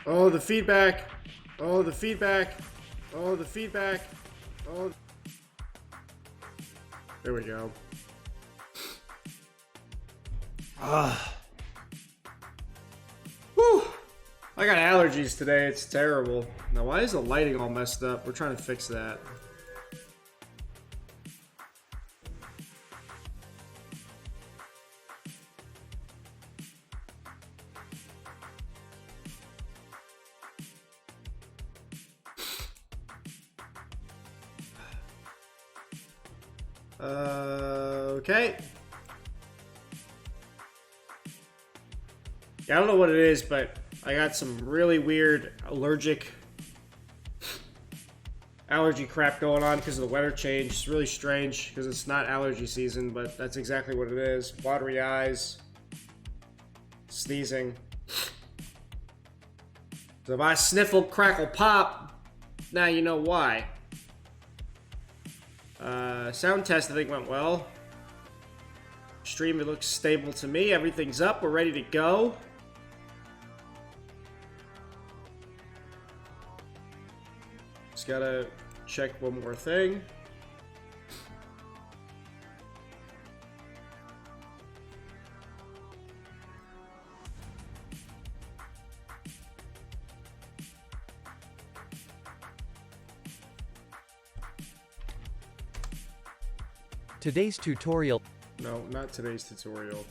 Oh, the feedback. Oh, the feedback. Oh, the feedback. Oh. There we go. Ah. Whew. I got allergies today. It's terrible. Now, why is the lighting all messed up? We're trying to fix that. Okay. Yeah, I don't know what it is, but I got some really weird allergy crap going on because of the weather change. It's really strange because it's not allergy season, but that's exactly what it is. Watery eyes, sneezing. So if I sniffle, crackle, pop, now you know why. Sound test I think went well. Stream, it looks stable to me. Everything's up. We're ready to go. Just gotta check one more thing. Today's tutorial. No, not today's tutorial.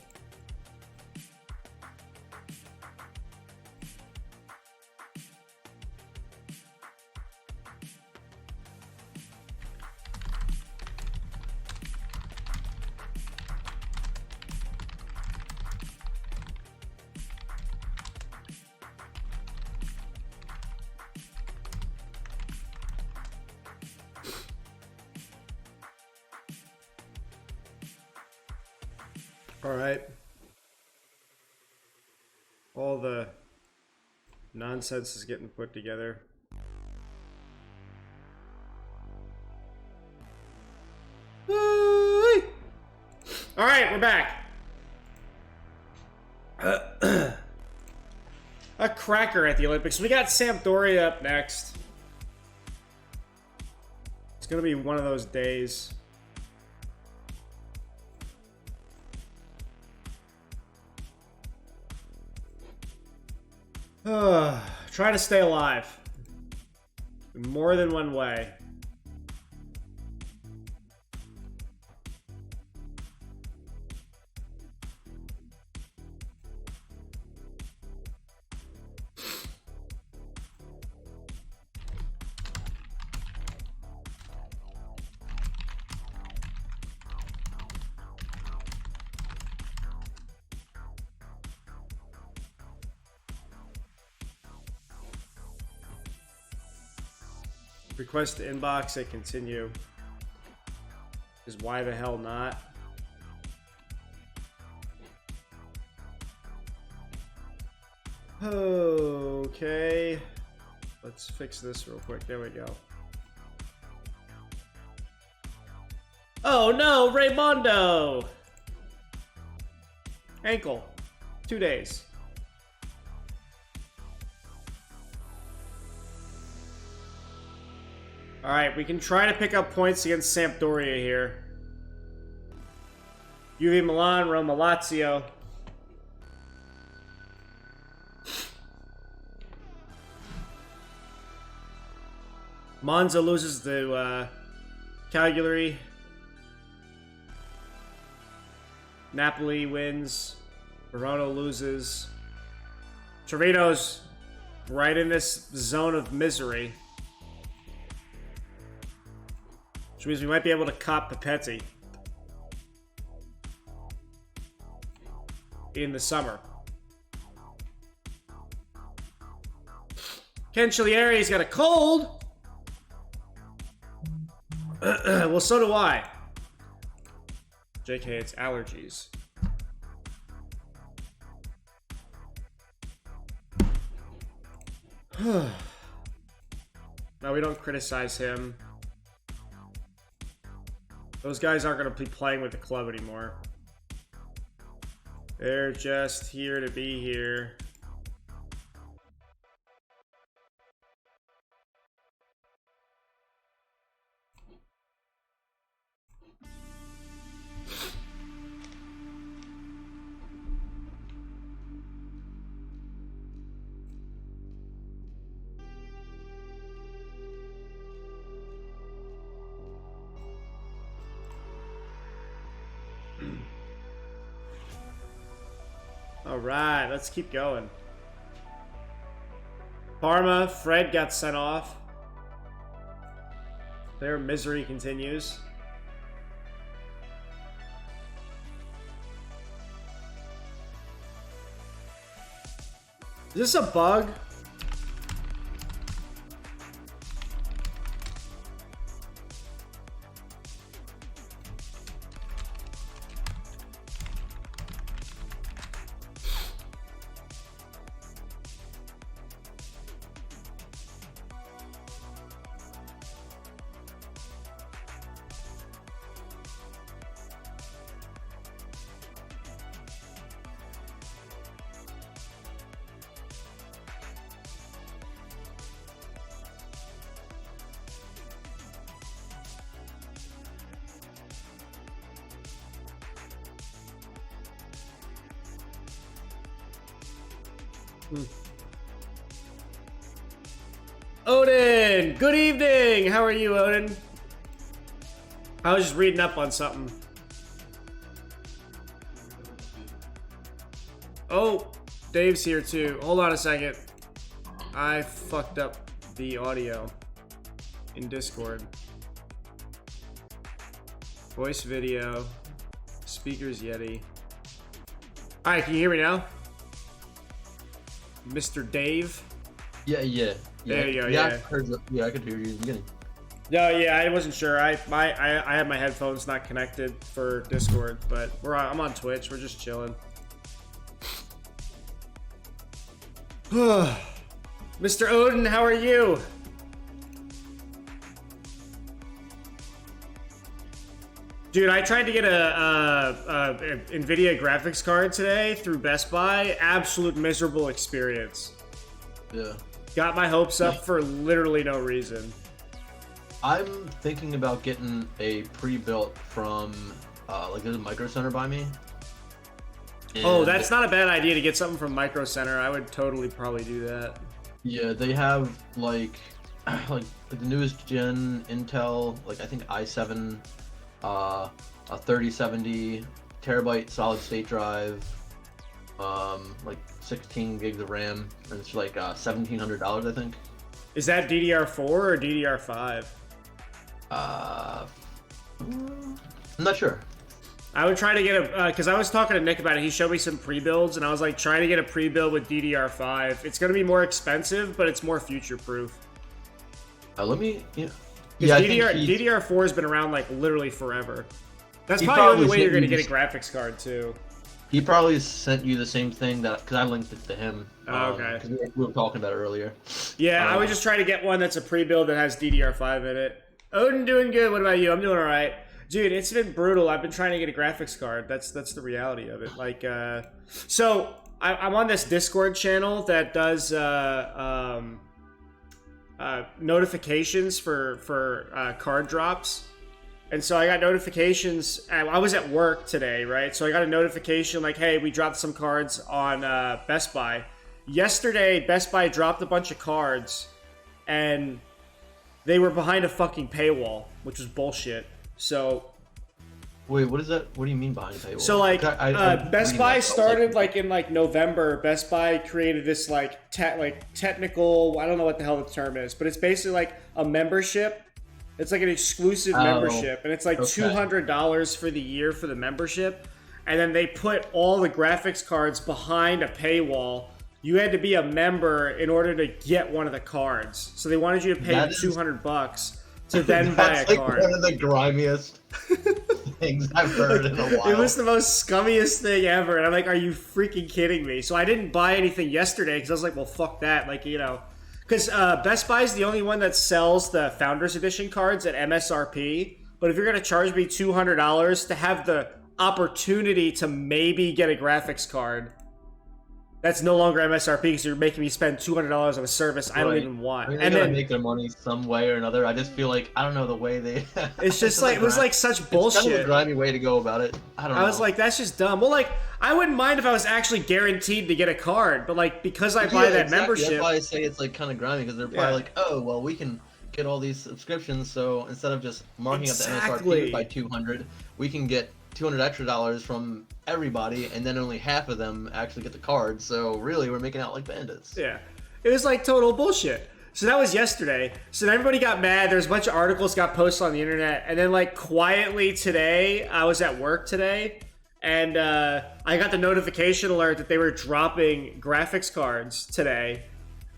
Alright. All the nonsense is getting put together. Alright, we're back. A cracker at the Olympics. We got Sampdoria up next. It's gonna be one of those days. Try to stay alive. In more than one way. Request to inbox and continue. Is why the hell not? Okay. Let's fix this real quick. There we go. Oh no, Raimondo! Ankle. 2 days. Alright, we can try to pick up points against Sampdoria here. Juve, Milan, Roma, Lazio. Monza loses to Cagliari. Napoli wins. Verona loses. Torino's right in this zone of misery. Which means we might be able to cop Papetti in the summer. Cancellieri's got a cold. Well, so do I. JK, it's allergies. No, we don't criticize him. Those guys aren't going to be playing with the club anymore. They're just here to be here. All right, let's keep going. Parma, Fred got sent off. Their misery continues. Is this a bug? Odin, good evening. How are you, Odin? I was just reading up on something. Oh, Dave's here too. Hold on a second. I fucked up the audio in Discord. Voice, video, speakers, Yeti. All right, can you hear me now? Mr. Dave? Yeah. There you go, yeah. yeah. I could hear you in the beginning. No, yeah, I wasn't sure. I had my headphones not connected for Discord, but I'm on Twitch. We're just chilling. Mr. Odin, how are you? Dude, I tried to get a NVIDIA graphics card today through Best Buy. Absolute miserable experience. Yeah. Got my hopes up for literally no reason. I'm thinking about getting a pre-built from, there's a Micro Center by me. Oh, that's not a bad idea to get something from Micro Center. I would totally probably do that. Yeah, they have, like the newest gen Intel, I think i7, a 3070 terabyte solid state drive, 16 gigs of RAM, and it's like $1,700, I think. Is that DDR4 or DDR5? I'm not sure. I would try to get a, because I was talking to Nick about it. He showed me some pre-builds, and I was like, trying to get a pre-build with DDR5. It's going to be more expensive, but it's more future-proof. Let me, yeah. Because DDR4 has been around, literally forever. That's probably the only way you're going to get a graphics card, too. He probably sent you the same thing because I linked it to him. Oh, okay. Because we were talking about it earlier. Yeah, I would just try to get one that's a pre-build that has DDR5 in it. Odin doing good. What about you? I'm doing all right. Dude, it's been brutal. I've been trying to get a graphics card. That's the reality of it. So I'm on this Discord channel that does notifications for card drops. And so I got notifications. I was at work today, right? So I got a notification like, hey, we dropped some cards on Best Buy. Yesterday, Best Buy dropped a bunch of cards, and they were behind a fucking paywall, which was bullshit. So... Wait, what is that? What do you mean behind a paywall? So, Best Buy started, in November. Best Buy created this, technical... I don't know what the hell the term is, but it's basically, a membership. It's like an exclusive membership, and it's $200 for the year for the membership. And then they put all the graphics cards behind a paywall. You had to be a member in order to get one of the cards. So they wanted you to pay $200 to then buy a card. One of the grimiest things I've heard in a while. It was the most scummiest thing ever, and I'm like, are you freaking kidding me? So I didn't buy anything yesterday because I was like, well, fuck that, because Best Buy is the only one that sells the Founders Edition cards at MSRP. But if you're going to charge me $200 to have the opportunity to maybe get a graphics card, that's no longer MSRP because you're making me spend $200 on a service I don't even want. I mean, they gotta make their money some way or another. I just feel like, I don't know the way they... It's just it was such bullshit. It's kind of a grimy way to go about it. I don't know. I was like, that's just dumb. Well, I wouldn't mind if I was actually guaranteed to get a card, but because I buy that membership... That's why I say it's kind of grimy, because they're probably like, oh, well, we can get all these subscriptions, so instead of just marking up the MSRP by $200, we can get $200 extra from everybody, and then only half of them actually get the cards. So really, we're making out like bandits. Yeah. It was like total bullshit. So that was yesterday. So then everybody got mad. There's a bunch of articles got posted on the internet. And then like quietly today, I was at work today, and I got the notification alert that they were dropping graphics cards today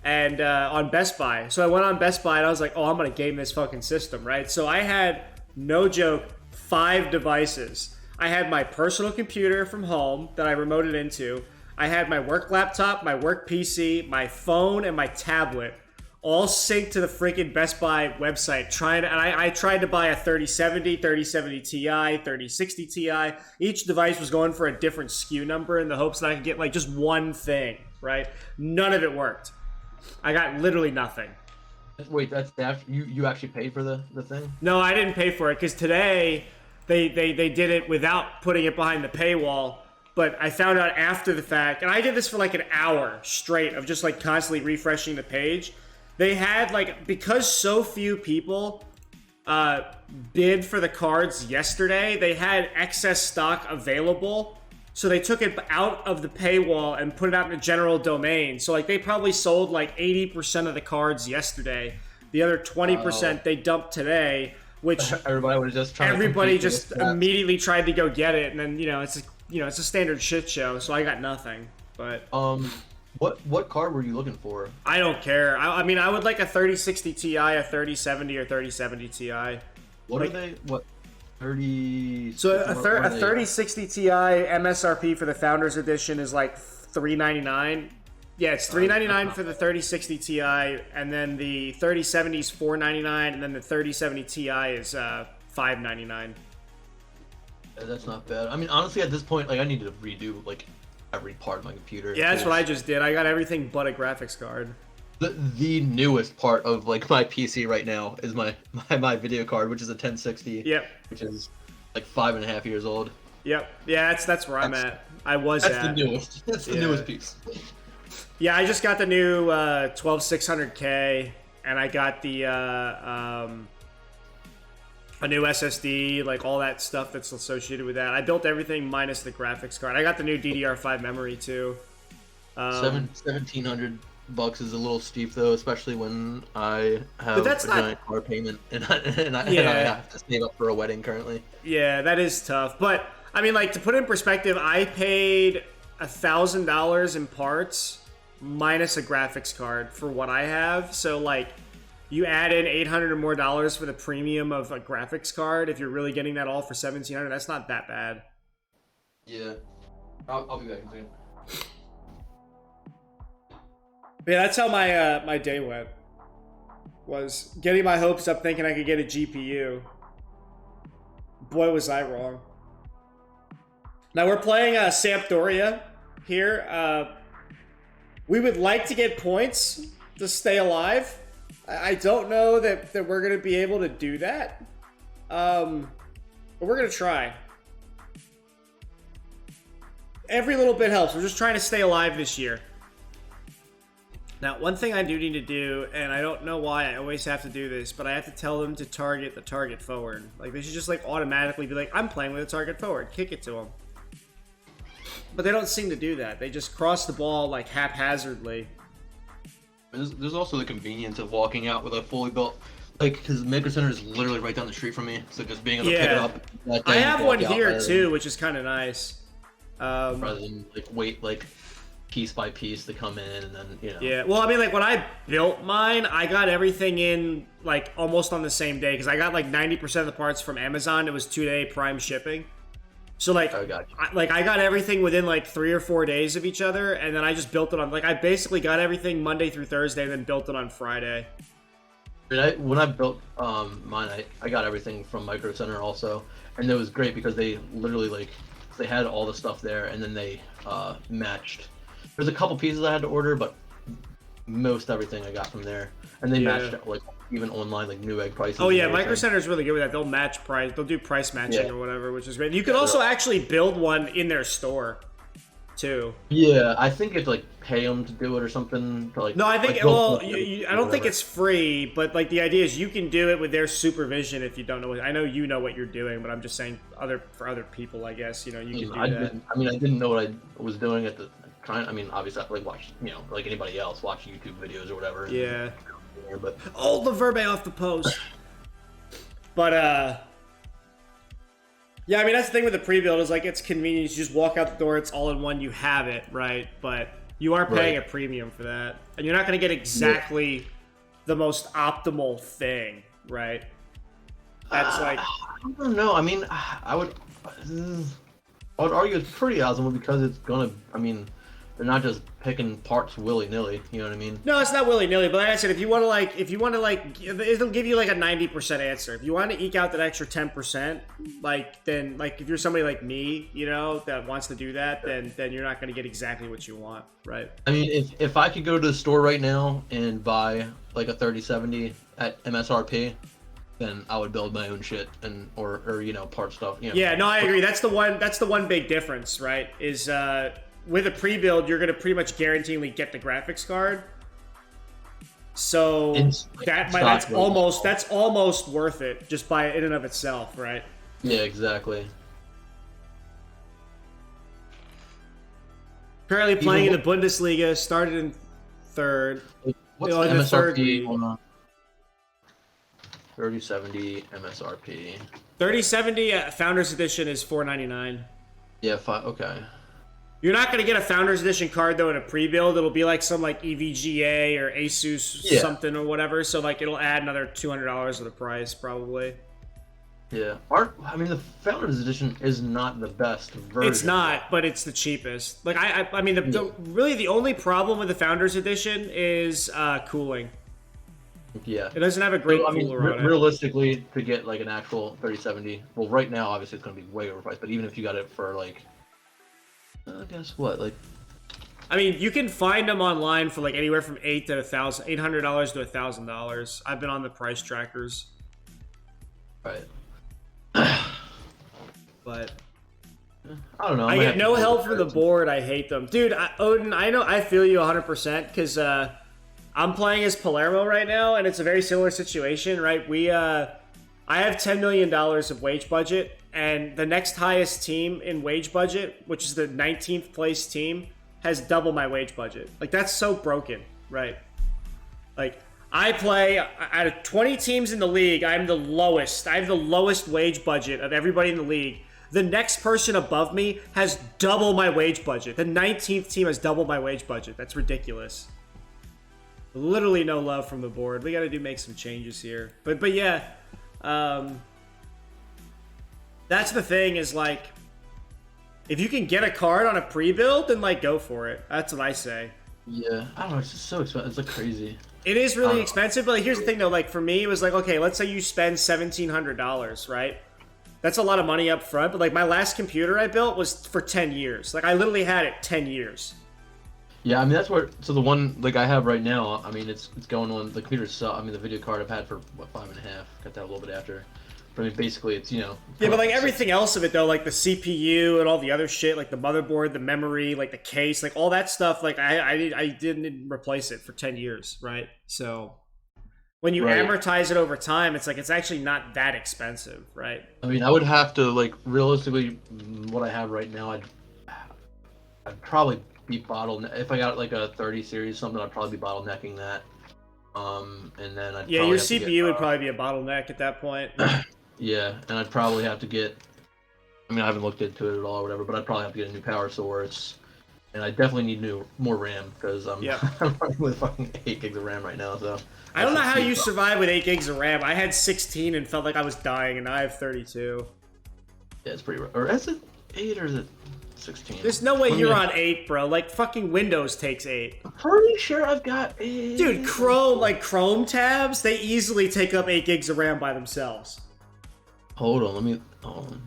and on Best Buy. So I went on Best Buy and I was like, oh, I'm going to game this fucking system, right? So I had, no joke, 5 devices. I had my personal computer from home that I remoted into. I had my work laptop, my work PC, my phone, and my tablet all synced to the freaking Best Buy website. I tried to buy a 3070, 3070 Ti, 3060 Ti. Each device was going for a different SKU number in the hopes that I could get like just one thing, right? None of it worked. I got literally nothing. Wait, that's after you actually paid for the thing? No, I didn't pay for it because today they did it without putting it behind the paywall. But I found out after the fact, and I did this for like an hour straight of just like constantly refreshing the page. They had like, because so few people bid for the cards yesterday, they had excess stock available. So they took it out of the paywall and put it out in the general domain. So like they probably sold like 80% of the cards yesterday. The other 20% they dumped today, which everybody was just trying. Everybody just immediately tried to go get it, and then it's a standard shit show. So I got nothing. But what card were you looking for? I don't care. I mean, I would like a 3060 Ti, a 3070, or 3070 Ti. What are they? What? 30. So a 3060 Ti MSRP for the Founders Edition is like $399. Yeah, it's $399 for the 3060 Ti, and then the 3070 is $499, and then the 3070 Ti is $599. Yeah, that's not bad. I mean, honestly, at this point, like I need to redo like every part of my computer. Yeah, that's what I just did. I got everything but a graphics card. The newest part of like my PC right now is my video card, which is a 1060. Yep. Which is like 5.5 years old. Yep. Yeah, that's where I'm at. That's the newest. That's the newest piece. Yeah, I just got the new 12600K, and I got the a new SSD, like all that stuff that's associated with that. I built everything minus the graphics card. I got the new DDR5 memory too. $1,700 is a little steep though, especially when I have giant car payment and I have to save up for a wedding currently. Yeah, that is tough. But I mean, like, to put it in perspective, I paid $1,000 in parts minus a graphics card for what I have. So like, you add in $800 or more for the premium of a graphics card. If you're really getting that all for $1,700, that's not that bad. Yeah, I'll be back in soon. Yeah, that's how my day went. Was getting my hopes up, thinking I could get a GPU. Boy, was I wrong. Now we're playing Sampdoria here. We would like to get points to stay alive. I don't know that we're going to be able to do that. But we're going to try. Every little bit helps. We're just trying to stay alive this year. Now, one thing I do need to do, and I don't know why I always have to do this, but I have to tell them to target the target forward. Like, they should just, like, automatically be like, I'm playing with a target forward. Kick it to them. But they don't seem to do that. They just cross the ball, like, haphazardly. There's also the convenience of walking out with a fully built, like, because Maker Center is literally right down the street from me, so just being able to pick it up. I have one here, too, which is kind of nice. Rather than, like, wait, like, piece by piece to come in, and then, you know. Yeah, well, I mean, like, when I built mine, I got everything in, like, almost on the same day, because I got, like, 90% of the parts from Amazon. It was 2-day prime shipping. So, like, I got everything within, like, 3 or 4 days of each other, and then I just built it on, like, I basically got everything Monday through Thursday, and then built it on Friday. When I built mine, I got everything from Micro Center also, and it was great because they literally, like, they had all the stuff there, and then they matched. There's a couple pieces I had to order, but most everything I got from there, and they matched like even online, like Newegg prices. Oh yeah, Micro Center is really good with that. They'll match price. They'll do price matching or whatever, which is great. You could also actually build one in their store. too. Yeah, I think you have to like pay them to do it or something. To, like, No, I think like, well, they'll- I don't think whatever. it's free, but like the idea is you can do it with their supervision if you don't know. I know you know what you're doing, but I'm just saying for other people, I guess you know you can do that. I didn't know what I was doing at the time. I mean, obviously, I like watch, like anybody else, watch YouTube videos or whatever. Yeah. But Oh, the verbe off the post. But yeah, I mean that's the thing with the pre-build is like it's convenient. You just walk out the door, it's all in one. You have it, right? But you are paying a premium for that, and you're not going to get exactly the most optimal thing, right? That's like I don't know. I mean, I would argue it's pretty awesome because it's gonna. I mean, they're not just picking parts willy nilly. You know what I mean? no, it's not willy nilly. But like I said, if you want to it'll give you like a 90% answer. If you want to eke out that extra 10%, then if you're somebody like me, that wants to do that, then you're not going to get exactly what you want, right? I mean, if I could go to the store right now and buy like a 3070 at MSRP, then I would build my own shit or part stuff. Yeah, no, I agree. That's the one big difference, right? Is with a pre-build, you're going to pretty much guaranteeingly get the graphics card. So that's almost worth it just by in and of itself, right? Yeah, exactly. Currently playing in the Bundesliga, started in third. What's the in the third MSRP league. on 3070 MSRP? 3070 Founders Edition is $499. Yeah, okay. You're not going to get a Founders Edition card, though, in a pre-build. It'll be like some EVGA or Asus something or whatever. So, it'll add another $200 to the price, probably. Yeah. The Founders Edition is not the best version. It's not, but it's the cheapest. Really the only problem with the Founders Edition is cooling. Yeah. It doesn't have a great cooler on it. Realistically, to get an actual 3070, well, right now, obviously, it's going to be way overpriced. But even if you got it for guess what? You can find them online for anywhere from $800 to $1,000. I've been on the price trackers. Right. But I don't know. I get no help from the board. I hate them, dude. Odin, I feel you 100% because I'm playing as Palermo right now, and it's a very similar situation, right? I have $10 million of wage budget, and the next highest team in wage budget, which is the 19th place team, has double my wage budget. That's so broken, right? I play out of 20 teams in the league, I'm the lowest. I have the lowest wage budget of everybody in the league. The next person above me has double my wage budget. The 19th team has double my wage budget. That's ridiculous. Literally no love from the board. We got to make some changes here. But yeah, that's the thing is if you can get a card on a pre-build, then go for it. That's what I say. Yeah, I don't know. It's just so expensive. It's crazy. It is really expensive, but here's the thing though. For me, it was okay, let's say you spend $1,700, right? That's a lot of money up front. But my last computer I built was for 10 years. I literally had it 10 years. Yeah, that's where. So the one I have right now, it's going on the computer itself. The video card I've had for 5.5. Got that a little bit after. But basically, it's Yeah, but everything else of it though, the CPU and all the other shit, the motherboard, the memory, the case, all that stuff. I didn't replace it for 10 years, right? So when you amortize it over time, it's it's actually not that expensive, right? I would have to realistically, what I have right now, I'd probably be if I got a 30 series something, I'd probably be bottlenecking that. And then your CPU would probably be a bottleneck at that point. Yeah, and I'd probably have to get. I haven't looked into it at all or whatever, but I'd probably have to get a new power source, and I definitely need more RAM because I'm running with fucking 8 gigs of RAM right now. So I don't know how you survive with 8 gigs of RAM. I had 16 and felt like I was dying, and now I have 32. Yeah, it's pretty. Or is it 8 or is it 16? There's no way you're on 8, bro. Fucking Windows takes 8. I'm pretty sure I've got 8. Dude, Chrome tabs, they easily take up 8 gigs of RAM by themselves. Hold on.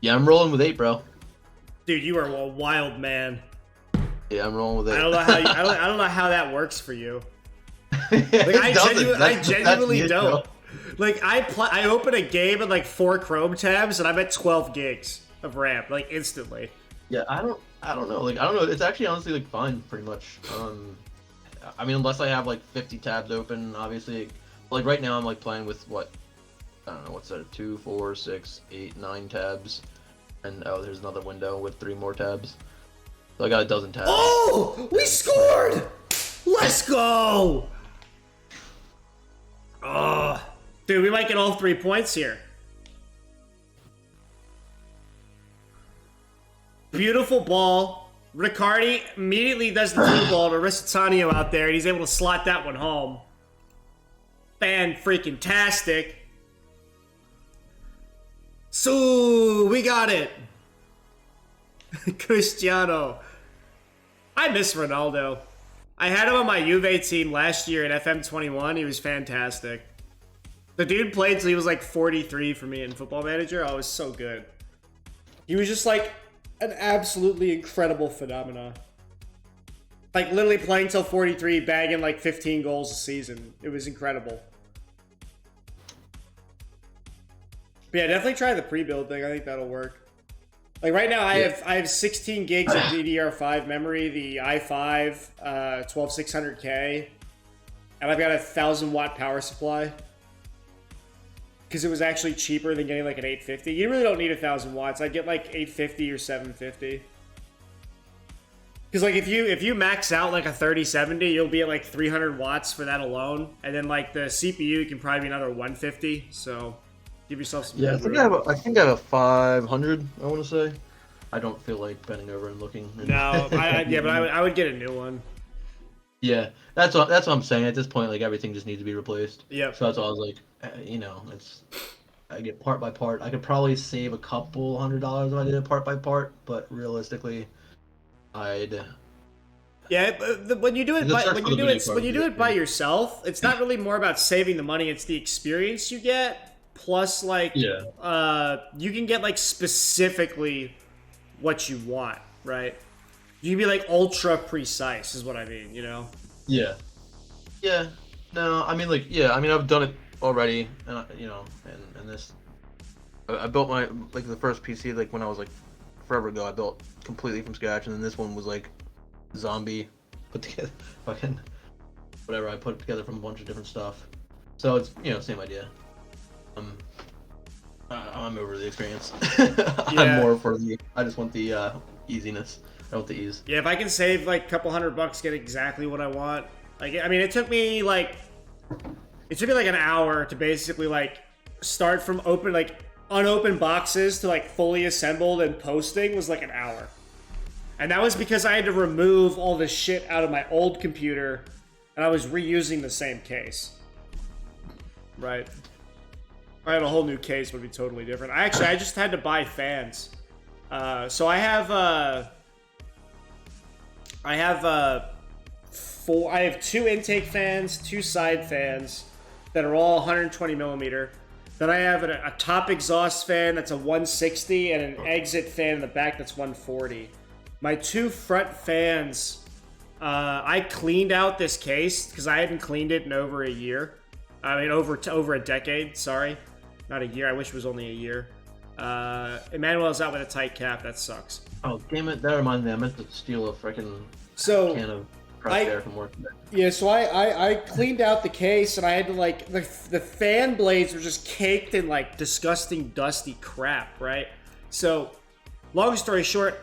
Yeah, I'm rolling with 8, bro. Dude, you are a wild man. Yeah, I'm rolling with 8. I don't know how that works for you. I genuinely don't. I open a game at 4 Chrome tabs and I'm at 12 gigs. of ramp, like instantly. Yeah, I don't know. Like, I don't know. It's actually honestly like fine, pretty much. I mean, unless I have like 50 tabs open, obviously. Like right now, I'm like playing with what? I don't know. What's that? 2, 4, 6, 8, 9 tabs, and oh, there's another window with 3 more tabs. So I got a dozen tabs. Oh, we scored! Let's go! Oh, dude, we might get all 3 points here. Beautiful ball. Riccardi immediately does the through ball to Oristanio out there, and he's able to slot that one home. Fan-freaking-tastic. So, we got it. Cristiano. I miss Ronaldo. I had him on my Juve team last year in FM21. He was fantastic. The dude played till he was like 43 for me in Football Manager. Oh, it was so good. He was just like an absolutely incredible phenomenon. Like literally playing till 43, bagging like 15 goals a season. It was incredible. But yeah, definitely try the pre-build thing. I think that'll work. Like right now, I have 16 gigs of DDR5 memory, the i5 12600K, and I've got a 1,000-watt power supply because it was actually cheaper than getting like an 850. You really don't need 1,000 watts. I get like 850 or 750. Because like if you max out like a 3070, you'll be at like 300 watts for that alone, and then like the CPU can probably be another 150. So. Give yourself some. Yeah, I think I have a 500. I want to say. I don't feel like bending over and looking. No, but I would get a new one. Yeah, that's what I'm saying. At this point, like everything just needs to be replaced. Yeah. So that's why I was like, I get part by part. I could probably save a couple $100 if I did it part by part, but realistically, I'd. Yeah, but when you do it by yourself, it's not really more about saving the money. It's the experience you get. Plus, like, you can get, like, specifically what you want, right? You can be, like, ultra precise is what I mean, you know? Yeah. Yeah. No, I mean, like, yeah, I mean, I've done it already, and, you know, and this... I built my, like, the first PC, like, when I was, like, forever ago, I built completely from scratch, and then this one was, like, zombie, put together, fucking... whatever, I put together from a bunch of different stuff. So it's, you know, same idea. I'm over the experience. I'm more for the. I just want the easiness. I want the ease. Yeah, if I can save like a couple $100, get exactly what I want. Like, I mean, it took me like an hour to basically like start from unopened boxes to like fully assembled, and posting was like an hour. And that was because I had to remove all the shit out of my old computer, and I was reusing the same case. Right. If I had a whole new case, it would be totally different. I just had to buy fans. So I have 2 intake fans, 2 side fans that are all 120 millimeter. Then I have a top exhaust fan that's a 160 and an exit fan in the back that's 140. My 2 front fans, I cleaned out this case because I hadn't cleaned it in over a year. I mean, over a decade, sorry. Not a year, I wish it was only a year. Emmanuel's out with a tight cap, that sucks. Oh, damn it, that reminds me, I meant to steal a freaking can of crushed air from work today. Yeah, so I cleaned out the case, and I had to, like, the fan blades were just caked in, like, disgusting, dusty crap, right? So, long story short,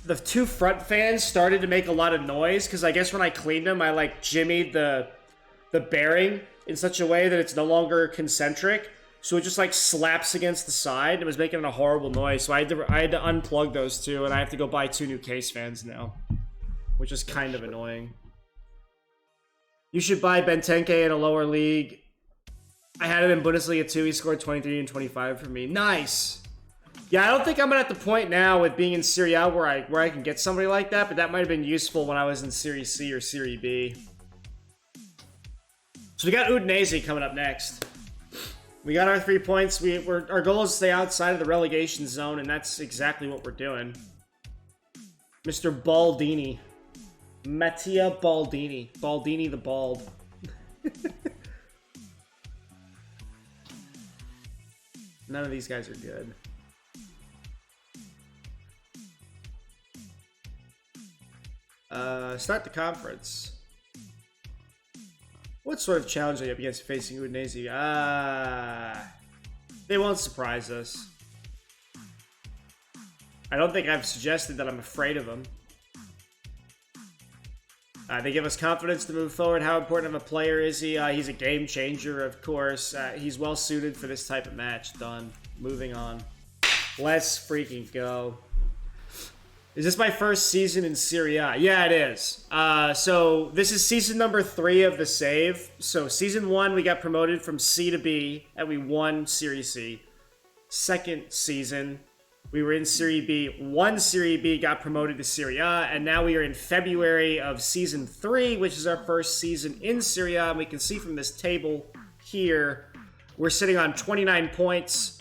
the 2 front fans started to make a lot of noise, because I guess when I cleaned them, I, like, jimmied the bearing in such a way that it's no longer concentric. So it just like slaps against the side. It was making a horrible noise. So I had to unplug those 2, and I have to go buy 2 new case fans now, which is kind of annoying. You should buy Bentenke in a lower league. I had him in Bundesliga 2. He scored 23 and 25 for me. Nice. Yeah, I don't think I'm at the point now with being in Serie A where I can get somebody like that, but that might have been useful when I was in Serie C or Serie B. So we got Udinese coming up next. We got our 3 points. Our goal is to stay outside of the relegation zone, and that's exactly what we're doing. Mr. Baldini. Mattia Baldini. Baldini the Bald. None of these guys are good. start the conference. What sort of challenge are you up against facing Udinese? They won't surprise us. I don't think I've suggested that I'm afraid of them. They give us confidence to move forward. How important of a player is he? He's a game changer, of course. He's well suited for this type of match. Done. Moving on. Let's freaking go. Is this my first season in Serie A? Yeah, it is. So this is season number 3 of the save. So season 1, we got promoted from C to B, and we won Serie C. Second season, we were in Serie B, won Serie B, got promoted to Serie A, and now we are in February of season 3, which is our first season in Serie A. And we can see from this table here, we're sitting on 29 points.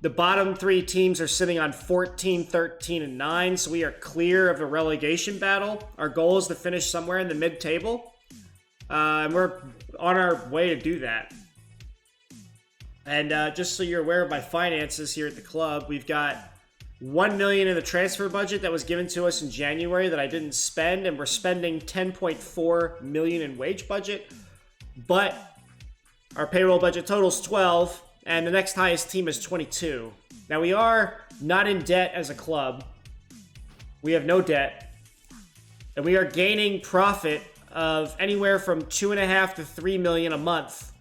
The bottom 3 teams are sitting on 14, 13, and 9, so we are clear of the relegation battle. Our goal is to finish somewhere in the mid-table, and we're on our way to do that. And just so you're aware of my finances here at the club, we've got $1 million in the transfer budget that was given to us in January that I didn't spend, and we're spending $10.4 million in wage budget, but our payroll budget totals 12. And the next highest team is 22. Now, we are not in debt as a club. We have no debt. And we are gaining profit of anywhere from $2.5 to $3 million a month.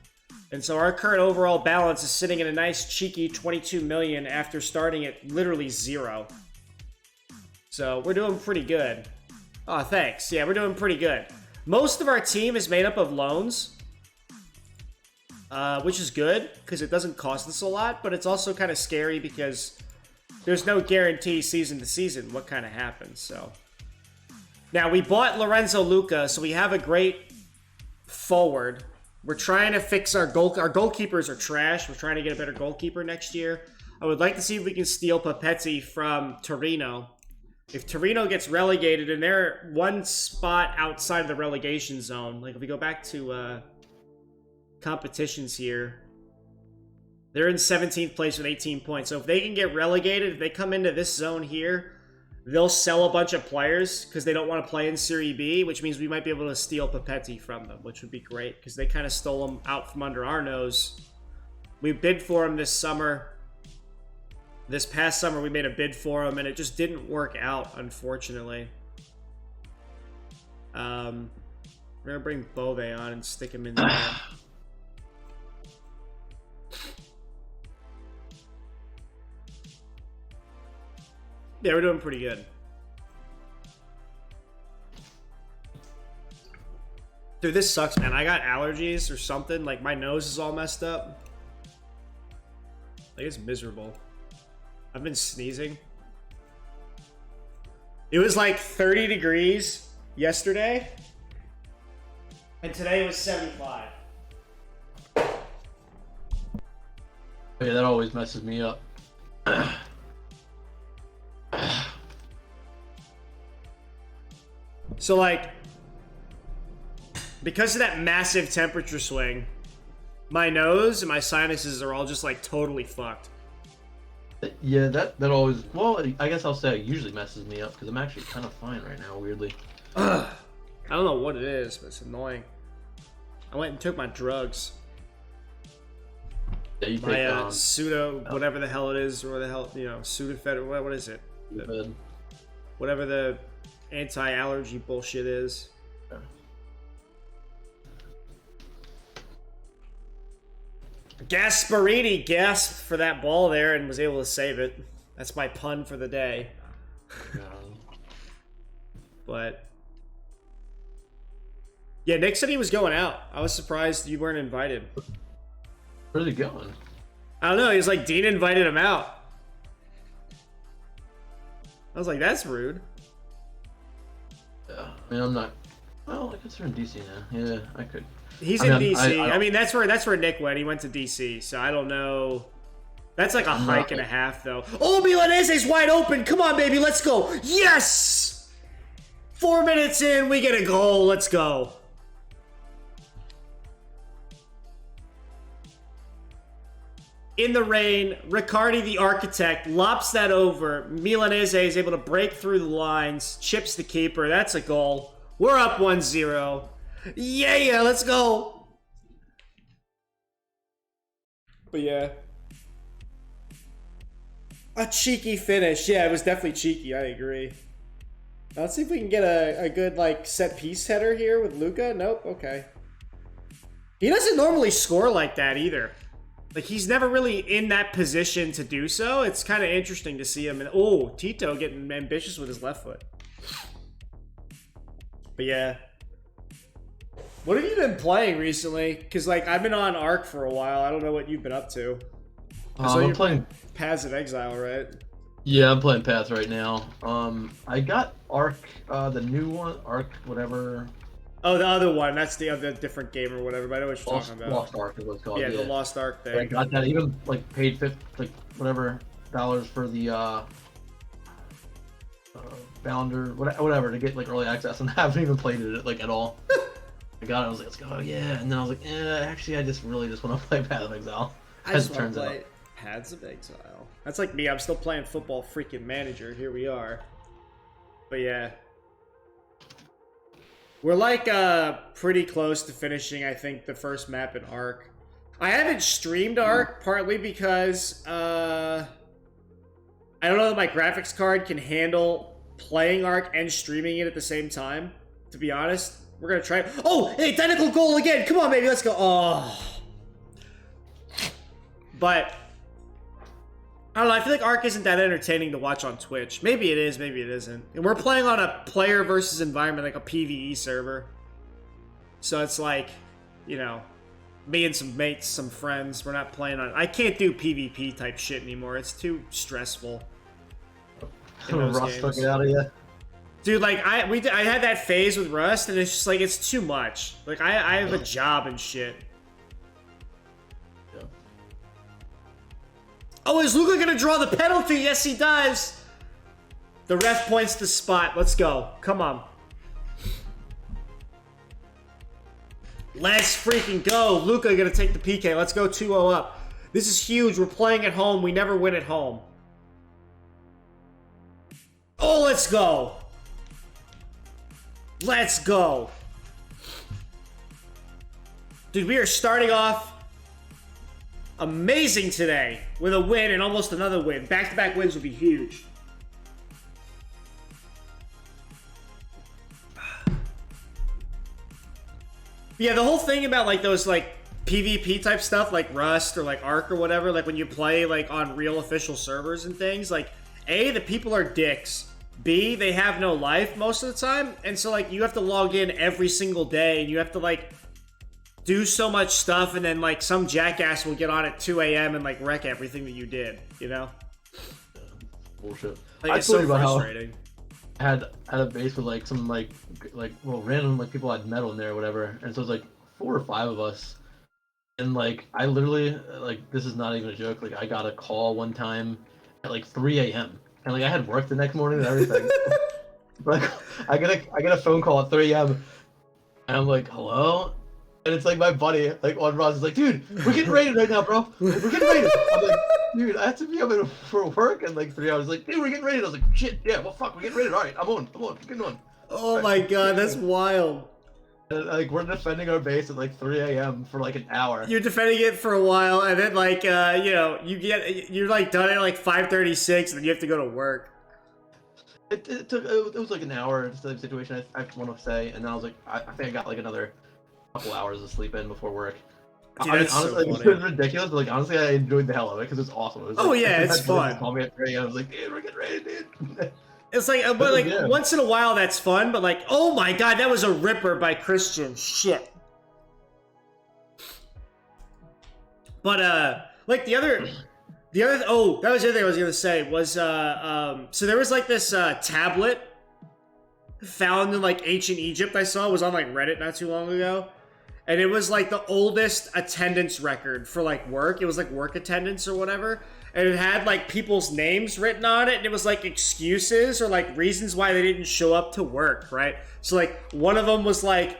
And so our current overall balance is sitting at a nice cheeky $22 million after starting at literally 0. So we're doing pretty good. Oh, thanks. Yeah, we're doing pretty good. Most of our team is made up of loans. Which is good, because it doesn't cost us a lot, but it's also kind of scary because there's no guarantee season to season what kind of happens, so. Now, we bought Lorenzo Luca, so we have a great forward. We're trying to fix our goalkeepers are trash. We're trying to get a better goalkeeper next year. I would like to see if we can steal Papetti from Torino. If Torino gets relegated, and they're one spot outside of the relegation zone, like if we go back to, competitions here, they're in 17th place with 18 points. So if they can get relegated, if they come into this zone here, they'll sell a bunch of players because they don't want to play in Serie B, which means we might be able to steal Papetti from them, which would be great because they kind of stole him out from under our nose. We bid for him this summer. This past summer, we made a bid for him, and it just didn't work out, unfortunately. We're going to bring Bove on and stick him in there. Yeah, we're doing pretty good. Dude, this sucks, man. I got allergies or something. Like, my nose is all messed up. Like, it's miserable. I've been sneezing. It was like 30 degrees yesterday. And today it was 75. Yeah, that always messes me up. So, like, because of that massive temperature swing, my nose and my sinuses are all just, like, totally fucked. Yeah, that always... Well, I guess I'll say it usually messes me up, because I'm actually kind of fine right now, weirdly. I don't know what it is, but it's annoying. I went and took my drugs. Yeah, you My take, pseudo, whatever the hell it is, or the hell, you know, Sudafed, what is it? Whatever the anti-allergy bullshit is. Yeah. Gasparini gasped for that ball there and was able to save it. That's my pun for the day. But yeah, Nick said he was going out. I was surprised you weren't invited. Where's he going? I don't know. He was like, Dean invited him out. I was like, that's rude. Yeah, I mean, I'm not... Well, I guess we're in DC now. Yeah, I could. He's in DC. I mean, that's where Nick went. He went to DC, so I don't know. That's like a hike and a half, though. Oh, Milanese's wide open. Come on, baby. Let's go. Yes! 4 minutes in, we get a goal. Let's go. In the rain, Riccardi, the architect, lops that over. Milanese is able to break through the lines, chips the keeper. That's a goal. We're up 1-0. Yeah, let's go. But yeah. A cheeky finish. Yeah, it was definitely cheeky. I agree. Let's see if we can get a good, like, set-piece header here with Luka. Nope. Okay. He doesn't normally score like that either. Like, he's never really in that position to do so. It's kind of interesting to see him. And oh, Tito getting ambitious with his left foot. But yeah. What have you been playing recently? Because, like, I've been on Ark for a while. I don't know what you've been up to. So I'm you're playing Paths of Exile, right? Yeah, I'm playing Path right now. I got Ark, the new one, Ark, whatever. Oh, the other one. That's the other different game or whatever. But I know what you're talking about. Lost Ark is what it's called. Yeah, the Lost Ark thing. I got that. Even like paid whatever dollars for the Founder, whatever, to get like early access, and I haven't even played it like at all. I got it. I was like, let's go, yeah. And then I was like, actually, I just really just want to play Path of Exile. I just want to play Paths of Exile. That's like me. I'm still playing Football freaking Manager. Here we are. But yeah. We're like pretty close to finishing, I think, the first map in Ark. I haven't streamed Ark, partly because I don't know that my graphics card can handle playing Ark and streaming it at the same time, to be honest. We're going to try. Oh, hey, identical goal again. Come on, baby. Let's go. Oh. But I don't know. I feel like Ark isn't that entertaining to watch on Twitch. Maybe it is. Maybe it isn't. And we're playing on a player versus environment, like a PvE server. So it's like, you know, me and some mates, some friends. We're not playing on. I can't do PvP type shit anymore. It's too stressful. Rust took it out of you. Dude, like I had that phase with Rust, and it's just like it's too much. Like I have a job and shit. Yeah. Oh, is Luka gonna draw the penalty? Yes, he does. The ref points the spot. Let's go. Come on. Let's freaking go. Luka gonna take the PK. Let's go 2-0 up. This is huge. We're playing at home. We never win at home. Oh, let's go. Let's go. Dude, we are starting off amazing today with a win and almost another win. Back-to-back wins would be huge. Yeah, the whole thing about like those like PvP type stuff like Rust or like Ark or whatever, like when you play like on real official servers and things, like A, the people are dicks. B, they have no life most of the time, and so like you have to log in every single day and you have to like do so much stuff, and then like some jackass will get on at 2 a.m. and like wreck everything that you did, you know? Bullshit. Like, it's so frustrating. I had a base with like some like random like people I'd met on there or whatever, and so it was like 4 or 5 of us, and like I literally like this is not even a joke. Like I got a call one time at like 3 a.m. and like I had work the next morning and everything. Like I get a phone call at 3 a.m. and I'm like, hello? And it's like my buddy, like on Ross, is like, dude, we're getting raided right now, bro. We're getting raided. I'm like, dude, I have to be up for work in like 3 hours. Like, dude, we're getting raided. I was like, shit, yeah, well, fuck, we're getting raided. All right, I'm on, we're getting on. Oh my god, that's wild. And, like, we're defending our base at like 3 a.m. for like an hour. You're defending it for a while, and then like, you know, you're like done at like 5:36, and then you have to go to work. It was like an hour the situation, I want to say, and then I was like, I think I got like another couple hours of sleep in before work. Dude, I mean, that's honestly, so like, funny. it was ridiculous, but like honestly, I enjoyed the hell of it because it's awesome. It was, like, Oh, yeah, it's I had somebody fun. Call me at 3 a.m. I was like, dude, we're getting ready, dude. It's like, but like Yeah. once in a while that's fun, but like, oh my god, that was a ripper by Christian. Shit. But like the other, oh, that was the other thing I was gonna say was so there was like this tablet found in like ancient Egypt I saw. It was on like Reddit not too long ago. And it was like the oldest attendance record for like work. It was like work attendance or whatever. And it had like people's names written on it. And it was like excuses or like reasons why they didn't show up to work, right? So like one of them was like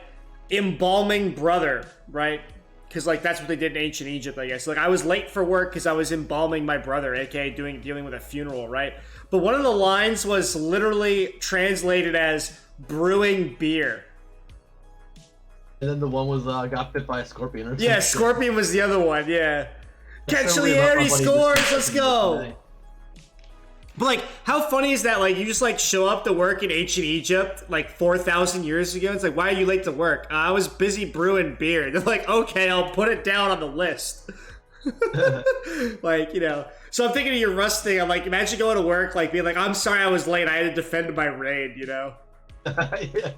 embalming brother, right? Because like that's what they did in ancient Egypt, I guess. Like I was late for work because I was embalming my brother, aka dealing with a funeral, right? But one of the lines was literally translated as brewing beer. And then the one was got bit by a scorpion or something. Yeah, scorpion was the other one. Yeah. That's so weird about Cancellieri my buddy scores. just- Let's go. But like, how funny is that? Like, you just like show up to work in ancient Egypt like 4,000 years ago. It's like, why are you late to work? I was busy brewing beer. They're like, okay, I'll put it down on the list. Like, you know. So I'm thinking of your Rust thing. I'm like, imagine going to work, like being like, I'm sorry I was late. I had to defend my raid. You know. Yeah.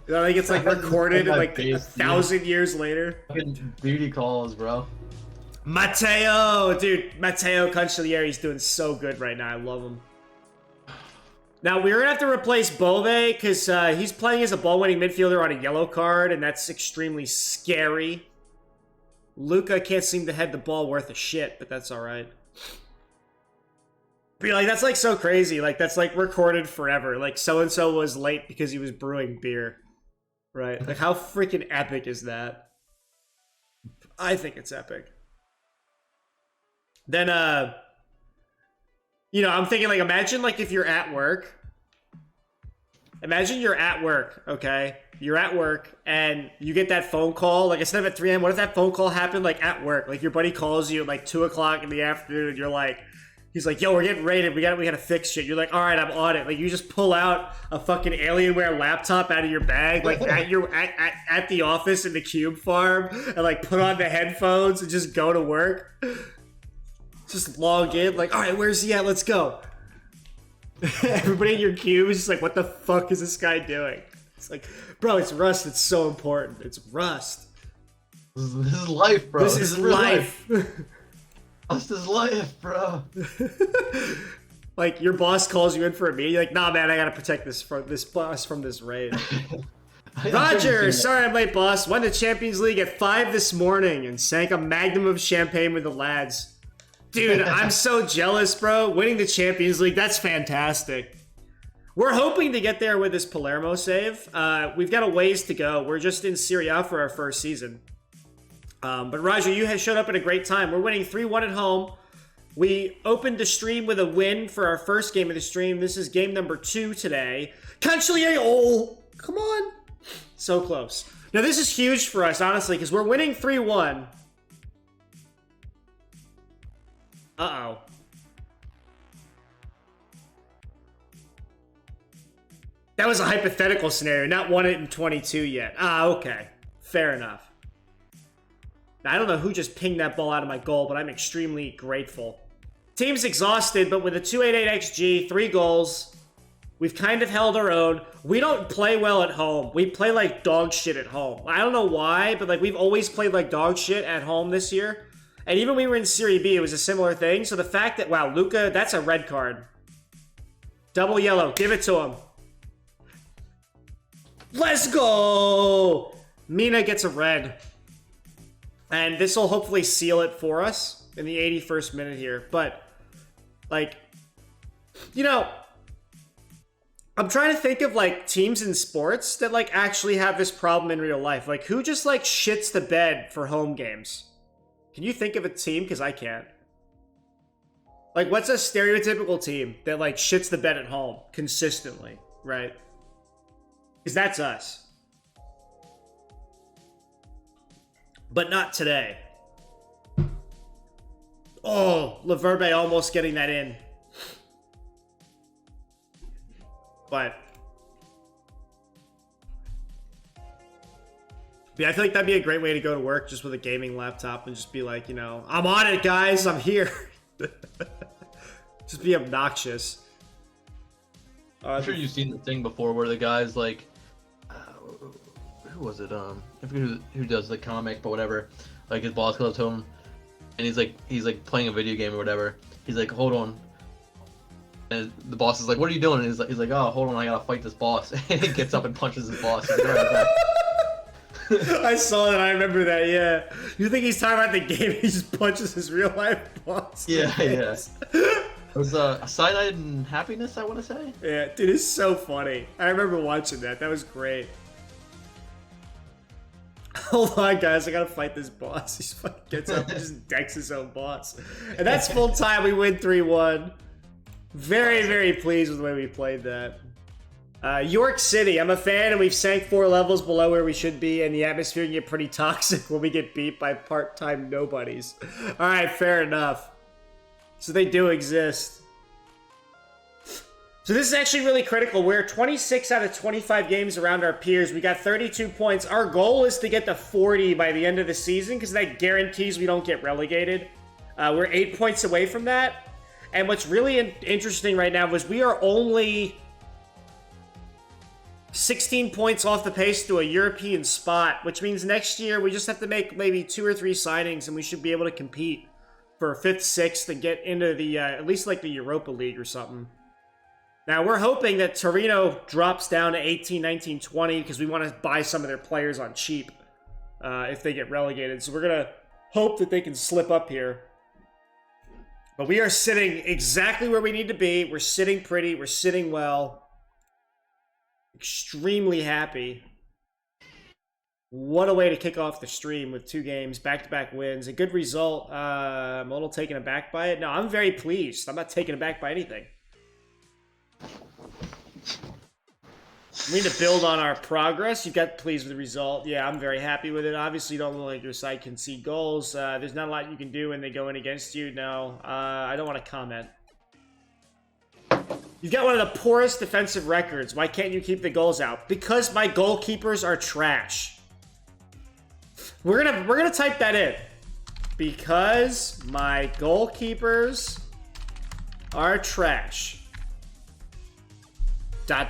You know, like it's like recorded like 1,000 years later. Fucking duty calls, bro. Matteo, dude, Matteo Cancellieri's doing so good right now. I love him. Now, we're going to have to replace Bove because he's playing as a ball-winning midfielder on a yellow card, and that's extremely scary. Luca can't seem to head the ball worth a shit, but that's all right. But like, that's like so crazy. Like, that's like recorded forever. Like, so-and-so was late because he was brewing beer. Right? Like, how freaking epic is that? I think it's epic. Then, you know, I'm thinking, like, imagine, like, if you're at work. Imagine you're at work, okay? You're at work, and you get that phone call. Like, instead of at 3 a.m., what if that phone call happened, like, at work? Like, your buddy calls you at, like, 2 o'clock in the afternoon, and you're like... He's like, yo, we're getting raided. We gotta fix shit. You're like, all right, I'm on it. Like, you just pull out a fucking Alienware laptop out of your bag, like, at the office in the Cube Farm, and, like, put on the headphones and just go to work. Just log in, like, all right, where's he at? Let's go. Everybody in your queue is just like, what the fuck is this guy doing? It's like, bro, it's Rust. It's so important. It's Rust. This is life, bro. This is life. Rust is life, bro. Like, your boss calls you in for a meeting. You're like, nah, man, I gotta protect this boss from this raid. Roger, sorry I'm late, boss. Won the Champions League at 5 this morning and sank a magnum of champagne with the lads. Dude, I'm so jealous, bro. Winning the Champions League, that's fantastic. We're hoping to get there with this Palermo save. We've got a ways to go. We're just in Serie A for our first season. But Roger, you have showed up at a great time. We're winning 3-1 at home. We opened the stream with a win for our first game of the stream. This is game number 2 today. Cancellieri, oh, come on. So close. Now, this is huge for us, honestly, because we're winning 3-1. Uh-oh. That was a hypothetical scenario, not 1 in 22 yet. Ah, okay. Fair enough. Now, I don't know who just pinged that ball out of my goal, but I'm extremely grateful. Team's exhausted, but with a 288 XG, 3 goals, we've kind of held our own. We don't play well at home. We play like dog shit at home. I don't know why, but like we've always played like dog shit at home this year. And even when we were in Serie B, it was a similar thing. So the fact that, wow, Luca, that's a red card. Double yellow. Give it to him. Let's go! Mina gets a red. And this will hopefully seal it for us in the 81st minute here. But, like, you know, I'm trying to think of, like, teams in sports that, like, actually have this problem in real life. Like, who just, like, shits the bed for home games? Can you think of a team? Because I can't. Like, what's a stereotypical team that, like, shits the bed at home consistently, right? Because that's us. But not today. Oh, Laverbe almost getting that in. But yeah, I feel like that'd be a great way to go to work, just with a gaming laptop and just be like, you know, I'm on it, guys. I'm here. Just be obnoxious. I'm sure you've seen the thing before where the guy's like, who was it? I forget who does the comic, but whatever. Like his boss goes to him, and he's like playing a video game or whatever. He's like, hold on. And the boss is like, what are you doing? And he's like, oh, hold on, I gotta fight this boss. And he gets up and punches his boss. He's like, right back. I saw that. I remember that. Yeah. You think he's talking about the game? He just punches his real life boss. Yeah, yeah. It was Cyanide and Happiness, I want to say. Yeah, dude, it's so funny. I remember watching that. That was great. Hold on, guys. I gotta fight this boss. He fucking gets up and just decks his own boss. And that's full time. We win 3-1. Very, very pleased with the way we played that. York City, I'm a fan, and we've sank 4 levels below where we should be, and the atmosphere can get pretty toxic when we get beat by part-time nobodies. Alright, fair enough. So they do exist. So this is actually really critical. We're 26 out of 25 games around our peers. We got 32 points. Our goal is to get to 40 by the end of the season, because that guarantees we don't get relegated. We're 8 points away from that. And what's really interesting right now is we are only 16 points off the pace to a European spot, which means next year we just have to make maybe 2 or 3 signings and we should be able to compete for 5th, 6th and get into the, at least like the Europa League or something. Now, we're hoping that Torino drops down to 18, 19, 20 because we want to buy some of their players on cheap if they get relegated. So we're going to hope that they can slip up here. But we are sitting exactly where we need to be. We're sitting pretty. We're sitting well. Extremely happy. What a way to kick off the stream with 2 games, back-to-back wins. A good result. I'm a little taken aback by it. No, I'm very pleased. I'm not taken aback by anything. We need to build on our progress. You got pleased with the result. Yeah, I'm very happy with it. Obviously, you don't look like your side concede goals. There's not a lot you can do when they go in against you. No, I don't want to comment. You've got one of the poorest defensive records. Why can't you keep the goals out? Because my goalkeepers are trash. We're gonna type that in. Because my goalkeepers are trash. ... Yeah,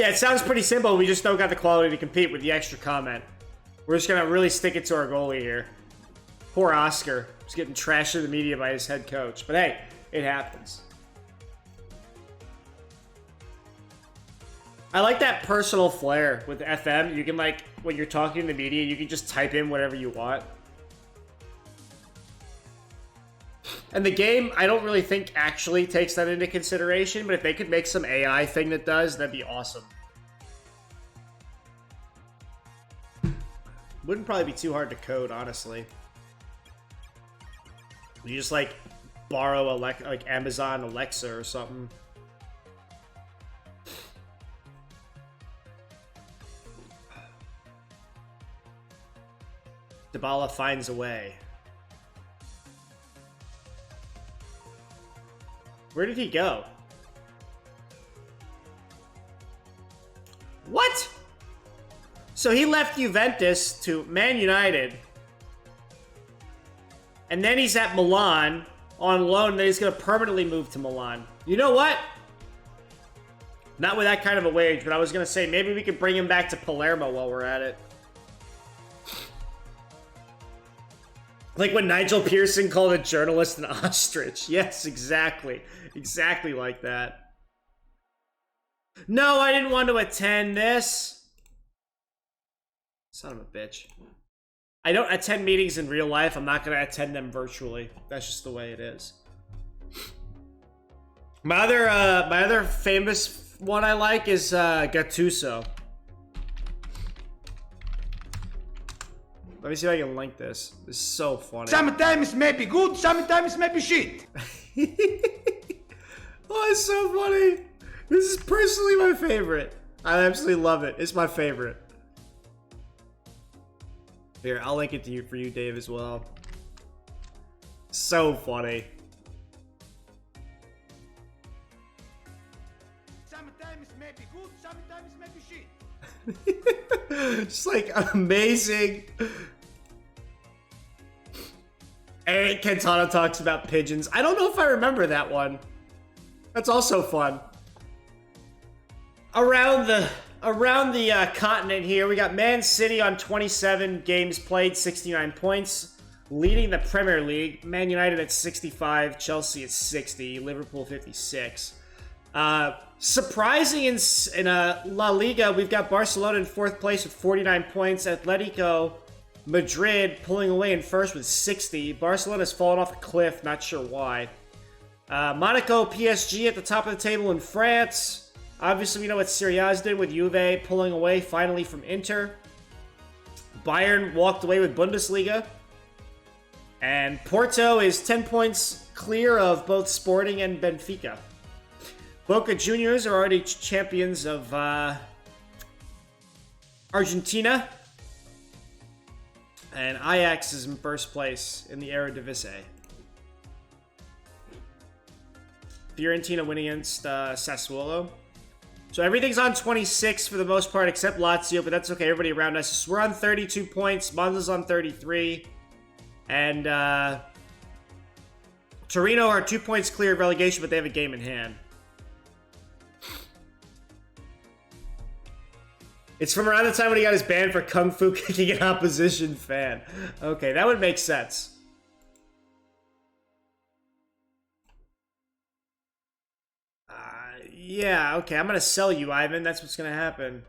it sounds pretty simple. We just don't got the quality to compete with the extra comment. We're just going to really stick it to our goalie here. Poor Oscar. He's getting trashed in the media by his head coach. But hey, it happens. I like that personal flair with FM. You can, like, when you're talking to the media, you can just type in whatever you want. And the game, I don't really think actually takes that into consideration, but if they could make some AI thing that does, that'd be awesome. Wouldn't probably be too hard to code, honestly. You just, like, borrow like Amazon Alexa or something. Dybala finds a way. Where did he go? What? So he left Juventus to Man United. And then he's at Milan on loan, and then he's going to permanently move to Milan. You know what? Not with that kind of a wage, but I was going to say maybe we could bring him back to Palermo while we're at it. Like when Nigel Pearson called a journalist an ostrich. Yes, exactly. Exactly like that. No, I didn't want to attend this. Son of a bitch. I don't attend meetings in real life. I'm not going to attend them virtually. That's just the way it is. My other famous one I like is Gattuso. Let me see if I can link this. This is so funny. Sometimes may be good, sometimes may be shit. Oh, it's so funny. This is personally my favorite. I absolutely love it. It's my favorite. Here, I'll link it to you for you, Dave, as well. So funny. Sometimes may be good, sometimes may be shit. Just like amazing. Eric Cantona talks about pigeons. I don't know if I remember that one. That's also fun. Around the continent here, we got Man City on 27 games played, 69 points, leading the Premier League. Man United at 65, Chelsea at 60, Liverpool 56. Surprising in La Liga, we've got Barcelona in 4th place with 49 points. Atletico Madrid pulling away in 1st with 60. Barcelona's fallen off a cliff, not sure why. Monaco, PSG at the top of the table in France. Obviously, we know what Serie A's did with Juve pulling away finally from Inter. Bayern walked away with Bundesliga. And Porto is 10 points clear of both Sporting and Benfica. Boca Juniors are already champions of Argentina. And Ajax is in first place in the Eredivisie. Fiorentina winning against Sassuolo. So everything's on 26 for the most part, except Lazio, but that's okay. Everybody around us. So we're on 32 points. Monza's on 33. And Torino are 2 points clear of relegation, but they have a game in hand. It's from around the time when he got his ban for Kung Fu kicking an opposition fan. Okay, that would make sense. Yeah, okay, I'm gonna sell you, Ivan. That's what's gonna happen.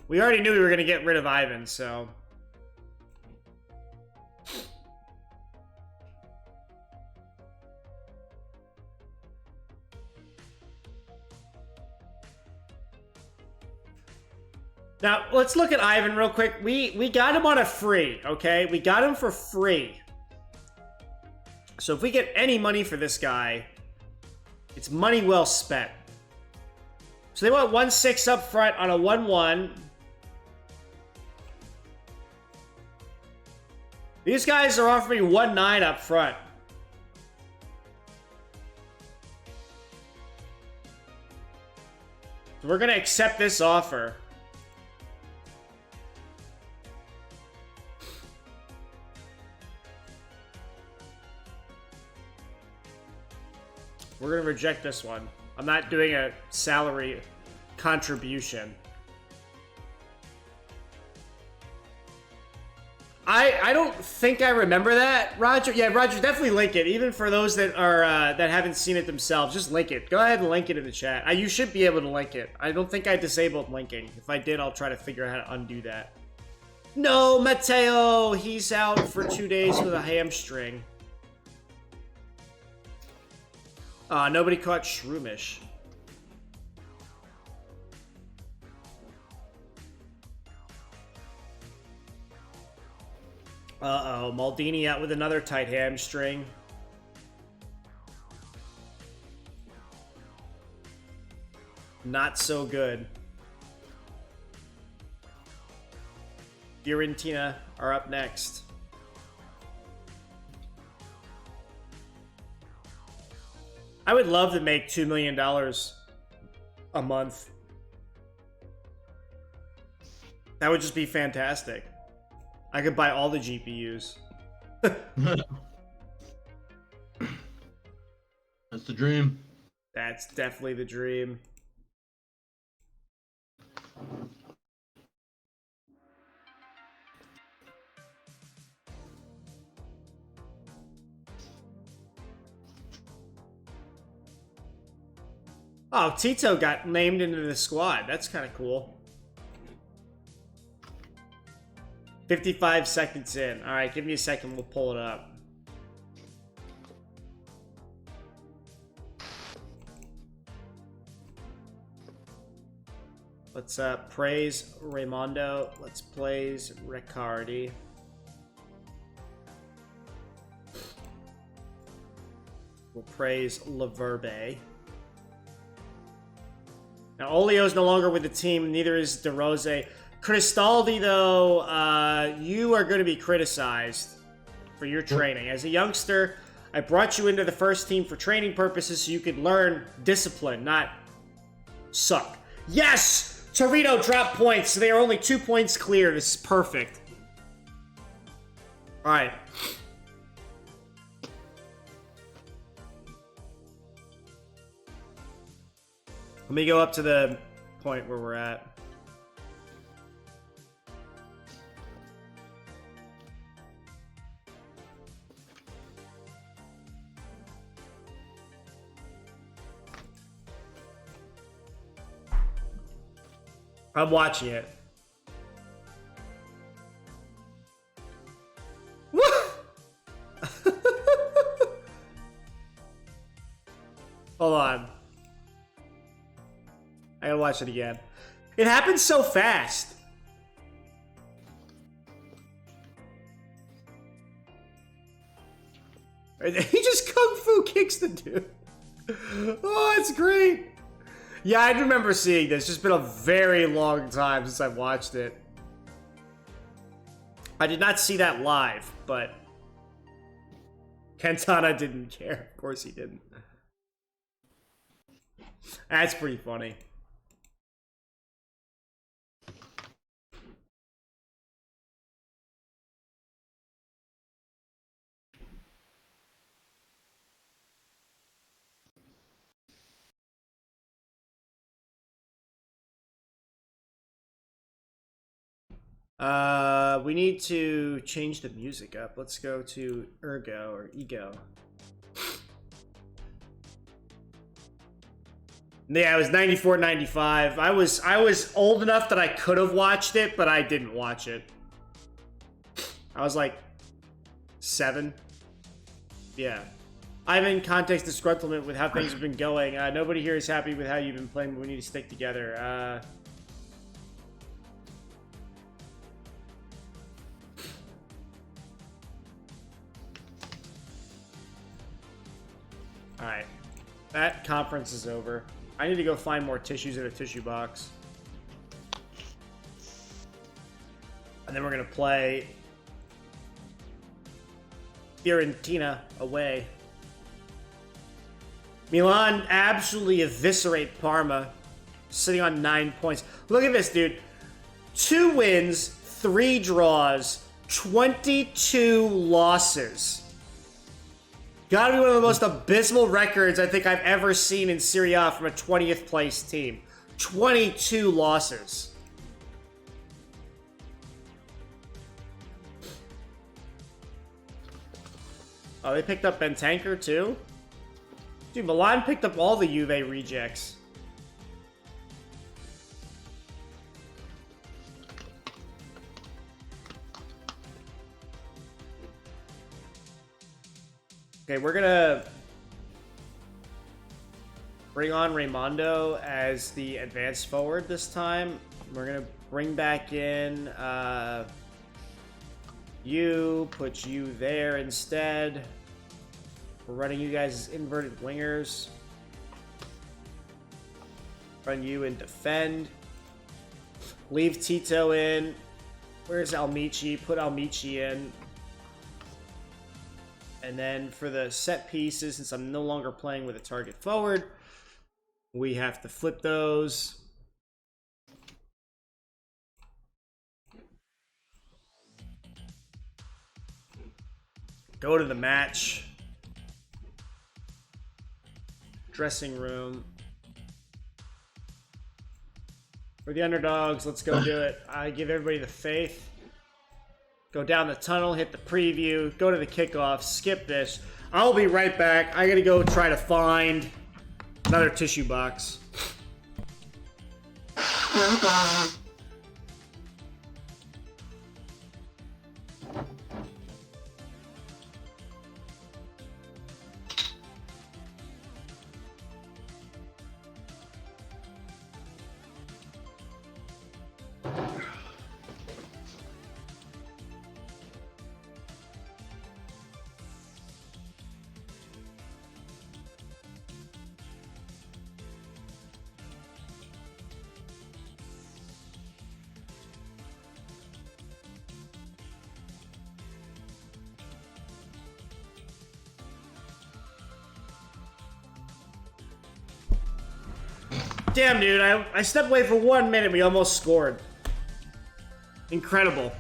We already knew we were gonna get rid of Ivan, so... Now, let's look at Ivan real quick. We got him on a free, okay? We got him for free. So if we get any money for this guy, it's money well spent. So they want 1-6 up front on a 1-1. These guys are offering 1-9 up front. So we're going to accept this offer. We're going to reject this one. I'm not doing a salary contribution. I don't think I remember that, Roger. Yeah, Roger, definitely link it. Even for those that are that haven't seen it themselves, just link it. Go ahead and link it in the chat. You should be able to link it. I don't think I disabled linking. If I did, I'll try to figure out how to undo that. No, Matteo! He's out for 2 days with a hamstring. Nobody caught Shroomish. Uh-oh, Maldini out with another tight hamstring. Not so good. Fiorentina are up next. I would love to make $2 million a month. That would just be fantastic. I could buy all the GPUs. That's the dream. That's definitely the dream. Oh, Tito got named into the squad. That's kind of cool. 55 seconds in. All right, give me a second. We'll pull it up. Let's praise Raimondo. Let's praise Riccardi. We'll praise Laverbe. Now, Olio's no longer with the team. Neither is De Rose. Cristaldi, though, you are going to be criticized for your training. As a youngster, I brought you into the first team for training purposes so you could learn discipline, not suck. Yes! Torino dropped points, so they are only 2 points clear. This is perfect. All right. Let me go up to the point where we're at. I'm watching it. Hold on. I gotta watch it again. It happens so fast. He just kung fu kicks the dude. Oh, it's great. Yeah, I remember seeing this. It's just been a very long time since I've watched it. I did not see that live, but Kentana didn't care. Of course he didn't. That's pretty funny. We need to change the music up. Let's go to Ergo or Ego. Yeah, it was 94, 95. I was old enough that I could have watched it, but I didn't watch it. I was like 7. Yeah. I'm in context disgruntlement with how things have been going. Nobody here is happy with how you've been playing, but we need to stick together. Alright. That conference is over. I need to go find more tissues in a tissue box. And then we're going to play Fiorentina away. Milan absolutely eviscerate Parma, sitting on 9 points. Look at this, dude. 2 wins, 3 draws, 22 losses. Gotta be one of the most abysmal records I think I've ever seen in Serie A from a 20th place team. 22 losses. Oh, they picked up Bentancur too? Dude, Milan picked up all the Juve rejects. Okay, we're gonna bring on Raimondo as the advanced forward this time. We're gonna bring back in you, put you there instead. We're running you guys as inverted wingers. Run you and defend. Leave Tito in. Where's Almichi? Put Almichi in. And then for the set pieces, since I'm no longer playing with a target forward, we have to flip those. Go to the match. Dressing room. We're the underdogs. Let's go do it. I give everybody the faith. Go down the tunnel, hit the preview, go to the kickoff, skip this. I'll be right back. I gotta go try to find another tissue box. Damn, dude, I stepped away for 1 minute. We almost scored. Incredible.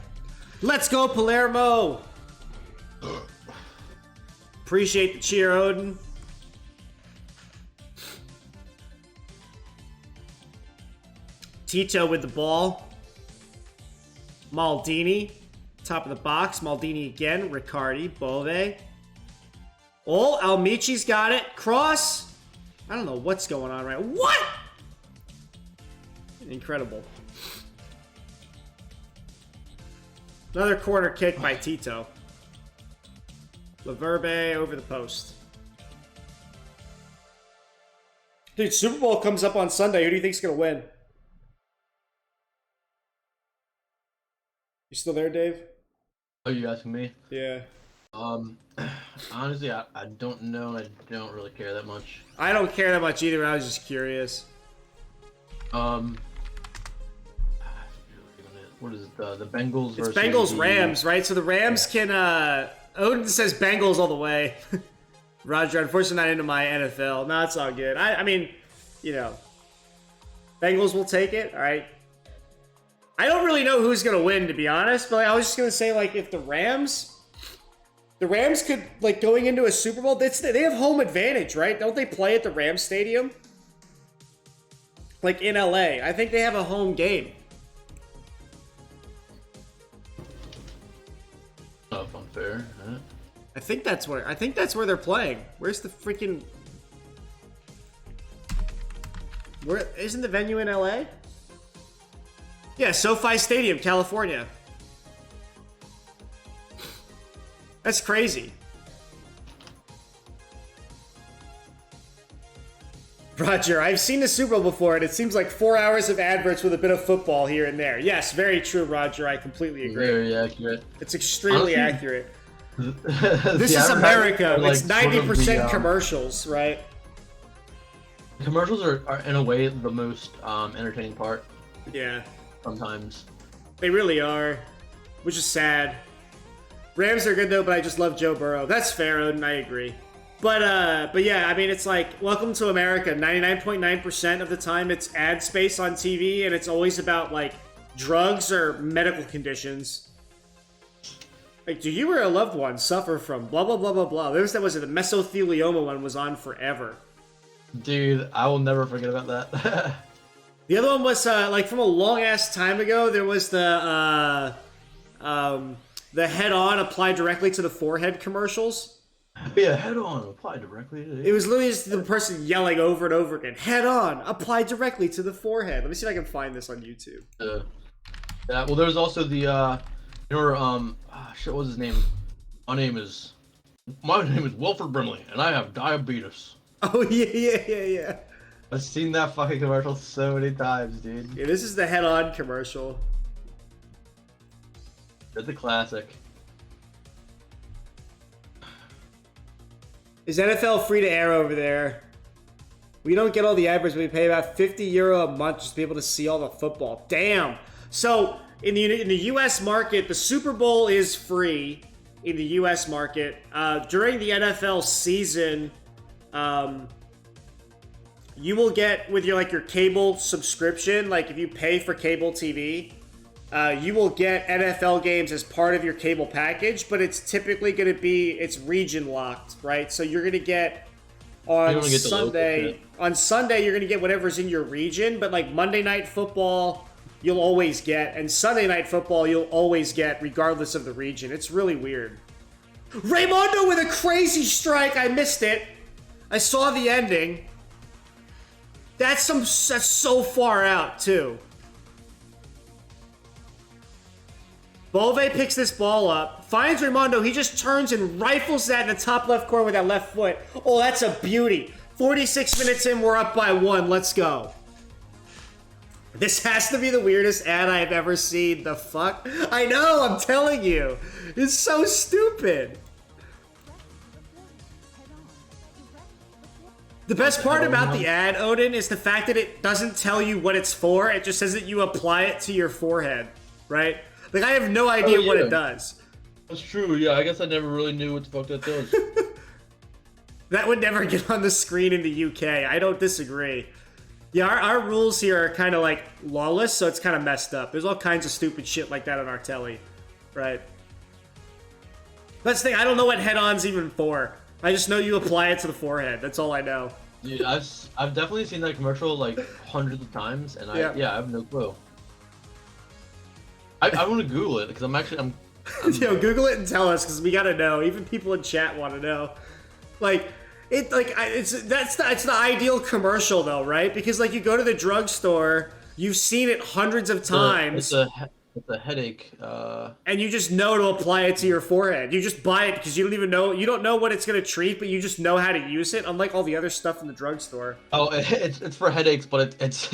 Let's go, Palermo. Appreciate the cheer, Odin. Tito with the ball. Maldini. Top of the box. Maldini again. Riccardi. Bove. Oh, Almichi's got it. Cross. I don't know what's going on right now. What? Incredible. Another corner kick by Tito. Laverbe over the post. Dude, Super Bowl comes up on Sunday. Who do you think's going to win? You still there, Dave? Are you asking me? Yeah. Honestly, I don't know. I don't really care that much. I don't care that much either. I was just curious. What is it? The Bengals It's versus Bengals the Rams, right? So the Rams can. Odin says Bengals all the way. Roger, unfortunately, not into my NFL. No, it's all good. I mean, you know, Bengals will take it. All right. I don't really know who's gonna win, to be honest. But like, I was just gonna say, like, if the Rams could, like, going into a Super Bowl, they have home advantage, right? Don't they play at the Rams Stadium? Like in LA, I think they have a home game. Oh, unfair. Huh? I think that's where they're playing. Where's the freaking? Where isn't the venue in LA? Yeah, SoFi Stadium, California. That's crazy. Roger, I've seen the Super Bowl before, and it seems like 4 hours of adverts with a bit of football here and there. Yes, very true, Roger. I completely agree. Very accurate. It's extremely accurate. This This is America. It's 90% the, commercials, right? commercials are in a way the most entertaining part. Yeah. Sometimes. They really are. Which is sad. Rams are good though, but I just love Joe Burrow. That's fair, Odin, I agree. But yeah, I mean, it's like, welcome to America. 99.9% of the time it's ad space on TV, and it's always about, like, drugs or medical conditions. Like, do you or a loved one suffer from blah, blah, blah, blah, blah? There was, that was it, the mesothelioma one was on forever. Dude, I will never forget about that. The other one was, like, from a long-ass time ago, there was the head-on apply directly to the forehead commercials. Yeah, head on, apply directly to It was literally just the person yelling over and over again, head on, apply directly to the forehead. Let me see if I can find this on YouTube. Yeah, well, there's also the, shit, what was his name? My name is Wilford Brimley, and I have diabetes. Oh, yeah. I've seen that fucking commercial so many times, dude. Yeah, this is the head-on commercial. It's a classic. Is NFL free to air over there? We don't get all the adverts, but we pay about €50 a month just to be able to see all the football. Damn. So in the U.S. market, the Super Bowl is free in the U.S. market. During the NFL season, you will get with your cable subscription. Like if you pay for cable TV, you will get NFL games as part of your cable package, but it's typically going to be, it's region locked, right? So you're going to get on Sunday, you're going to get whatever's in your region, but like Monday Night Football, you'll always get, and Sunday Night Football, you'll always get regardless of the region. It's really weird. Raimondo with a crazy strike. I missed it. I saw the ending. That's so far out too. Bove picks this ball up, finds Raimondo, he just turns and rifles that in the top left corner with that left foot. Oh, that's a beauty. 46 minutes in, we're up by 1, let's go. This has to be the weirdest ad I've ever seen, the fuck? I know, I'm telling you. It's so stupid. The best part about the ad, Odin, is the fact that it doesn't tell you what it's for, it just says that you apply it to your forehead, right? Like, I have no idea what it does. That's true, yeah. I guess I never really knew what the fuck that does. That would never get on the screen in the UK. I don't disagree. Yeah, our rules here are kind of, like, lawless, so it's kind of messed up. There's all kinds of stupid shit like that on our telly, right? That's the thing. I don't know what head-on's even for. I just know you apply it to the forehead. That's all I know. Dude, I've definitely seen that commercial, like, hundreds of times, and I have no clue. I want to Google it because I'm Yo, Google it and tell us because we gotta know. Even people in chat want to know. It's the ideal commercial though, right? Because like you go to the drugstore, you've seen it hundreds of times. It's a headache. And you just know to apply it to your forehead. You just buy it because you don't know what it's gonna treat, but you just know how to use it. Unlike all the other stuff in the drugstore. Oh, it's for headaches, but it's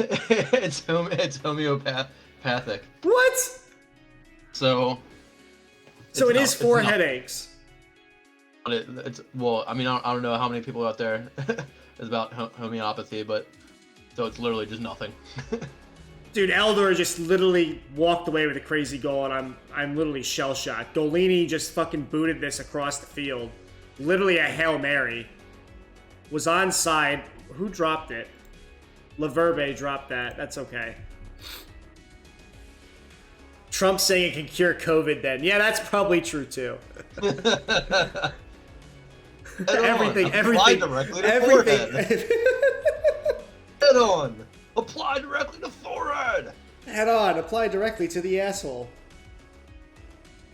homeopathic. What? So it is for headaches. It's well, I mean, I don't know how many people out there is about homeopathy, but so it's literally just nothing. Dude, Eldor just literally walked away with a crazy goal, and I'm literally shell-shocked. Golini just fucking booted this across the field. Literally a Hail Mary. Was onside. Who dropped it? Laverbe dropped that. That's okay. Trump saying it can cure COVID then. Yeah, that's probably true too. everything. Directly to forehead. Head on. Apply directly to forehead. Head on. Apply directly to the asshole.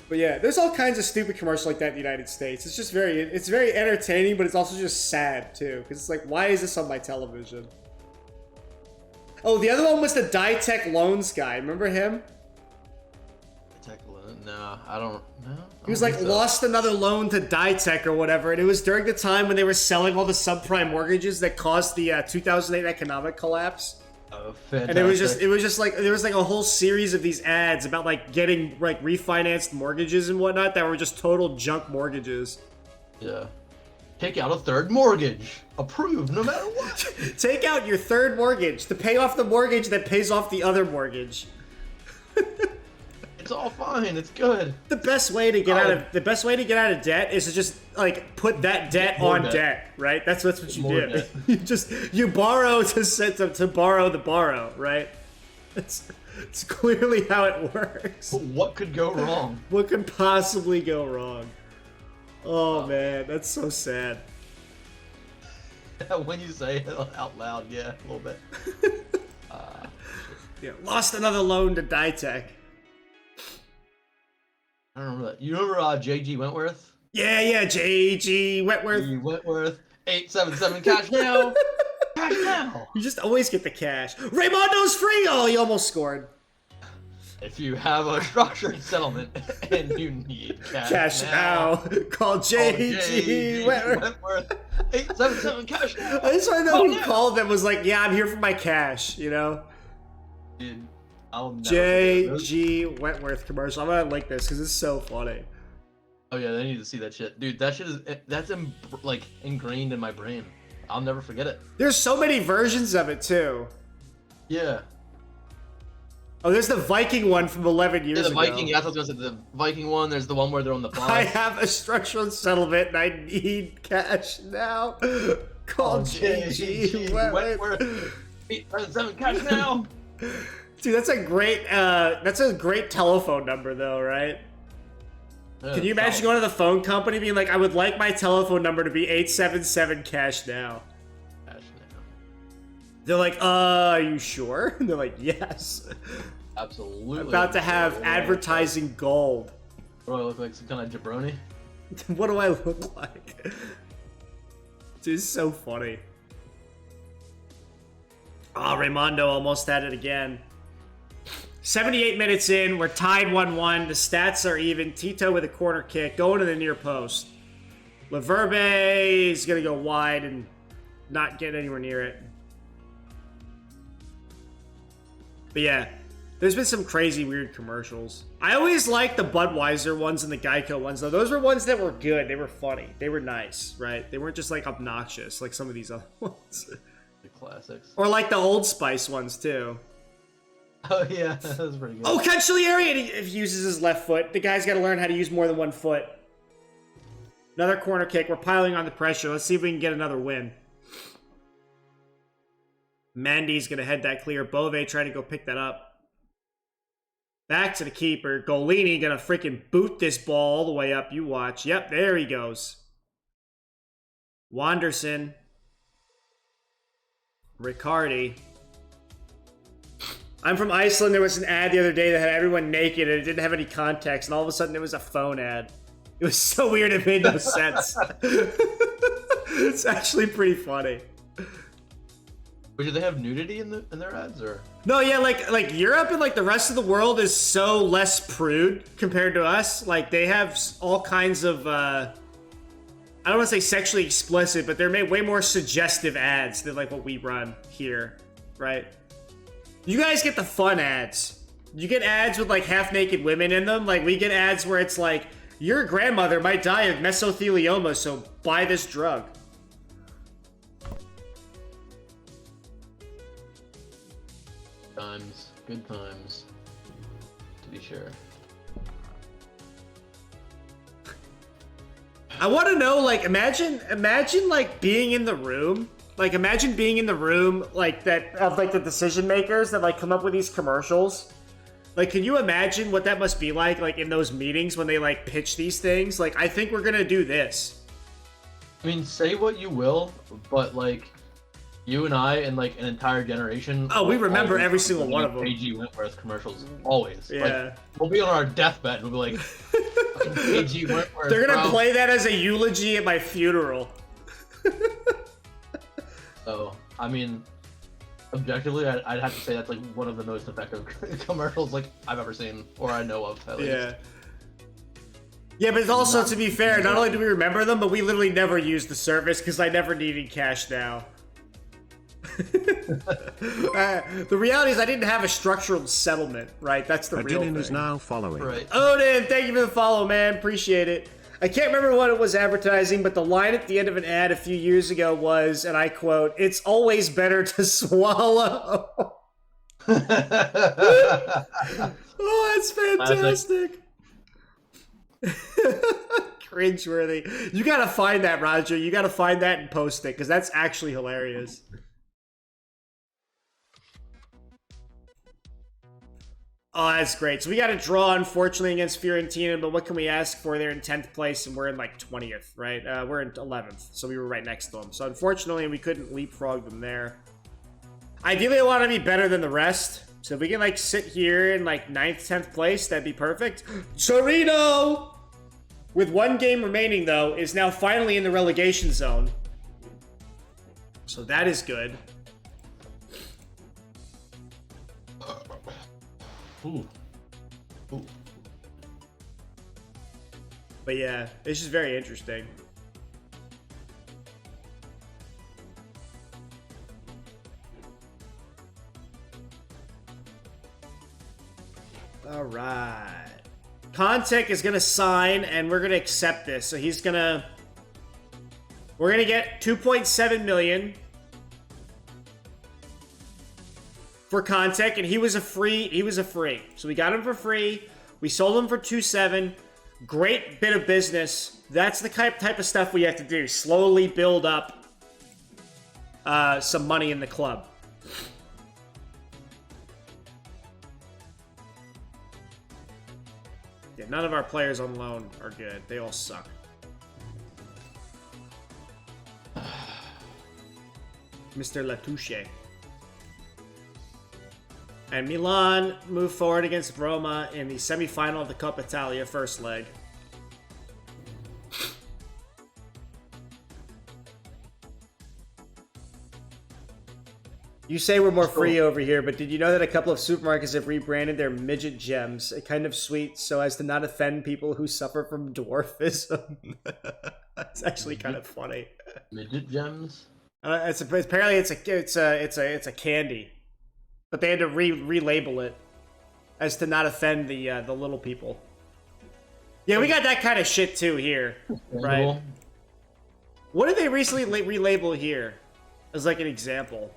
But yeah, there's all kinds of stupid commercials like that in the United States. It's just it's very entertaining, but it's also just sad too. Because it's like, why is this on my television? Oh, the other one was the Ditech Loans guy. Remember him? No, I don't know. He was like, lost another loan to Ditech or whatever, and it was during the time when they were selling all the subprime mortgages that caused the 2008 economic collapse. Oh, fantastic. And it was just like, there was like a whole series of these ads about like getting like refinanced mortgages and whatnot that were just total junk mortgages. Yeah. Take out a third mortgage. Approved no matter what. Take out your third mortgage to pay off the mortgage that pays off the other mortgage. It's all fine. It's good. The best way to get out of debt is to just like put that debt on debt, right? That's what you do. you borrow to borrow the borrow, right? It's clearly how it works. What could go wrong? What could possibly go wrong? Oh man, that's so sad. When you say it out loud, yeah, a little bit. Yeah, lost another loan to Ditech. I don't remember that. You remember J.G. Wentworth? Yeah, J.G. Wentworth. Wentworth. 877 cash now. Cash now. You just always get the cash. Raimondo's free. Oh, he almost scored. If you have a structured settlement and you need cash now, call J.G. Wentworth. 877 cash now. I just want to know who called that was like, yeah, I'm here for my cash, you know? Dude. J.G. Wentworth commercial. I'm gonna link this because it's so funny. Oh yeah, they need to see that shit, dude. That shit that's like ingrained in my brain. I'll never forget it. There's so many versions of it too. Yeah. Oh, there's the Viking one from 11 years ago. The Viking. Yeah, I was gonna say the Viking one. There's the one where they're on the bus. I have a structural settlement and I need cash now. Call J.G. Wentworth. 877 cash now. Dude, that's a great telephone number though, right? Yeah, can you imagine going to the phone company being like, I would like my telephone number to be 877 cash now. Cash now. They're like, are you sure? And they're like, yes. Absolutely. I'm about to have advertising gold. Do I look like some kind of jabroni? What do I look like? Dude, it's so funny. Oh, Raimondo almost had it again. 78 minutes in, we're tied 1-1. The stats are even. Tito with a corner kick, going to the near post. Laverbe is going to go wide and not get anywhere near it. But yeah, there's been some crazy weird commercials. I always liked the Budweiser ones and the Geico ones, though. Those were ones that were good. They were funny. They were nice, right? They weren't just like obnoxious like some of these other ones. The classics. Or like the Old Spice ones, too. Oh, yeah. That was pretty good. Oh, Cancellieri! And he uses his left foot. The guy's got to learn how to use more than one foot. Another corner kick. We're piling on the pressure. Let's see if we can get another win. Mandy's going to head that clear. Bove trying to go pick that up. Back to the keeper. Golini going to freaking boot this ball all the way up. You watch. Yep, there he goes. Wanderson. Riccardi. I'm from Iceland. There was an ad the other day that had everyone naked and it didn't have any context, and all of a sudden it was a phone ad. It was so weird it made no sense. It's actually pretty funny. But do they have nudity in their ads, or? No, yeah, like Europe and like the rest of the world is so less prude compared to us. Like they have all kinds of I don't want to say sexually explicit, but they're made way more suggestive ads than like what we run here, right? You guys get the fun ads. You get ads with like half-naked women in them. Like we get ads where it's like, Your grandmother might die of mesothelioma, so buy this drug. Good times, to be sure. I want to know, like, imagine, like, being in the room. Like, imagine being in the room, like, that, of, like, the decision makers that, like, come up with these commercials. Like, can you imagine what that must be like, in those meetings when they, like, pitch these things? Like, I think we're gonna do this. I mean, say what you will, but, like, you and I and, like, an entire generation... Oh, we remember every single one of them. AG Wentworth commercials, always. Yeah. Like, we'll be on our deathbed and we'll be like, fucking AG Wentworth, They're gonna bro. play that as a eulogy at my funeral. So, I mean, objectively, I'd have to say that's, like, one of the most effective commercials, like, I've ever seen, or I know of, at least. Yeah. Yeah, but it's also, to be fair, not only do we remember them, but we literally never used the service because I never needed cash now. The reality is I didn't have a structural settlement, right? That's the real thing. Odin is now following. Right. Odin, thank you for the follow, man. Appreciate it. I can't remember what it was advertising, but the line at the end of an ad a few years ago was, and I quote, "It's always better to swallow." Oh, that's fantastic. Cringeworthy. You gotta find that, Roger. You gotta find that and post it, because that's actually hilarious. Oh, that's great. So we got a draw, unfortunately, against Fiorentina, but what can we ask for? They're in 10th place, and we're in, like, 20th, right? We're in 11th, so we were right next to them. So, unfortunately, we couldn't leapfrog them there. Ideally, I want to be better than the rest. So if we can, like, sit here in, like, 9th, 10th place, that'd be perfect. Torino! With one game remaining, though, is now finally in the relegation zone. So that is good. Ooh. Ooh. But yeah, it's just very interesting. All right. Contek is going to sign, and we're going to accept this. So he's going to... We're going to get 2.7 million for Contek, and he was a free. So we got him for free. We sold him for 2.7. Great bit of business. That's the type of stuff we have to do. Slowly build up some money in the club. Yeah, none of our players on loan are good. They all suck. Mr. Latouche. And Milan move forward against Roma in the semifinal of the Coppa Italia first leg. You say we're more free over here, but did you know that a couple of supermarkets have rebranded their midget gems? A kind of sweet so as to not offend people who suffer from dwarfism. It's actually kind of funny. Midget gems? Apparently it's a candy. But they had to relabel it as to not offend the little people. Yeah, we got that kind of shit too here, right? What did they recently relabel here as like an example?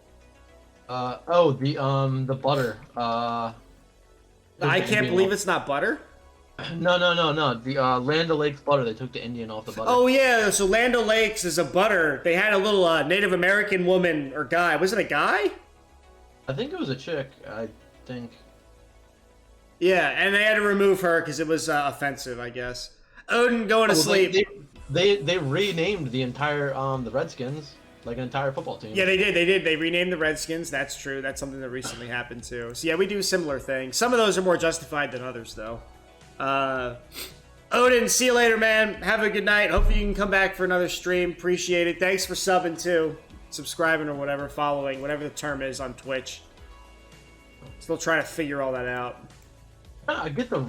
The butter. I can't believe it's not butter. No. The Land O'Lakes butter. They took the Indian off the butter. Oh yeah, so Land O'Lakes is a butter. They had a little Native American woman or guy. Was it a guy? I think it was a chick. I think. Yeah, and they had to remove her because it was offensive, I guess. Odin going to sleep. They renamed the entire the Redskins, like an entire football team. Yeah, they did. They renamed the Redskins. That's true. That's something that recently happened too. So yeah, we do similar things. Some of those are more justified than others, though. Odin, see you later, man. Have a good night. Hopefully you can come back for another stream. Appreciate it. Thanks for subbing too. Subscribing or whatever, following, whatever the term is on Twitch. Still trying to figure all that out. I get the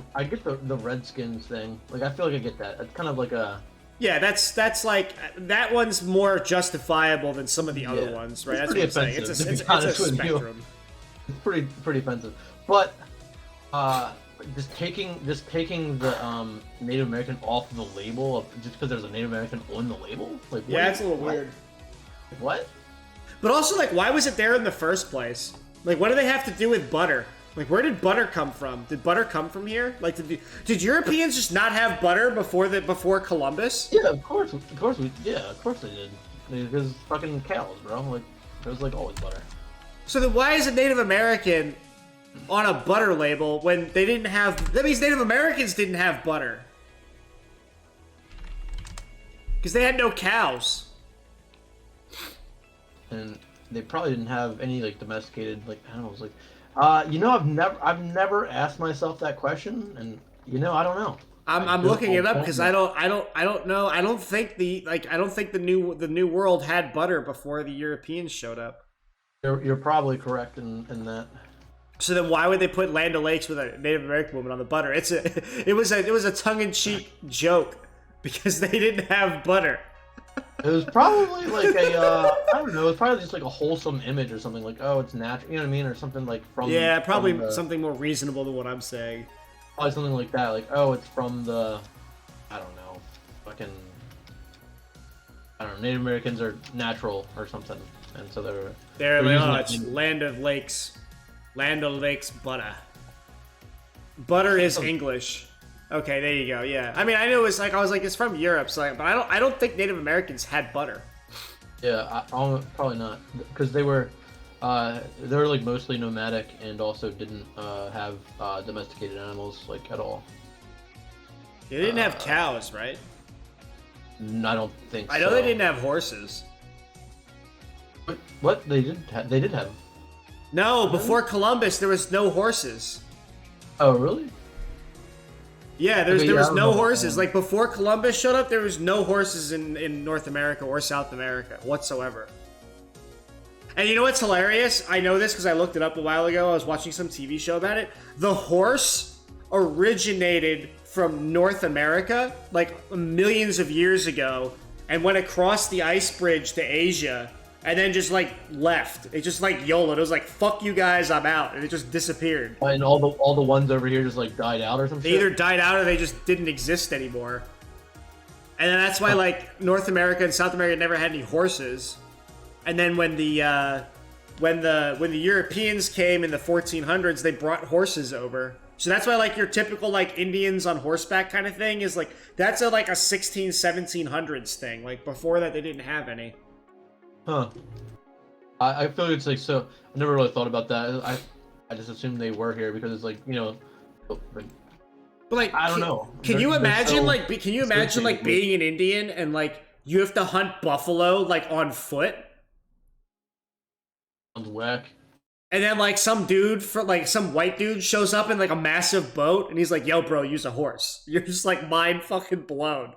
Redskins thing. Like I feel like I get that. It's kind of like a. Yeah, that's like that one's more justifiable than some of the other ones, right? That's what I'm saying. It's a spectrum. It's pretty offensive. But taking the Native American off the label just because there's a Native American on the label. Like, Yeah, it's a little weird. What? But also, like, why was it there in the first place? Like, what do they have to do with butter? Like, where did butter come from? Did butter come from here? Like, did Europeans just not have butter before Columbus? Yeah, of course they did. Because fucking cows, bro. Like, there was like always butter. So then why is a Native American on a butter label when they didn't have... That means Native Americans didn't have butter. Because they had no cows. And they probably didn't have any like domesticated like animals. Like, I've never asked myself that question, and I don't know. I'm looking it up because I don't know. I don't think the new world had butter before the Europeans showed up. You're probably correct in that. So then why would they put Land O'Lakes with a Native American woman on the butter? It was a tongue-in-cheek joke because they didn't have butter. It was probably like I don't know, it's probably just like a wholesome image or something, like, oh, it's natural, you know what I mean, or something like from... Yeah, probably something more reasonable than what I'm saying. Probably something like that, like, oh, it's from the, I don't know, fucking, I don't know, Native Americans are natural or something, and so they're like, using oh, it it's in- Land O'Lakes butter. Butter is English. Okay, there you go. Yeah, I mean, I knew it was like it's from Europe, so but I don't think Native Americans had butter. Yeah, probably not, because they were like mostly nomadic and also didn't have domesticated animals like at all. They didn't have cows, right? I don't think. I know so. they didn't have horses. What they did? They did have. No, before Columbus, there was no horses. Oh, really? Yeah, there Okay, was I no remember. horses. Like, before Columbus showed up, there was no horses in North America or South America whatsoever. And you know what's hilarious? I know this because I looked it up a while ago. I was watching some TV show about it. The horse originated from North America, like, millions of years ago, and went across the ice bridge to Asia, and then just, like, left. It just, like, YOLO. It was like, fuck you guys, I'm out. And it just disappeared. And all the ones over here just like died out or some They shit. either died out or they just didn't exist anymore. And then that's why, like, North America and South America never had any horses. And then when the Europeans came in the 1400s, they brought horses over. So that's why, like, your typical, like, Indians on horseback kind of thing is, like, that's a 1700s thing. Like, before that, they didn't have any. Huh. I feel it's like, so I never really thought about that. I just assumed they were here because it's like, like, But, like, I don't know. Can you They're imagine, so like, being an Indian and, like, you have to hunt buffalo, like, on foot? Sounds whack. And then, like, some white dude shows up in, like, a massive boat, and he's like, yo, bro, use a horse. You're just, like, mind fucking blown.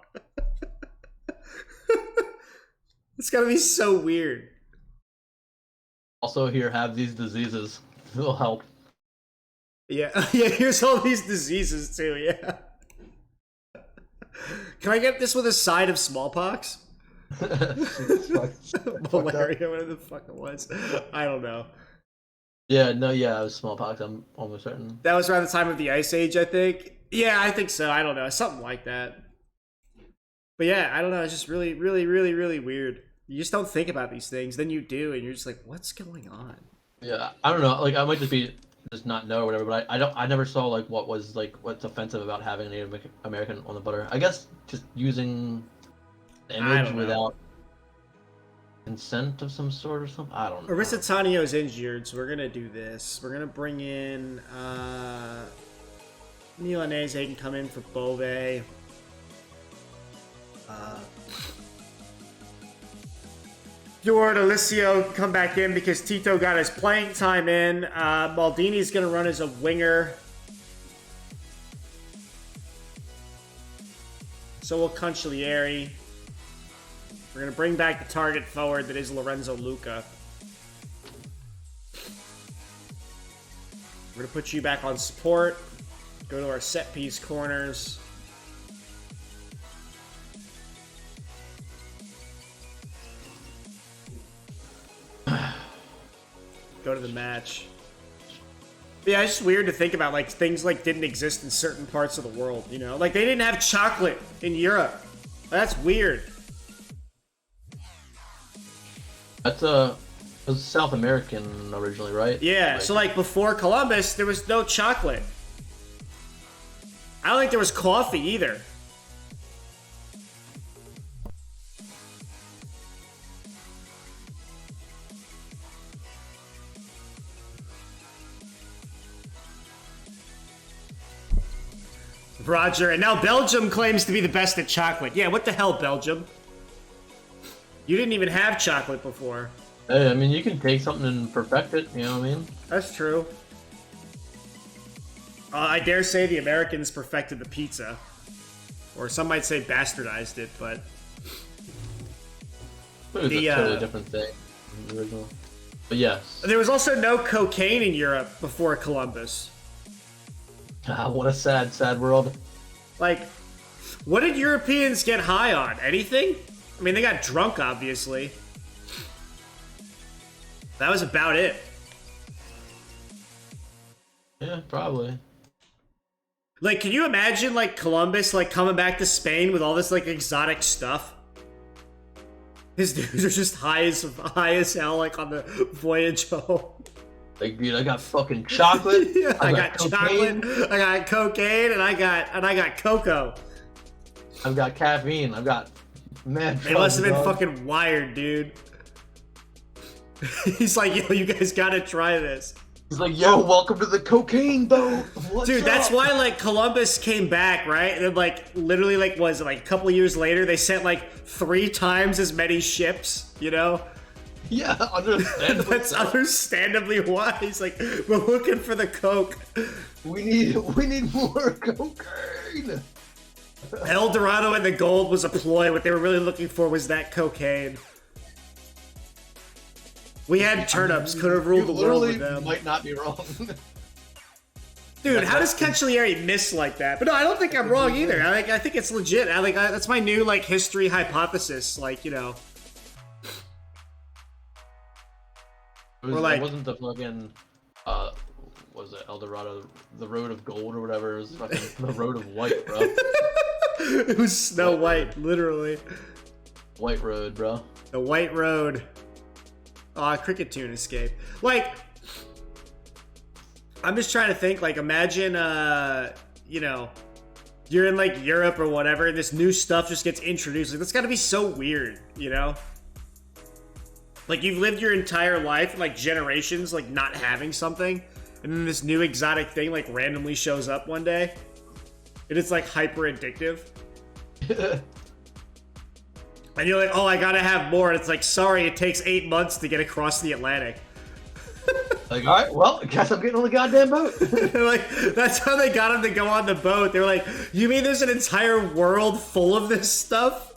It's gotta be so weird. Also, here, have these diseases. It'll help. Yeah, yeah, here's all these diseases, too, yeah. Can I get this with a side of smallpox? Malaria, whatever the fuck it was. I don't know. Yeah, no, yeah, it was smallpox. I'm almost certain. That was around the time of the Ice Age, I think. Yeah, I think so. I don't know. Something like that. But yeah, I don't know. It's just really, really, really, really weird. You just don't think about these things. Then you do, and you're just like, what's going on? Yeah, I don't know. Like, I might just not know or whatever. But I never saw like what's offensive about having a Native American on the butter. I guess just using the image without consent of some sort or something. I don't know. Oristanio is injured, so we're gonna do this. We're gonna bring in Milanese. He can come in for Bove. Duarte Alicio can come back in because Tito got his playing time in. Maldini's gonna run as a winger. So will Consigliere. We're gonna bring back the target forward that is Lorenzo Luca. We're gonna put you back on support. Go to our set piece corners. Go to the match. Yeah, it's just weird to think about, like, things, like, didn't exist in certain parts of the world, you know? Like, they didn't have chocolate in Europe. That's weird. That's it was South American originally, right? Yeah, so, like, before Columbus, there was no chocolate. I don't think there was coffee either. Roger, and now Belgium claims to be the best at chocolate. Yeah, what the hell, Belgium? You didn't even have chocolate before. Hey, I mean, you can take something and perfect it, you know what I mean? That's true. I dare say the Americans perfected the pizza. Or some might say bastardized it, but... It was a totally different thing than the original. But yes. There was also no cocaine in Europe before Columbus. What a sad, sad world. Like, what did Europeans get high on? Anything? I mean, they got drunk, obviously. That was about it. Yeah, probably. Like, can you imagine, like, Columbus, like, coming back to Spain with all this, like, exotic stuff? His dudes are just high as hell, like, on the voyage home. Like, dude, I got fucking chocolate. Yeah, I got cocaine. chocolate. I got cocaine, and I got cocoa. I've got caffeine. I've got mad. They must have been fucking wired, dude. He's like, yo, you guys gotta try this. He's like, yo, welcome to the cocaine boat. Dude, that's why, like, Columbus came back, right? And then, like, literally, like, was it, like, a couple years later, they sent, like, 3 times as many ships, you know? Yeah, understandably. That's understandably why. He's like, we're looking for the coke. We need more cocaine. El Dorado and the gold was a ploy. What they were really looking for was that cocaine. We had turnips. Could have ruled the world with them. Might not be wrong. Dude, how does Cancellieri miss like that? But no, I don't think I'm wrong either. I think it's legit. That's my new, like, history hypothesis. Like, you know. It wasn't the fucking, what was it, El Dorado, the Road of Gold or whatever, it was fucking the Road of White, bro. It was Snow White, literally. White Road, bro. The White Road. Aw, Cricket Tune escape. Like, I'm just trying to think, like, imagine, you know, you're in, like, Europe or whatever, and this new stuff just gets introduced. Like, that's gotta be so weird, you know? Like, you've lived your entire life, like, generations, like, not having something, and then this new exotic thing, like, randomly shows up one day, and it's, like, hyper addictive. And you're like, oh, I gotta have more, and it's like, sorry, it takes 8 months to get across the Atlantic. Like, alright, well, I guess I'm getting on the goddamn boat. Like, that's how they got him to go on the boat. They were like, you mean there's an entire world full of this stuff?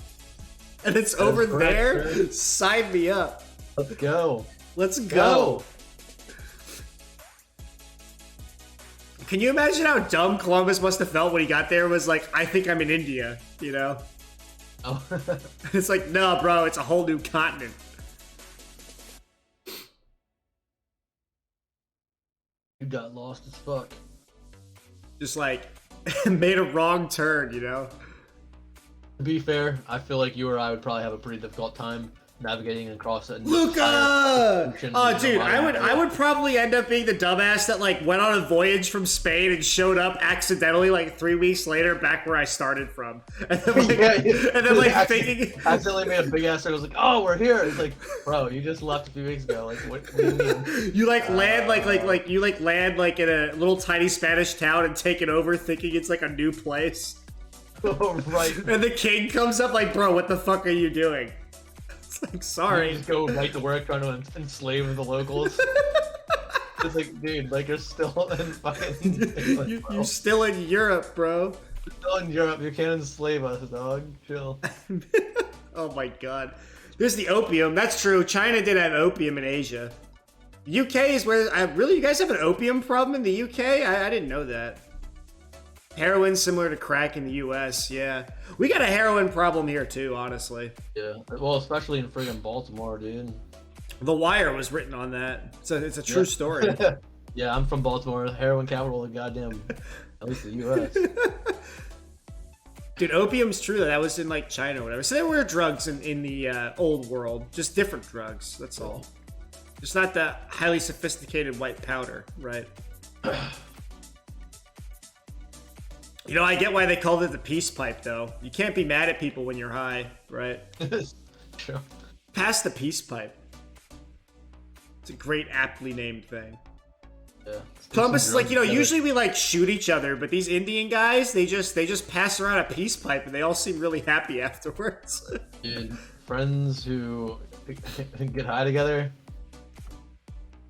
And it's over there? Right? Sign me up. Let's go. Let's go. Can you imagine how dumb Columbus must have felt when he got there? Was like, I think I'm in India, you know? Oh. It's like, no, bro, it's a whole new continent. You got lost as fuck. Just like, made a wrong turn, you know? To be fair, I feel like you or I would probably have a pretty difficult time navigating across it. Luca! Oh, dude, I would probably end up being the dumbass that, like, went on a voyage from Spain and showed up accidentally, like, 3 weeks later back where I started from. And then, like, thinking... Accidentally made a big ass circle. I was like, oh, we're here. It's like, bro, you just left a few weeks ago. Like, what do you mean? You, like, land, land, like, in a little tiny Spanish town and take it over thinking it's, like, a new place. Oh, right. And the king comes up like, bro, what the fuck are you doing? Like, sorry. You just go right to work trying to enslave the locals. It's like, dude, like, you're still in fucking... You're still in Europe, bro. You're still in Europe. You can't enslave us, dog. Chill. Oh my god. There's the opium. That's true. China did have opium in Asia. UK is where... really? You guys have an opium problem in the UK? I didn't know that. Heroin similar to crack in the US, yeah. We got a heroin problem here too, honestly. Yeah, well, especially in friggin' Baltimore, dude. The Wire was written on that. It's a true story. Yeah, I'm from Baltimore, heroin capital of goddamn, at least the U.S. Dude, opium's true. That was in like China or whatever. So there were drugs in the old world, just different drugs. That's all. Just not the highly sophisticated white powder, right? You know, I get why they called it the peace pipe, though. You can't be mad at people when you're high, right? Sure. Pass the peace pipe. It's a great, aptly named thing. Yeah. Columbus is like, you know, usually we like shoot each other, but these Indian guys, they just pass around a peace pipe and they all seem really happy afterwards. Dude, friends who get high together.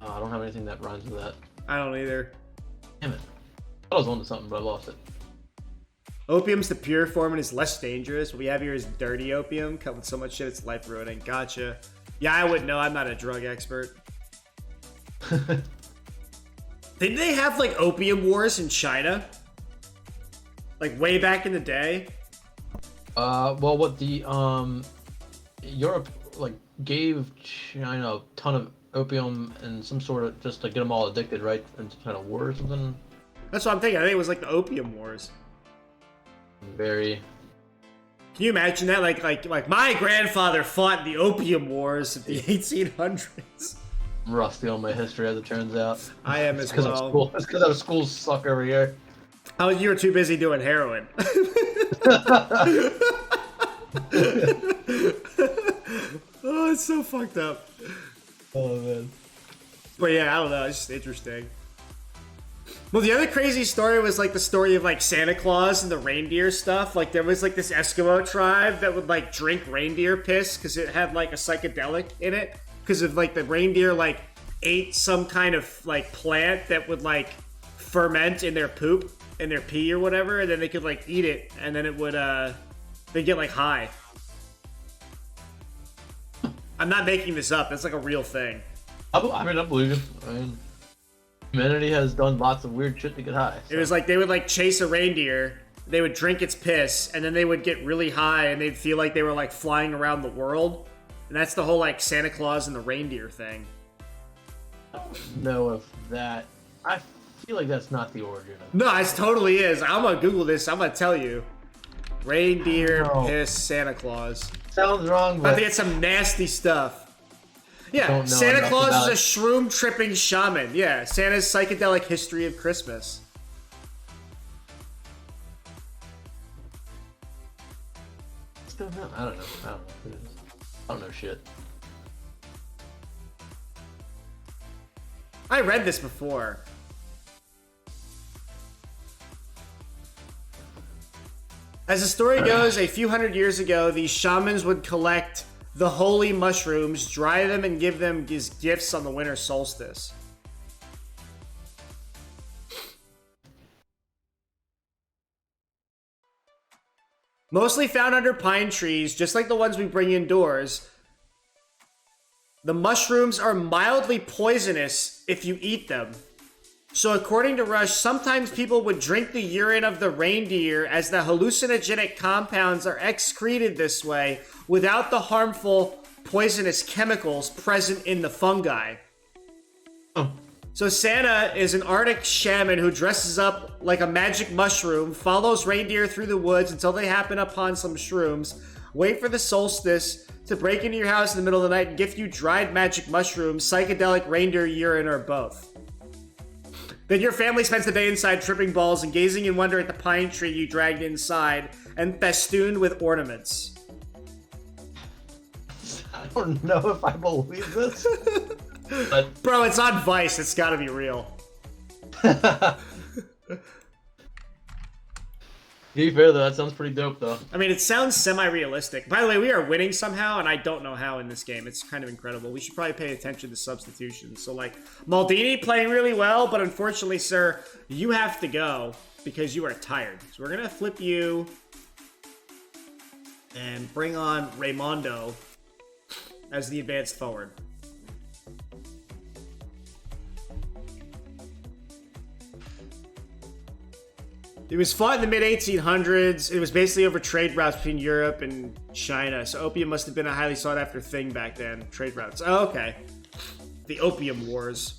I don't have anything that rhymes with that. I don't either. Damn it. I thought I was onto something, but I lost it. Opium's the pure form and is less dangerous. What we have here is dirty opium, cut with so much shit it's life ruining. Gotcha. Yeah, I wouldn't know. I'm not a drug expert. Didn't they have like opium wars in China? Like way back in the day? Well, what the Europe like gave China a ton of opium and some sort of just to get them all addicted, right? And some kind of war or something. That's what I'm thinking. I think it was like the opium wars. Very. Can you imagine that? Like my grandfather fought in the opium wars of the 1800s. I'm rusty on my history, as it turns out. I am as well. It's because our schools suck over here. Oh, you were too busy doing heroin. Oh, it's so fucked up. Oh man. But yeah, I don't know. It's just interesting. Well, the other crazy story was like the story of like Santa Claus and the reindeer stuff. Like there was like this Eskimo tribe that would like drink reindeer piss because it had like a psychedelic in it. Because of like the reindeer like ate some kind of like plant that would like ferment in their poop and their pee or whatever, and then they could like eat it, and then it would they get like high. I'm not making this up. That's like a real thing. I believe you. I mean, humanity has done lots of weird shit to get high. So. It was like they would like chase a reindeer, they would drink its piss, and then they would get really high, and they'd feel like they were like flying around the world. And that's the whole like Santa Claus and the reindeer thing. I don't know if that. I feel like that's not the origin of it. No, it totally is. I'm gonna Google this. I'm gonna tell you. Reindeer piss Santa Claus. Sounds wrong, but I think it's some nasty stuff. Yeah, Don't know Santa Claus is about a it. shroom tripping shaman. Yeah, Santa's psychedelic history of Christmas. Still know. I don't know. I don't know shit. I read this before. As the story goes, a few hundred years ago, these shamans would collect the holy mushrooms, dry them, and give them as gifts on the winter solstice. Mostly found under pine trees, just like the ones we bring indoors, the mushrooms are mildly poisonous if you eat them. So according to Rush, sometimes people would drink the urine of the reindeer as the hallucinogenic compounds are excreted this way without the harmful poisonous chemicals present in the fungi. Oh. So Santa is an Arctic shaman who dresses up like a magic mushroom, follows reindeer through the woods until they happen upon some shrooms, wait for the solstice to break into your house in the middle of the night and gift you dried magic mushrooms, psychedelic reindeer urine, or both. Then your family spends the day inside tripping balls and gazing in wonder at the pine tree you dragged inside and festooned with ornaments. I don't know if I believe this. But Bro, it's on Vice. It's gotta be real. to be fair though, that sounds pretty dope though. I mean, it sounds semi-realistic. By the way, we are winning somehow, and I don't know how in this game. It's kind of incredible. We should probably pay attention to substitutions. So, like, Maldini playing really well, but unfortunately, sir, you have to go because you are tired. So we're going to flip you and bring on Raimondo as the advanced forward. It was fought in the mid-1800s. It was basically over trade routes between Europe and China. So opium must have been a highly sought-after thing back then. Trade routes. Oh, okay. The Opium Wars.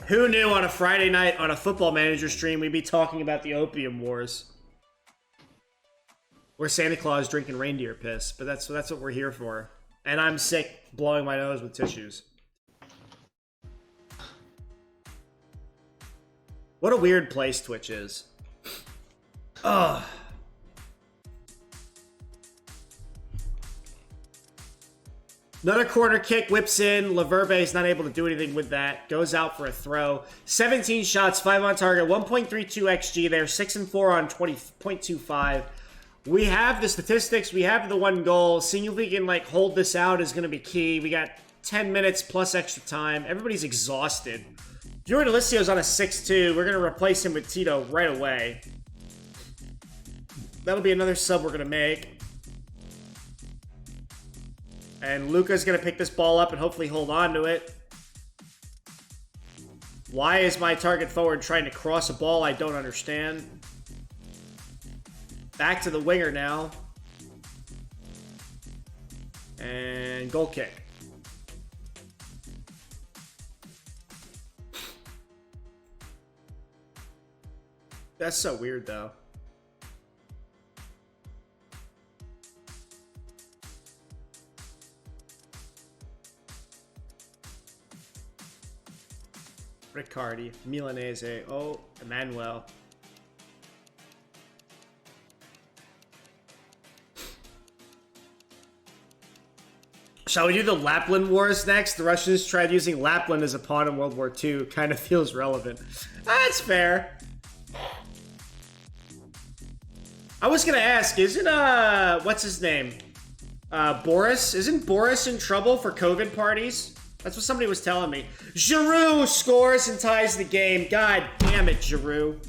Who knew on a Friday night on a Football Manager stream we'd be talking about the Opium Wars? Or Santa Claus drinking reindeer piss, but that's what we're here for. And I'm sick blowing my nose with tissues. What a weird place Twitch is. Ugh. Another corner kick whips in. Laverbe is not able to do anything with that. Goes out for a throw. 17 shots, 5 on target, 1.32 XG there, 6 and 4 on 20.25. We have the statistics. We have the 1 goal. Seeing if we can like hold this out is going to be key. We got 10 minutes plus extra time. Everybody's exhausted. Jordan Delicio's on a 6-2. We're going to replace him with Tito right away. That'll be another sub we're going to make. And Luka's going to pick this ball up and hopefully hold on to it. Why is my target forward trying to cross a ball? I don't understand. Back to the winger now. And goal kick. That's so weird, though. Riccardi, Milanese, oh, Emmanuel. Shall we do the Lapland Wars next? The Russians tried using Lapland as a pawn in World War II. Kind of feels relevant. That's fair. I was gonna ask, isn't, what's his name? Boris? Isn't Boris in trouble for COVID parties? That's what somebody was telling me. Giroud scores and ties the game. God damn it, Giroud.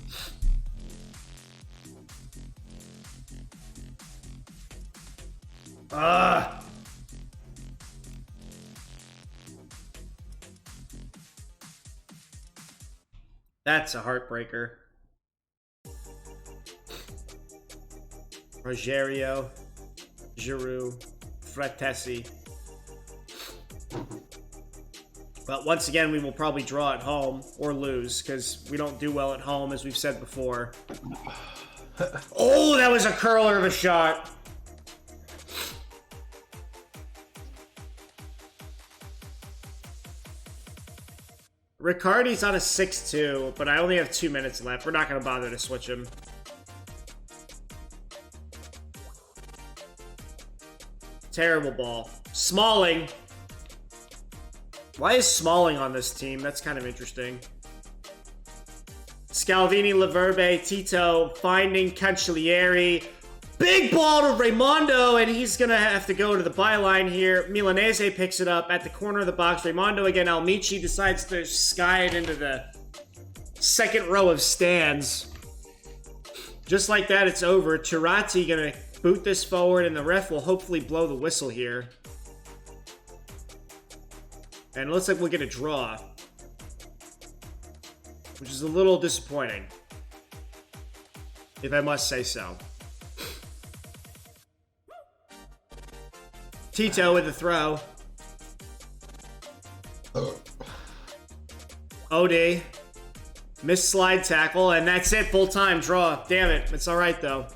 Ugh. That's a heartbreaker. Rogerio, Giroud, Fratesi. But once again, we will probably draw at home or lose because we don't do well at home, as we've said before. Oh, that was a curler of a shot. Riccardi's on a 6-2, but I only have 2 minutes left. We're not going to bother to switch him. Terrible ball. Smalling. Why is Smalling on this team? That's kind of interesting. Scalvini, Laverbe, Tito, finding Cancellieri. Big ball to Raimondo, and he's going to have to go to the byline here. Milanese picks it up at the corner of the box. Raimondo again. Almichi decides to sky it into the second row of stands. Just like that, it's over. Turati going to boot this forward, and the ref will hopefully blow the whistle here. And it looks like we'll get a draw, which is a little disappointing, if I must say so. Tito with the throw. OD. Missed slide tackle, and that's it. Full-time draw. Damn it. It's all right, though.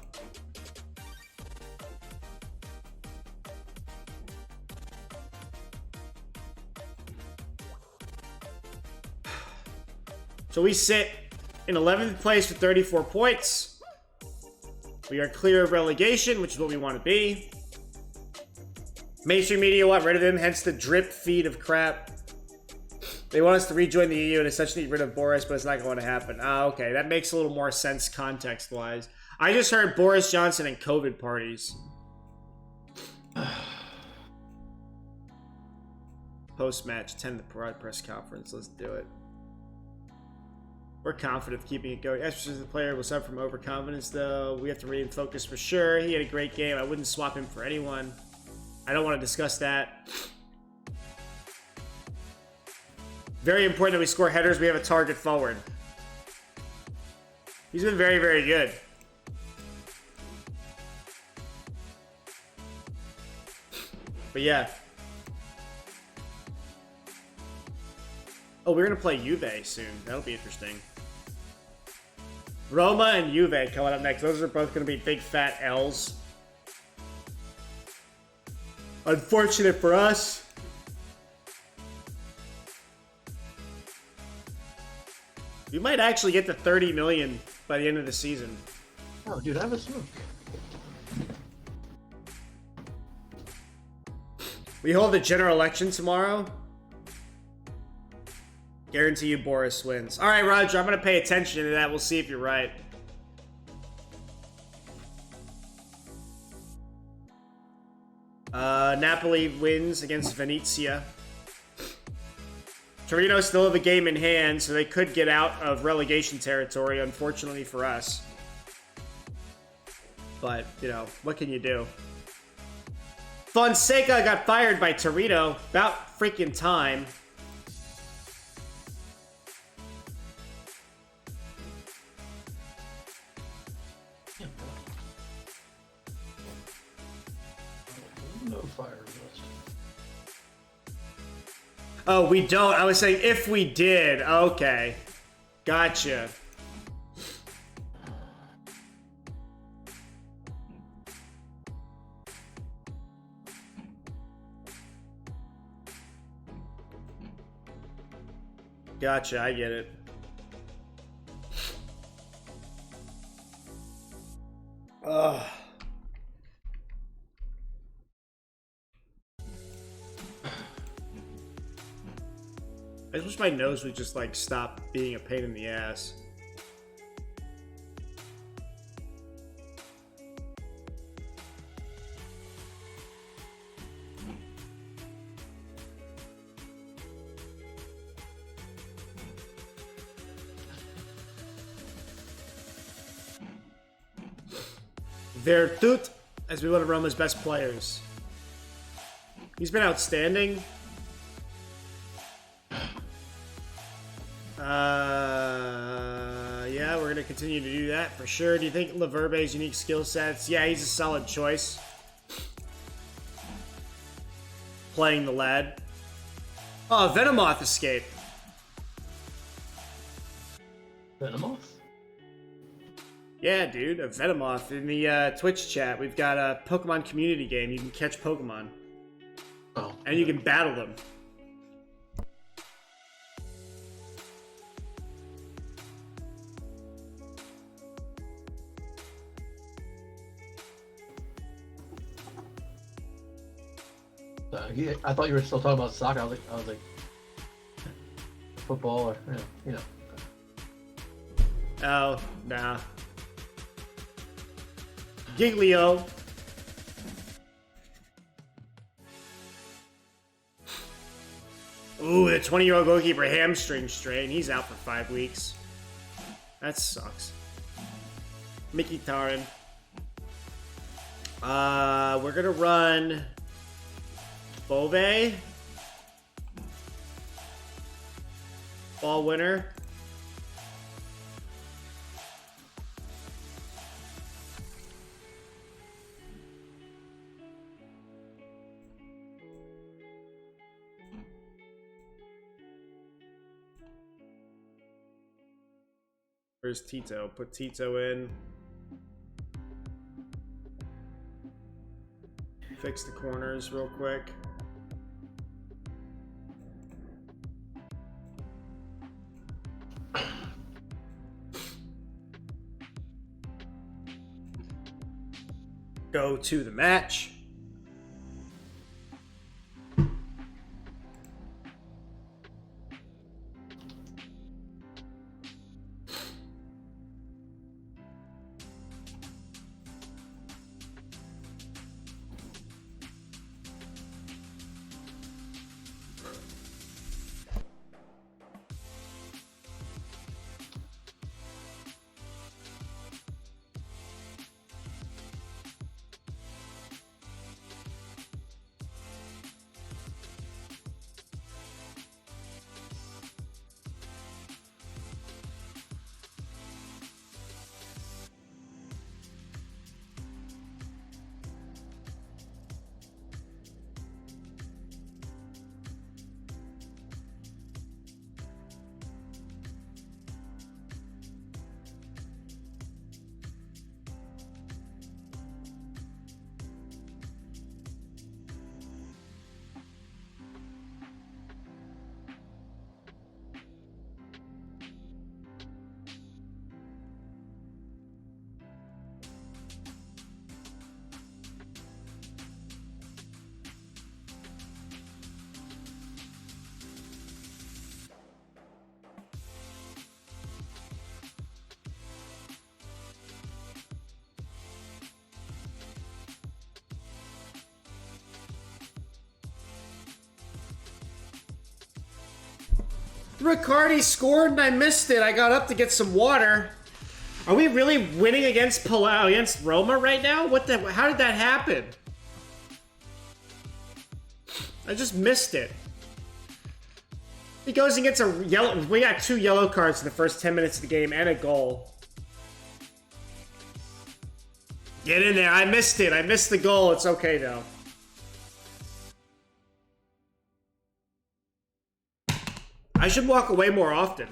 So we sit in 11th place with 34 points. We are clear of relegation, which is what we want to be. Mainstream media want rid of him, hence the drip feed of crap. They want us to rejoin the EU and essentially get rid of Boris, but it's not going to happen. Ah, okay. That makes a little more sense context-wise. I just heard Boris Johnson and COVID parties. Post-match, 10 the press conference. Let's do it. We're confident of keeping it going. Especially the player will suffer from overconfidence, though. We have to rein focus for sure. He had a great game. I wouldn't swap him for anyone. I don't want to discuss that. Very important that we score headers. We have a target forward. He's been very, very good. But yeah. Oh, we're gonna play Juve soon. That'll be interesting. Roma and Juve coming up next. Those are both gonna be big fat L's. Unfortunate for us. We might actually get to 30 million by the end of the season. Oh, dude, I have a smoke. We hold a general election tomorrow. Guarantee you Boris wins. All right, Roger, I'm going to pay attention to that. We'll see if you're right. Napoli wins against Venezia. Torino still have a game in hand, so they could get out of relegation territory, unfortunately for us. But, you know, what can you do? Fonseca got fired by Torino. About freaking time. No fire list. Oh, we don't. I was saying if we did. Okay. Gotcha. Gotcha, I get it. Ugh. I just wish my nose would just, like, stop being a pain in the ass. Vertut has been one of Roma's best players. He's been outstanding. Yeah, we're going to continue to do that for sure. Do you think Laverbe's unique skill sets? Yeah, he's a solid choice. Playing the lad. Oh, Venomoth escaped. Venomoth? Yeah, dude, a Venomoth in the Twitch chat. We've got a Pokemon community game. You can catch Pokemon. Oh. And you can battle them. I thought you were still talking about soccer. I was like, football or you know. Oh, nah. Giglio. Ooh, the 20-year-old goalkeeper hamstring strain. He's out for 5 weeks. That sucks. Mickey Tarin. We're gonna run Bove. Ball winner. Where's Tito? Put Tito in. Fix the corners real quick. Go to the match. Riccardi scored and I missed it. I got up to get some water. Are we really winning against against Roma right now? What the? How did that happen? I just missed it. He goes and gets a yellow. We got 2 yellow cards in the first 10 minutes of the game and a goal. Get in there. I missed it. I missed the goal. It's okay though. I should walk away more often.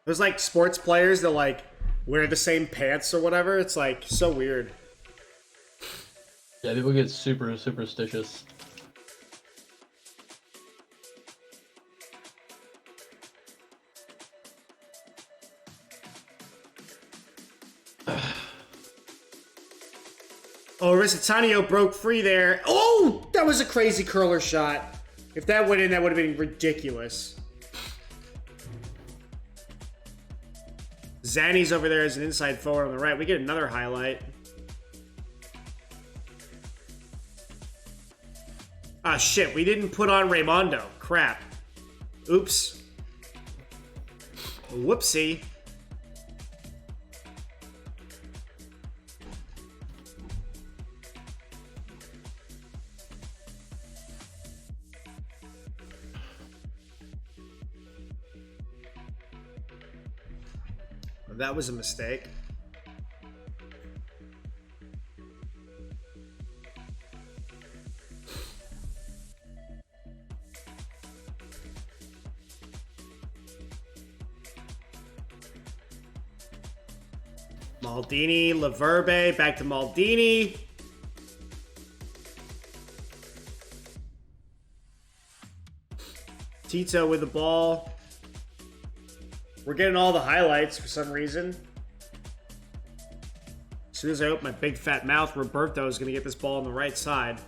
There's like sports players that like wear the same pants or whatever. It's like so weird. Yeah, people get super superstitious. Oh, Oristanio broke free there. Oh, that was a crazy curler shot. If that went in, that would have been ridiculous. Zanni's over there as an inside forward on the right. We get another highlight. Ah, shit. We didn't put on Raimondo. Crap. Oops. Whoopsie. That was a mistake. Maldini, Laverbe, back to Maldini. Tito with the ball. We're getting all the highlights for some reason. As soon as I open my big fat mouth, Roberto is going to get this ball on the right side.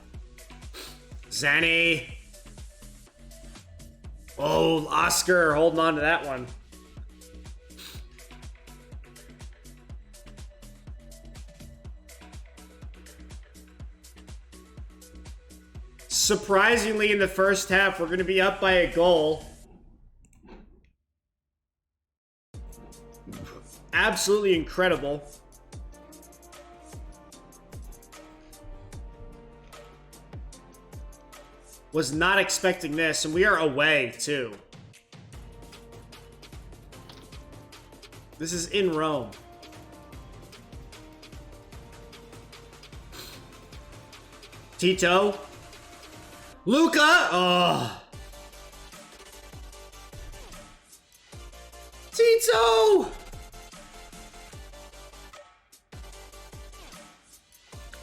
Zanni. Oh, Oscar holding on to that one. Surprisingly, in the first half, we're going to be up by a goal. Absolutely incredible. Was not expecting this, and we are away, too. This is in Rome. Tito. Luca! Oh. Tito!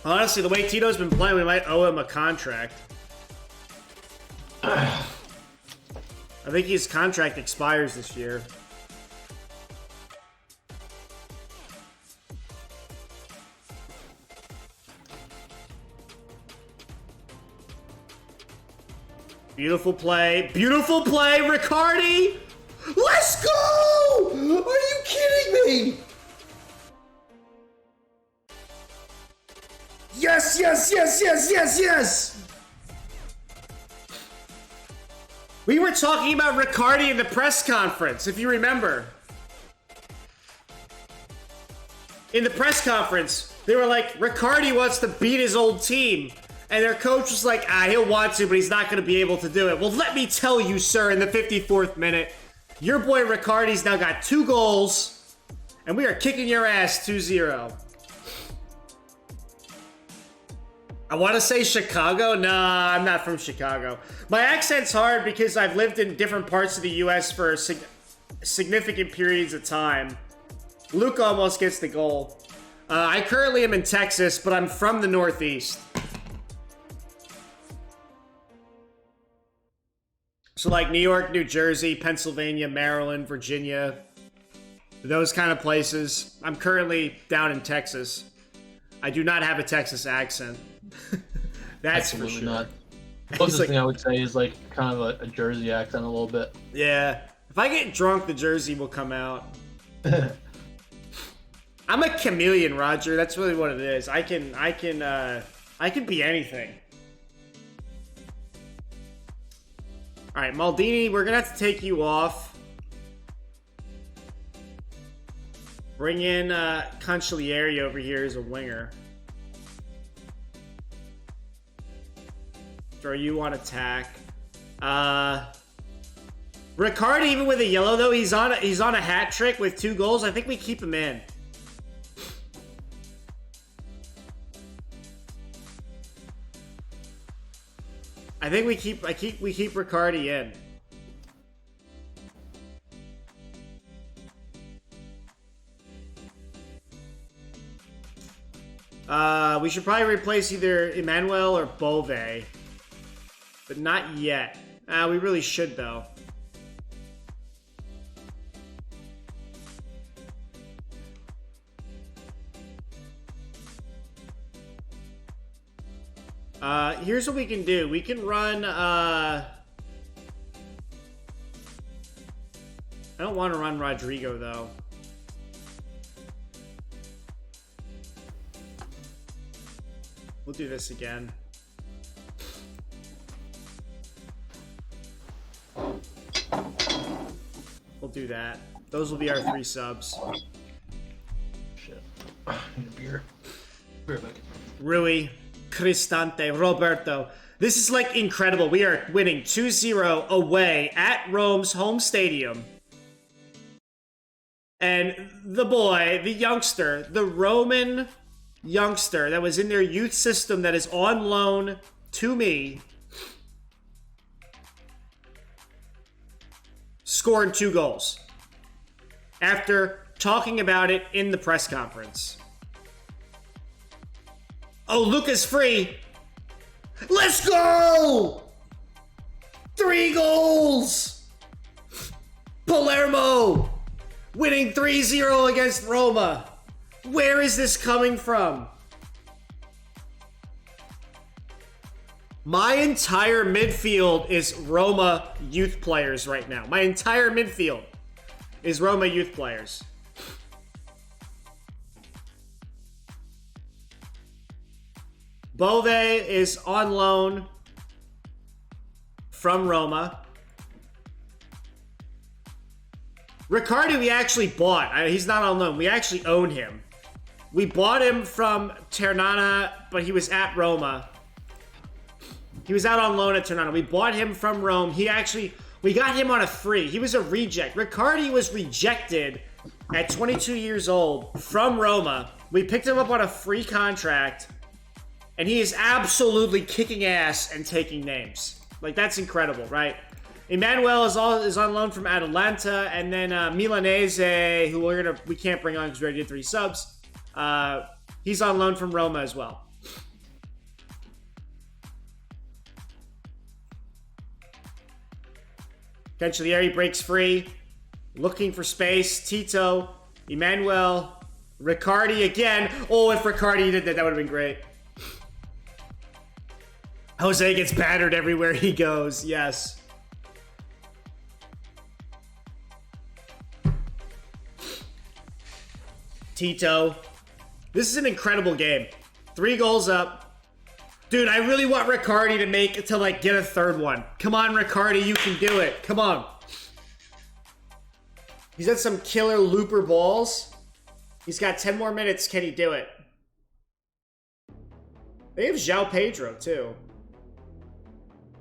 Honestly, the way Tito's been playing, we might owe him a contract. I think his contract expires this year. Beautiful play. Beautiful play, Riccardi! Let's go! Are you kidding me? Yes, yes, yes, yes, yes, yes! We were talking about Riccardi in the press conference, if you remember. In the press conference, they were like, Riccardi wants to beat his old team. And their coach was like, he'll want to, but he's not going to be able to do it. Well, let me tell you, sir, in the 54th minute, your boy Riccardi's now got 2 goals, and we are kicking your ass 2-0. I want to say Chicago. Nah, I'm not from Chicago. My accent's hard because I've lived in different parts of the U.S. for significant periods of time. Luke almost gets the goal. I currently am in Texas, but I'm from the Northeast. So like New York, New Jersey, Pennsylvania, Maryland, Virginia, those kind of places. I'm currently down in Texas. I do not have a Texas accent. That's Absolutely for sure. Not. The closest thing I would say is like kind of a Jersey accent a little bit. Yeah. If I get drunk, the Jersey will come out. I'm a chameleon, Roger. That's really what it is. I can be anything. All right, Maldini, we're gonna have to take you off. Bring in Cancellieri over here as a winger. Throw you on attack. Riccardi, even with a yellow though, he's on a hat trick with 2 goals. I think we keep him in. I think we keep Riccardi in. We should probably replace either Emmanuel or Bove. But not yet. We really should, though. Here's what we can do. We can run, I don't want to run Rodrigo, though. We'll do this again. We'll do that. Those will be our 3 subs. Shit. I need a beer. Beer back. Rui, Cristante, Roberto. This is like incredible. We are winning 2-0 away at Rome's home stadium. And the boy, the youngster, the Roman youngster that was in their youth system that is on loan to me, scored 2 goals after talking about it in the press conference. Oh, Luca's free. Let's go! 3 goals! Palermo winning 3-0 against Roma. Where is this coming from? My entire midfield is Roma youth players right now. My entire midfield is Roma youth players. Bove is on loan from Roma. Riccardi we actually bought. He's not on loan. We actually own him. We bought him from Ternana, but he was at Roma. He was out on loan at Ternana. We bought him from Rome. We got him on a free. He was a reject. Riccardi was rejected at 22 years old from Roma. We picked him up on a free contract, and he is absolutely kicking ass and taking names. Like, that's incredible, right? Emmanuel is on loan from Atalanta, and then Milanese, who we can't bring on because we already did 3 subs. He's on loan from Roma as well. Cancellieri breaks free. Looking for space. Tito. Emmanuel. Riccardi again. Oh, if Riccardi did that, that would have been great. Jose gets battered everywhere he goes. Yes. Tito. This is an incredible game. 3 goals up. Dude, I really want Riccardi to get a 3rd one. Come on, Riccardi, you can do it. Come on. He's had some killer looper balls. He's got 10 more minutes. Can he do it? They have João Pedro, too.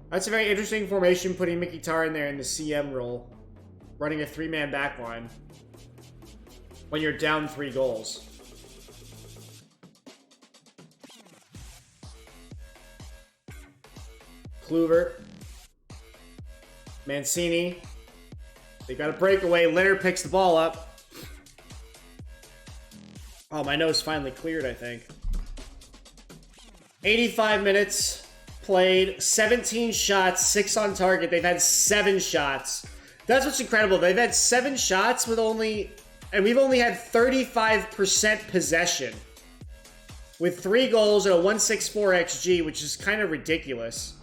That's a very interesting formation, putting Mkhitaryan there in the CM role. Running a 3-man backline when you're down 3 goals. Kluivert. Mancini. They got a breakaway. Leonard picks the ball up. Oh, my nose finally cleared, I think. 85 minutes played. 17 shots. 6 on target. They've had 7 shots. That's what's incredible. They've had 7 shots with only... And we've only had 35% possession. With 3 goals and a 1.64 XG, which is kind of ridiculous.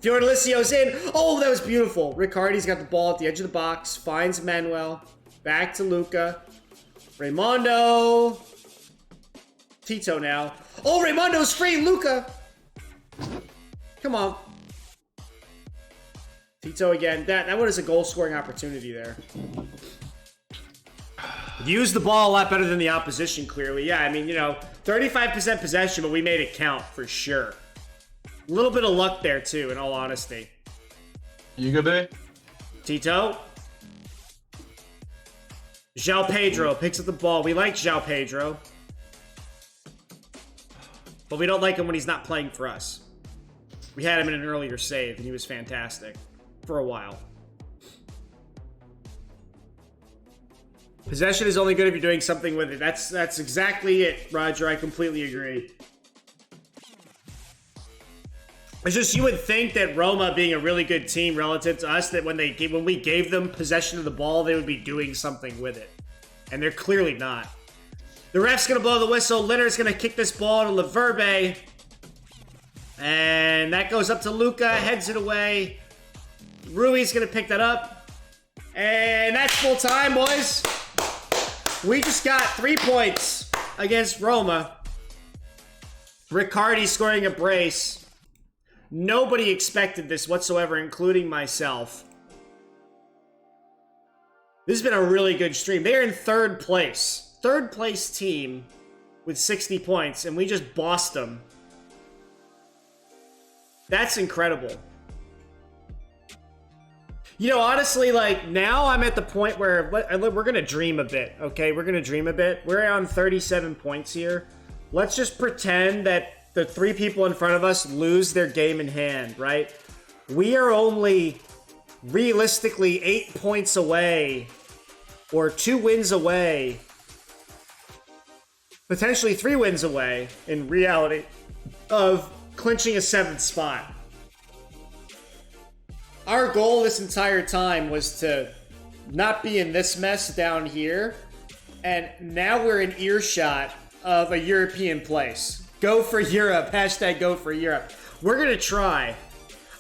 Fiordelicio's in. Oh, that was beautiful. Riccardi's got the ball at the edge of the box. Finds Manuel. Back to Luca. Raimondo. Tito now. Oh, Raimondo's free. Luca. Come on. Tito again. That one is a goal-scoring opportunity there. Used the ball a lot better than the opposition, clearly. Yeah, I mean, 35% possession, but we made it count for sure. A little bit of luck there, too, in all honesty. You good, babe? Tito. João Pedro picks up the ball. We like João Pedro. But we don't like him when he's not playing for us. We had him in an earlier save, and he was fantastic for a while. Possession is only good if you're doing something with it. That's exactly it, Roger. I completely agree. It's just you would think that Roma, being a really good team relative to us, that when we gave them possession of the ball, they would be doing something with it. And they're clearly not. The ref's going to blow the whistle. Leonard's going to kick this ball to Laverbe. And that goes up to Luca, heads it away. Rui's going to pick that up. And that's full time, boys. We just got 3 points against Roma. Riccardi scoring a brace. Nobody expected this whatsoever, including myself. This has been a really good stream. They're in third place. Third place team with 60 points, and we just bossed them. That's incredible. Honestly, now I'm at the point where we're going to dream a bit, okay? We're going to dream a bit. We're on 37 points here. Let's just pretend that the 3 people in front of us lose their game in hand, right? We are only realistically 8 points away, or 2 wins away, potentially 3 wins away, in reality, of clinching a 7th spot. Our goal this entire time was to not be in this mess down here, and now we're in earshot of a European place. Go for Europe. Hashtag go for Europe. We're going to try.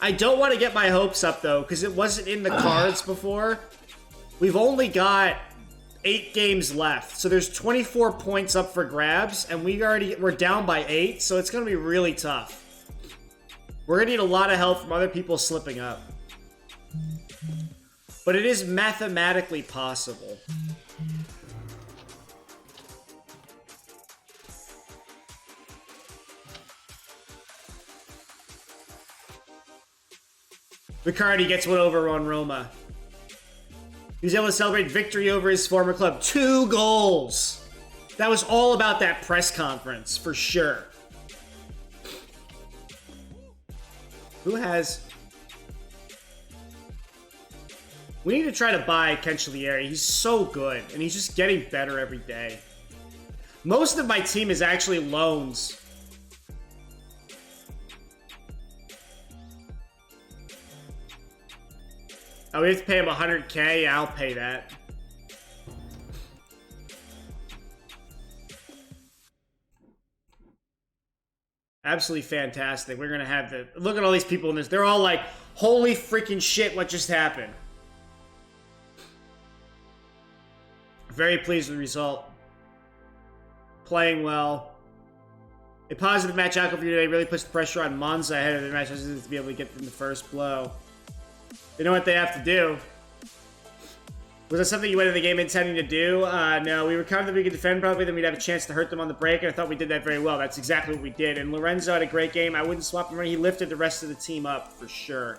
I don't want to get my hopes up, though, because it wasn't in the cards before. We've only got 8 games left, so there's 24 points up for grabs, and we're down by 8, so it's going to be really tough. We're going to need a lot of help from other people slipping up. But it is mathematically possible. Riccardi gets one over on Roma. He's able to celebrate victory over his former club. 2 goals! That was all about that press conference, for sure. Who has... We need to try to buy Cancellieri. He's so good, and he's just getting better every day. Most of my team is actually loans. Oh, we have to pay him 100K? Yeah, I'll pay that. Absolutely fantastic. We're going to have the... Look at all these people in this. They're all like, holy freaking shit, what just happened? Very pleased with the result. Playing well. A positive match outcome for you today really puts the pressure on Monza ahead of the match to be able to get them the first blow. They know what they have to do. Was that something you went into the game intending to do? No, we were confident we could defend probably, then we'd have a chance to hurt them on the break, and I thought we did that very well. That's exactly what we did. And Lorenzo had a great game. I wouldn't swap him. He lifted the rest of the team up for sure.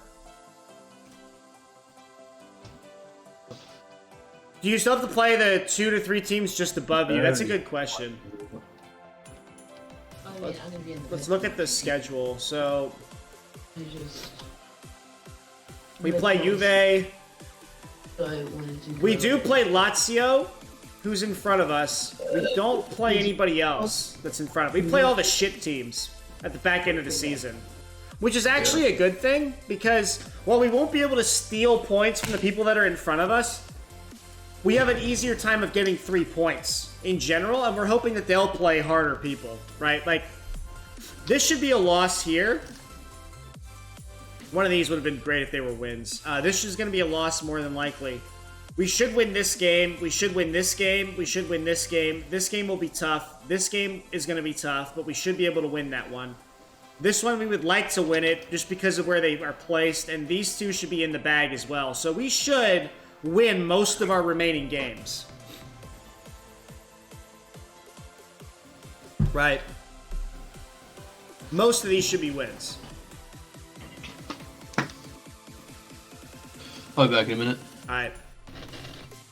Do you still have to play the 2 to 3 teams just above you? That's a good question. Let's look at the schedule. So we play Juve. We do play Lazio, who's in front of us. We don't play anybody else that's in front of us. We play all the shit teams at the back end of the season, which is actually a good thing because while we won't be able to steal points from the people that are in front of us, we have an easier time of getting 3 points in general, and we're hoping that they'll play harder people, right? Like, this should be a loss here. One of these would have been great if they were wins. This is going to be a loss more than likely. We should win this game. We should win this game. We should win this game. This game will be tough. This game is going to be tough, but we should be able to win that one. This one we would like to win it just because of where they are placed, and these two should be in the bag as well. So we should win most of our remaining games. Right. Most of these should be wins. I'll be back in a minute. Alright.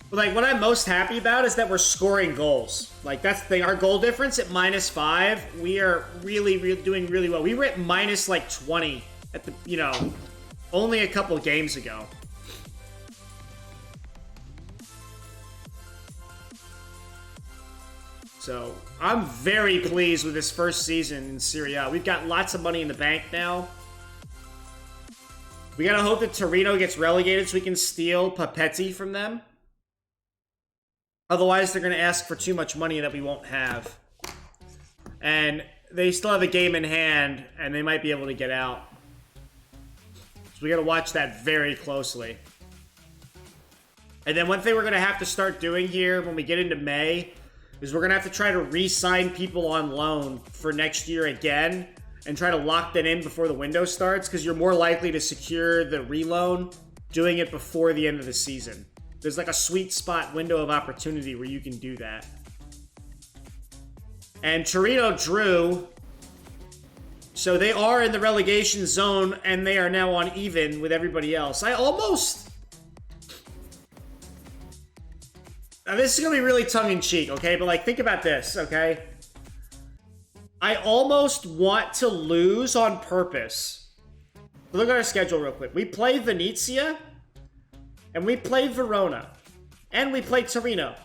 Like, what I'm most happy about is that we're scoring goals. Like, that's the thing. Our goal difference at -5, we are really doing really well. We were at minus, like, 20 at the, you know, only a couple games ago. So, I'm very pleased with this first season in Serie A. We've got lots of money in the bank now. We gotta hope that Torino gets relegated so we can steal Papetti from them. Otherwise, they're gonna ask for too much money that we won't have. And they still have a game in hand, and they might be able to get out. So we gotta watch that very closely. And then one thing we're gonna have to start doing here when we get into May is we're gonna have to try to re-sign people on loan for next year again and try to lock that in before the window starts, because you're more likely to secure the reloan doing it before the end of the season. There's like a sweet spot window of opportunity where you can do that. And Torino drew, so they are in the relegation zone and they are now on even with everybody else. Now, this is going to be really tongue-in-cheek, okay? But, like, think about this, okay? I almost want to lose on purpose. Look at our schedule real quick. We play Venezia, and we play Verona, and we play Torino.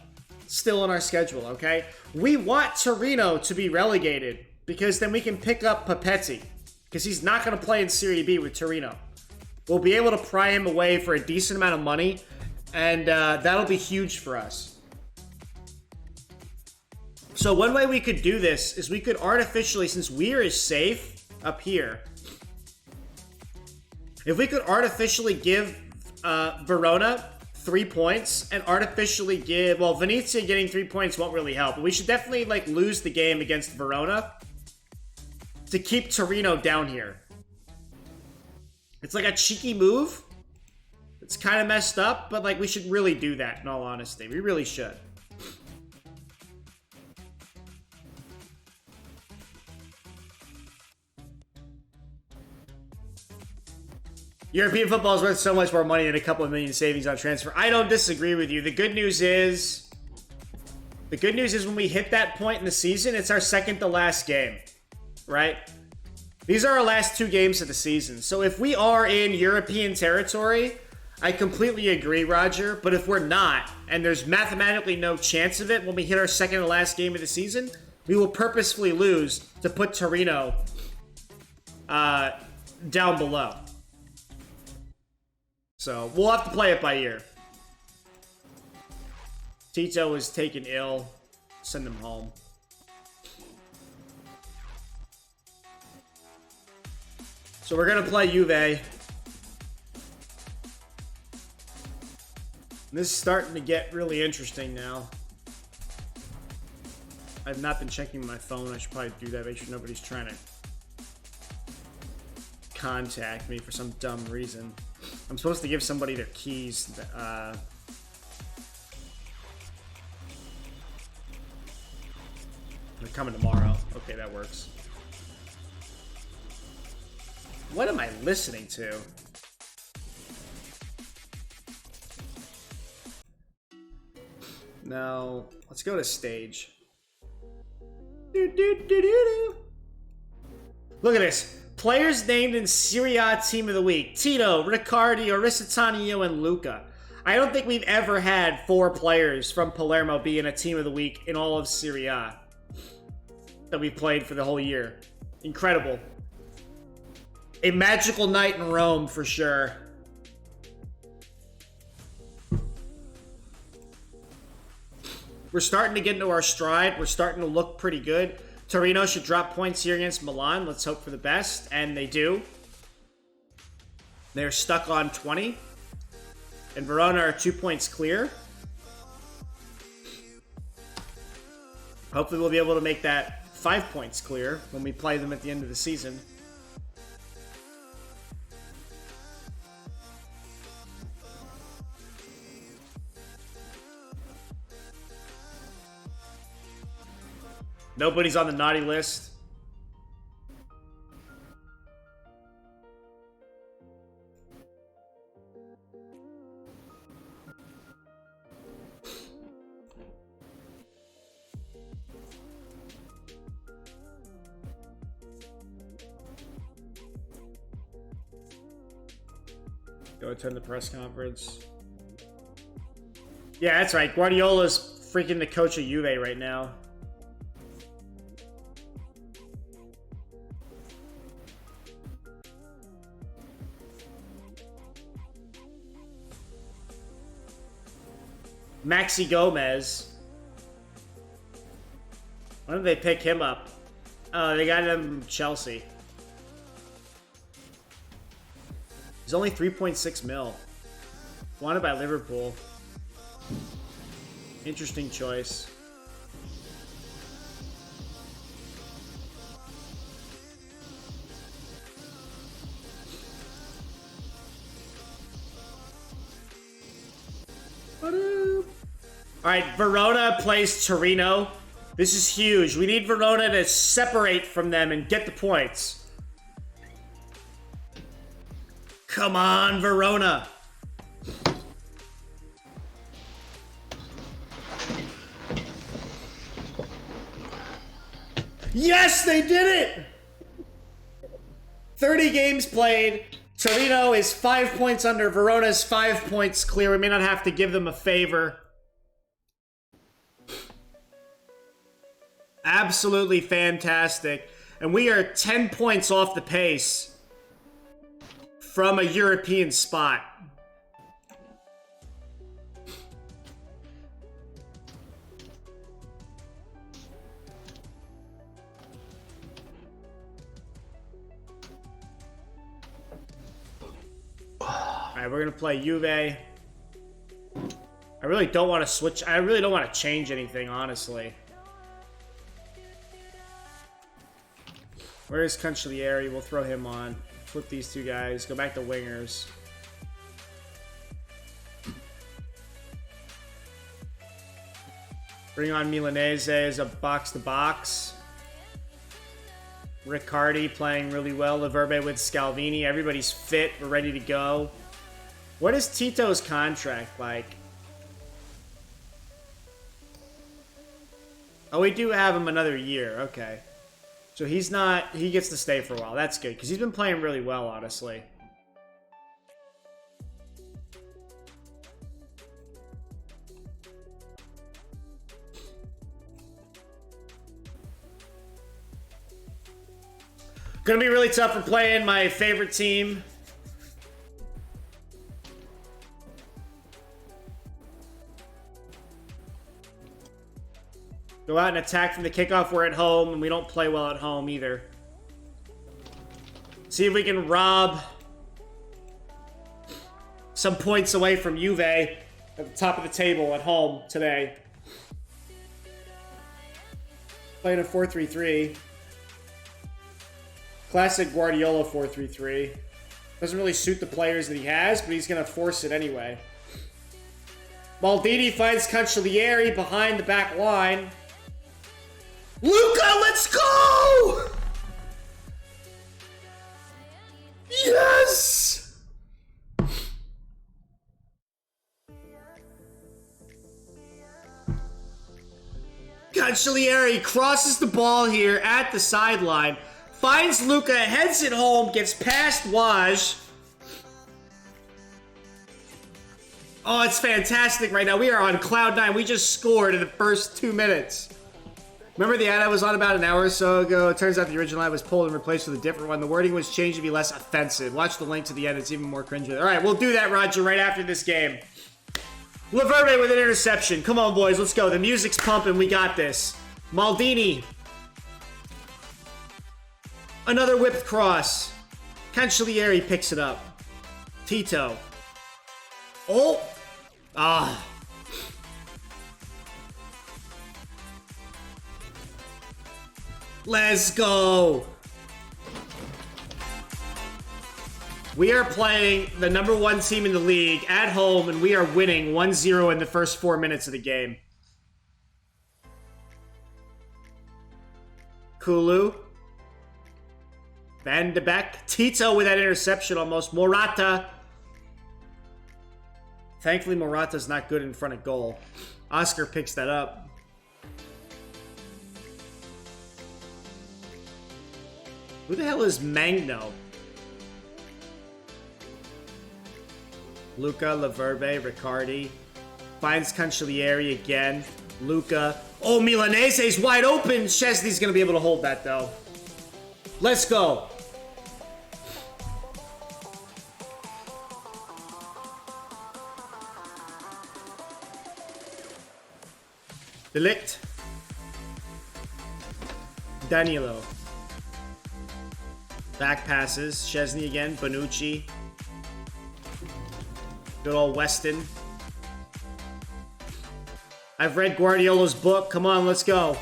Still on our schedule, okay? We want Torino to be relegated, because then we can pick up Papetti, because he's not going to play in Serie B with Torino. We'll be able to pry him away for a decent amount of money, and that'll be huge for us. So one way we could do this is we could artificially, since Weir is safe up here, if we could artificially give Verona 3 points and artificially give, well, Venezia getting 3 points won't really help, but we should definitely like lose the game against Verona to keep Torino down here. It's like a cheeky move. It's kind of messed up, but like we should really do that in all honesty. We really should. European football is worth so much more money than a couple of million savings on transfer. I don't disagree with you. The good news is when we hit that point in the season, it's our second to last game, right? These are our last 2 games of the season. So if we are in European territory, I completely agree, Roger. But if we're not, and there's mathematically no chance of it when we hit our second to last game of the season, we will purposefully lose to put Torino down below. So, we'll have to play it by ear. Tito was taken ill. Send him home. So, we're going to play Juve. And this is starting to get really interesting now. I've not been checking my phone. I should probably do that. Make sure nobody's trying to contact me for some dumb reason. I'm supposed to give somebody their keys. They're coming tomorrow. Okay, that works. What am I listening to? No. Let's go to stage. Look at this. Players named in Serie A Team of the Week. Tito, Riccardi, Oristanio, and Luca. I don't think we've ever had 4 players from Palermo be in a Team of the Week in all of Serie A that we've played for the whole year. Incredible. A magical night in Rome, for sure. We're starting to get into our stride. We're starting to look pretty good. Torino should drop points here against Milan. Let's hope for the best. And they do. They're stuck on 20. And Verona are 2 points clear. Hopefully we'll be able to make that 5 points clear when we play them at the end of the season. Nobody's on the naughty list. Go attend the press conference. Yeah, that's right. Guardiola's freaking the coach of Juve right now. Maxi Gomez. Why don't they pick him up? Oh, they got him Chelsea. He's only 3.6 mil. Wanted by Liverpool. Interesting choice. Alright, Verona plays Torino. This is huge. We need Verona to separate from them and get the points. Come on, Verona. Yes, they did it! 30 games played. Torino is 5 points under. Verona's 5 points clear. We may not have to give them a favor. Absolutely fantastic. And we are 10 points off the pace from a European spot. Alright, we're gonna play Juve. I really don't want to switch. I really don't want to change anything, honestly. Where's Cancellieri? We'll throw him on. Flip these two guys. Go back to wingers. Bring on Milanese as a box-to-box. Riccardi playing really well. Laverbe with Scalvini. Everybody's fit. We're ready to go. What is Tito's contract like? Oh, we do have him another year. Okay. So he's not... He gets to stay for a while. That's good, because he's been playing really well, honestly. Gonna be really tough for playing my favorite team. Go out and attack from the kickoff. We're at home, and we don't play well at home either. See if we can rob some points away from Juve at the top of the table at home today. Playing a 4-3-3. Classic Guardiola 4-3-3. Doesn't really suit the players that he has, but he's going to force it anyway. Maldini finds Cancellieri behind the back line. Luca, let's go! Yes! Cancellieri crosses the ball here at the sideline. Finds Luca, heads it home, gets past Waj. Oh, it's fantastic right now. We are on cloud nine. We just scored in the first 2 minutes. Remember the ad I was on about an hour or so ago? It turns out the original ad was pulled and replaced with a different one. The wording was changed to be less offensive. Watch the link to the end. It's even more cringy. All right, we'll do that, Roger, right after this game. Laverbe with an interception. Come on, boys. Let's go. The music's pumping. We got this. Maldini. Another whipped cross. Cancellieri picks it up. Tito. Oh! Ah. Let's go! We are playing the #1 team in the league at home, and we are winning 1-0 in the first 4 minutes of the game. Kulu. Van de Beek. Tito with that interception almost. Morata. Thankfully, Morata's not good in front of goal. Oscar picks that up. Who the hell is Magno? Luca, Laverbe, Riccardi. Finds Cancellieri again. Luca. Oh, Milanese's wide open. Szczesny's going to be able to hold that, though. Let's go. Delict. Danilo. Back passes. Szczesny again. Bonucci. Good old Weston. I've read Guardiola's book. Come on, let's go.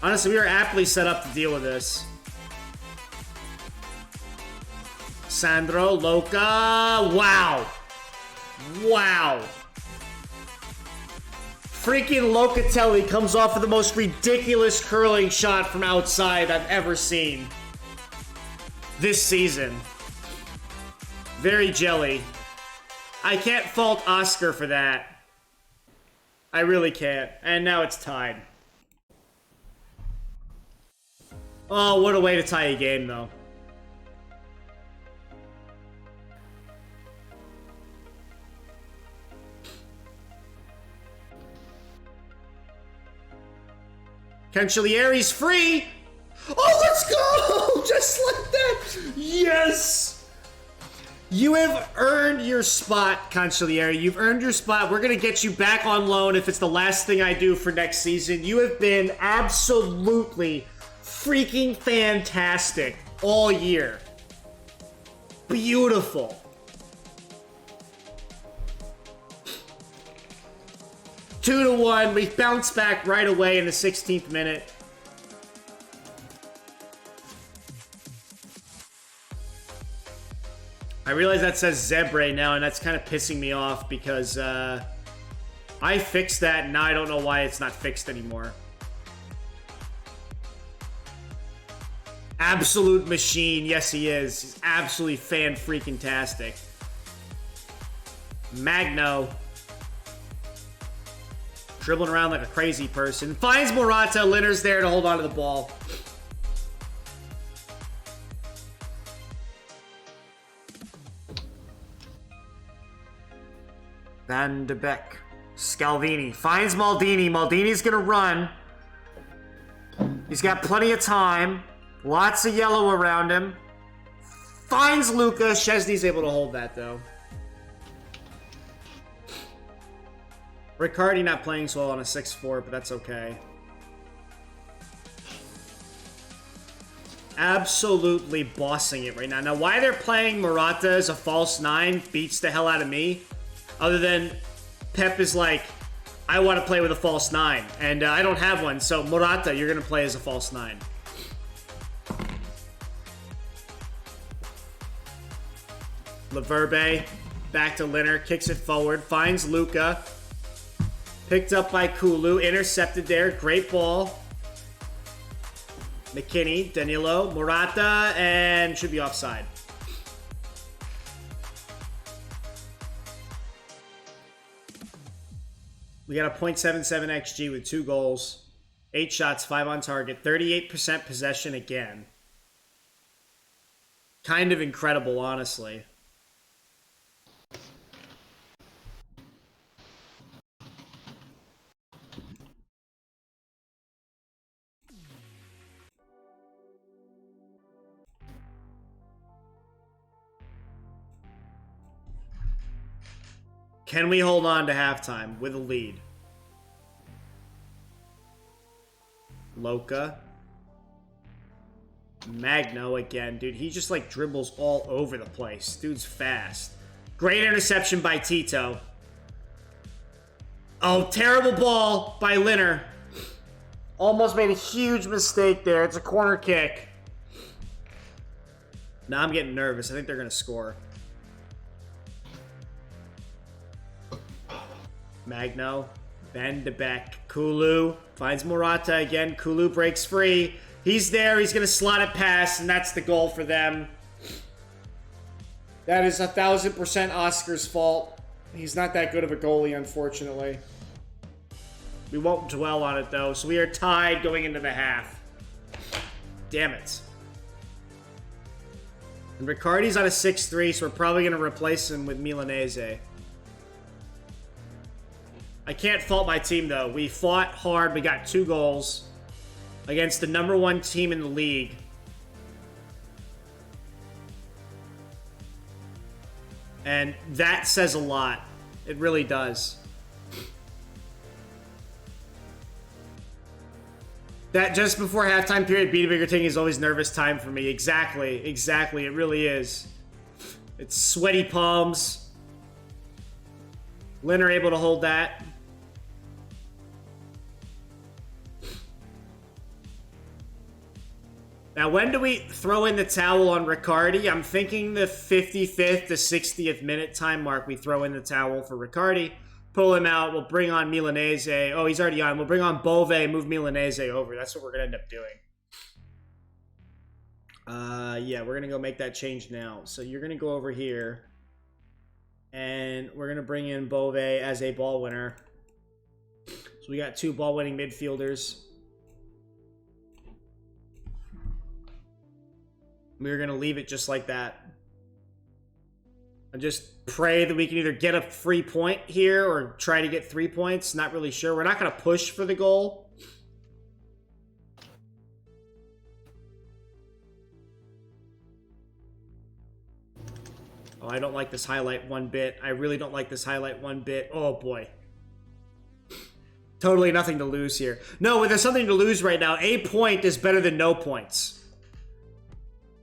Honestly, we are aptly set up to deal with this. Sandro, Loca. Wow. Wow. Freaking Locatelli comes off of the most ridiculous curling shot from outside I've ever seen this season. Very jelly. I can't fault Oscar for that. I really can't. And now it's tied. Oh, what a way to tie a game, though. Cancellieri's free! Oh, let's go! Just like that! Yes! You have earned your spot, Cancellieri. You've earned your spot. We're going to get you back on loan if it's the last thing I do for next season. You have been absolutely freaking fantastic all year. Beautiful. Two to one. We bounced back right away in the 16th minute. I realize that says Zebre now, and that's kind of pissing me off because I fixed that, and now I don't know why it's not fixed anymore. Absolute machine. Yes, he is. He's absolutely fan-freaking-tastic. Magno. Dribbling around like a crazy person. Finds Morata. Linner's there to hold on to the ball. Van de Beek. Scalvini. Finds Maldini. Maldini's gonna run. He's got plenty of time. Lots of yellow around him. Finds Luca. Szczesny's able to hold that, though. Riccardi not playing so well on a 6-4, but that's okay. Absolutely bossing it right now. Now, why they're playing Morata as a false 9 beats the hell out of me. Other than Pep is like, I want to play with a false 9. And I don't have one, so Morata, you're going to play as a false 9. Laverbe, back to Linner, kicks it forward, finds Luca. Picked up by Kulu, intercepted there, great ball. McKinney, Danilo, Morata, and should be offside. We got a .77 XG with 2 goals, 8 shots, 5 on target, 38% possession again. Kind of incredible, honestly. Can we hold on to halftime with a lead? Loca. Magno again. Dude, he just like dribbles all over the place. Dude's fast. Great interception by Tito. Oh, terrible ball by Linner. Almost made a huge mistake there. It's a corner kick. Now I'm getting nervous. I think they're going to score. Magno. Van de Beek. Kulu finds Morata again. Kulu breaks free. He's there. He's going to slot it past, and that's the goal for them. That is 1000% Oscar's fault. He's not that good of a goalie, unfortunately. We won't dwell on it, though. So we are tied going into the half. Damn it. And Riccardi's on a 6-3, so we're probably going to replace him with Milanese. I can't fault my team, though. We fought hard. We got 2 goals against the #1 team in the league. And that says a lot. It really does. That just before halftime period, beat a bigger thing is always nervous time for me. Exactly. Exactly. It really is. It's sweaty palms. Lynn are able to hold that. Now, when do we throw in the towel on Riccardi? I'm thinking the 55th to 60th minute time mark, we throw in the towel for Riccardi. Pull him out. We'll bring on Milanese. Oh, he's already on. We'll bring on Bove, move Milanese over. That's what we're going to end up doing. Yeah, we're going to go make that change now. So you're going to go over here. And we're going to bring in Bove as a ball winner. So we got 2 ball-winning midfielders. We're going to leave it just like that. And just pray that we can either get a free point here or try to get 3 points. Not really sure. We're not going to push for the goal. Oh, I don't like this highlight one bit. I really don't like this highlight one bit. Oh, boy. Totally nothing to lose here. No, there's something to lose right now. A point is better than no points.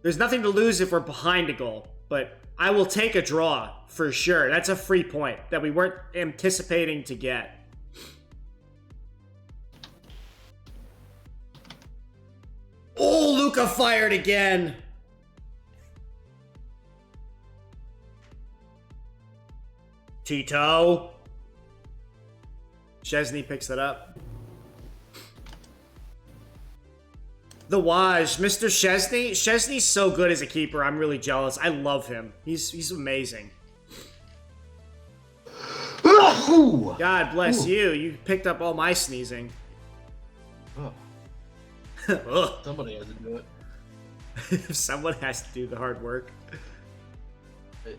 There's nothing to lose if we're behind a goal, but I will take a draw for sure. That's a free point that we weren't anticipating to get. Oh, Luca fired again. Tito. Chesney picks it up. The Waj, Mr. Chesney. Chesney's so good as a keeper. I'm really jealous. I love him. He's amazing. God bless you. You picked up all my sneezing. Somebody has to do it. Someone has to do the hard work. This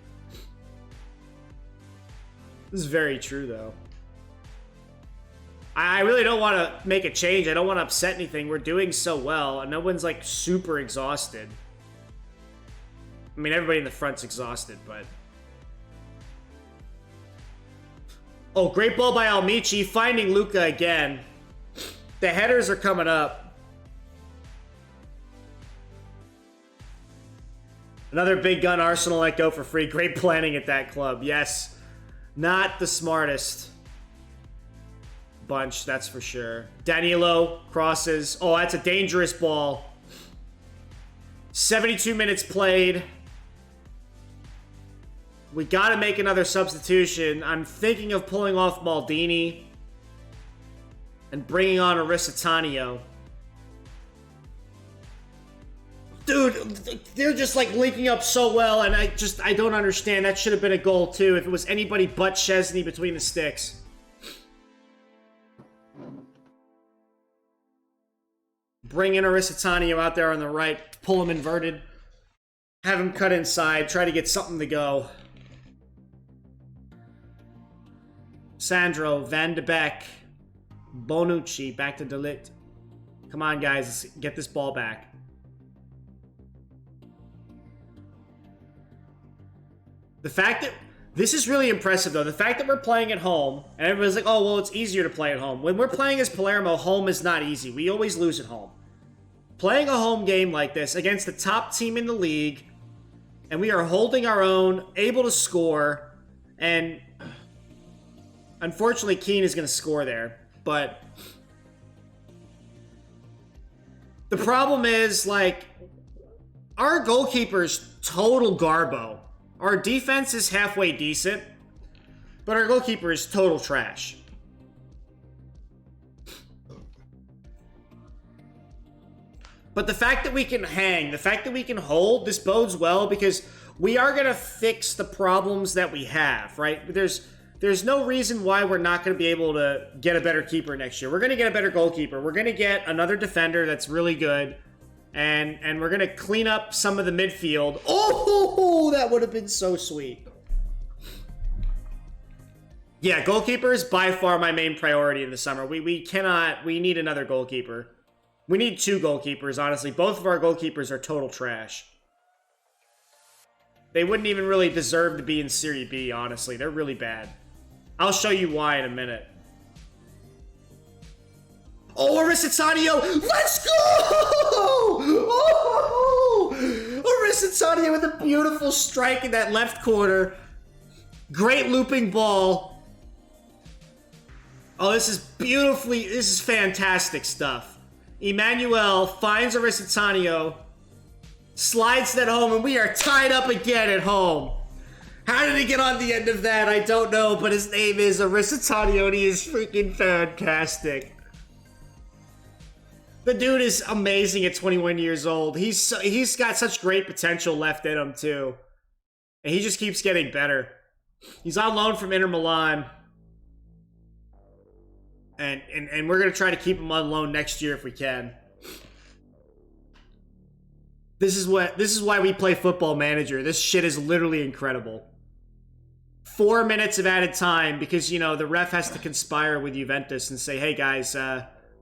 is very true, though. I really don't want to make a change. I don't want to upset anything. We're doing so well, and no one's, like, super exhausted. I mean, everybody in the front's exhausted, but... Oh, great ball by Almichi, finding Luca again. The headers are coming up. Another big gun Arsenal let go for free. Great planning at that club, yes. Not the smartest bunch, that's for sure. Danilo crosses. Oh, that's a dangerous ball. 72 minutes played. We got to make another substitution. I'm thinking of pulling off Maldini and bringing on Oristanio. Dude, they're just like linking up so well, and I don't understand. That should have been a goal too if it was anybody but Chesney between the sticks. Bring in Oristanio out there on the right, pull him inverted, have him cut inside, try to get something to go. Sandro, Van de Beek, Bonucci, back to De Ligt. Come on, guys, let's get this ball back. The fact that... This is really impressive, though. The fact that we're playing at home, and everybody's like, oh, well, it's easier to play at home. When we're playing as Palermo, home is not easy. We always lose at home. Playing a home game like this against the top team in the league, and we are holding our own, able to score, and unfortunately, Keane is going to score there. But the problem is, like, our goalkeeper's total garbo. Our defense is halfway decent, but our goalkeeper is total trash. But the fact that we can hang, the fact that we can hold, this bodes well because we are going to fix the problems that we have, right? There's no reason why we're not going to be able to get a better keeper next year. We're going to get a better goalkeeper. We're going to get another defender that's really good. And we're going to clean up some of the midfield. Oh, that would have been so sweet. Yeah, goalkeeper is by far my main priority in the summer. We need another goalkeeper. We need 2 goalkeepers, honestly. Both of our goalkeepers are total trash. They wouldn't even really deserve to be in Serie B, honestly. They're really bad. I'll show you why in a minute. Oh, Oristanio! Let's go! Oh! Oristanio with a beautiful strike in that left corner. Great looping ball. Oh, this is fantastic stuff. Emmanuel finds Oristanio, slides that home, and we are tied up again at home. How did he get on the end of that? I don't know, but his name is Oristanio, and he is freaking fantastic. The dude is amazing at 21 years old. He's got such great potential left in him, too. And he just keeps getting better. He's on loan from Inter Milan. And we're going to try to keep him on loan next year if we can. This is why we play Football Manager. This shit is literally incredible. 4 minutes of added time because, you know, the ref has to conspire with Juventus and say, hey, guys,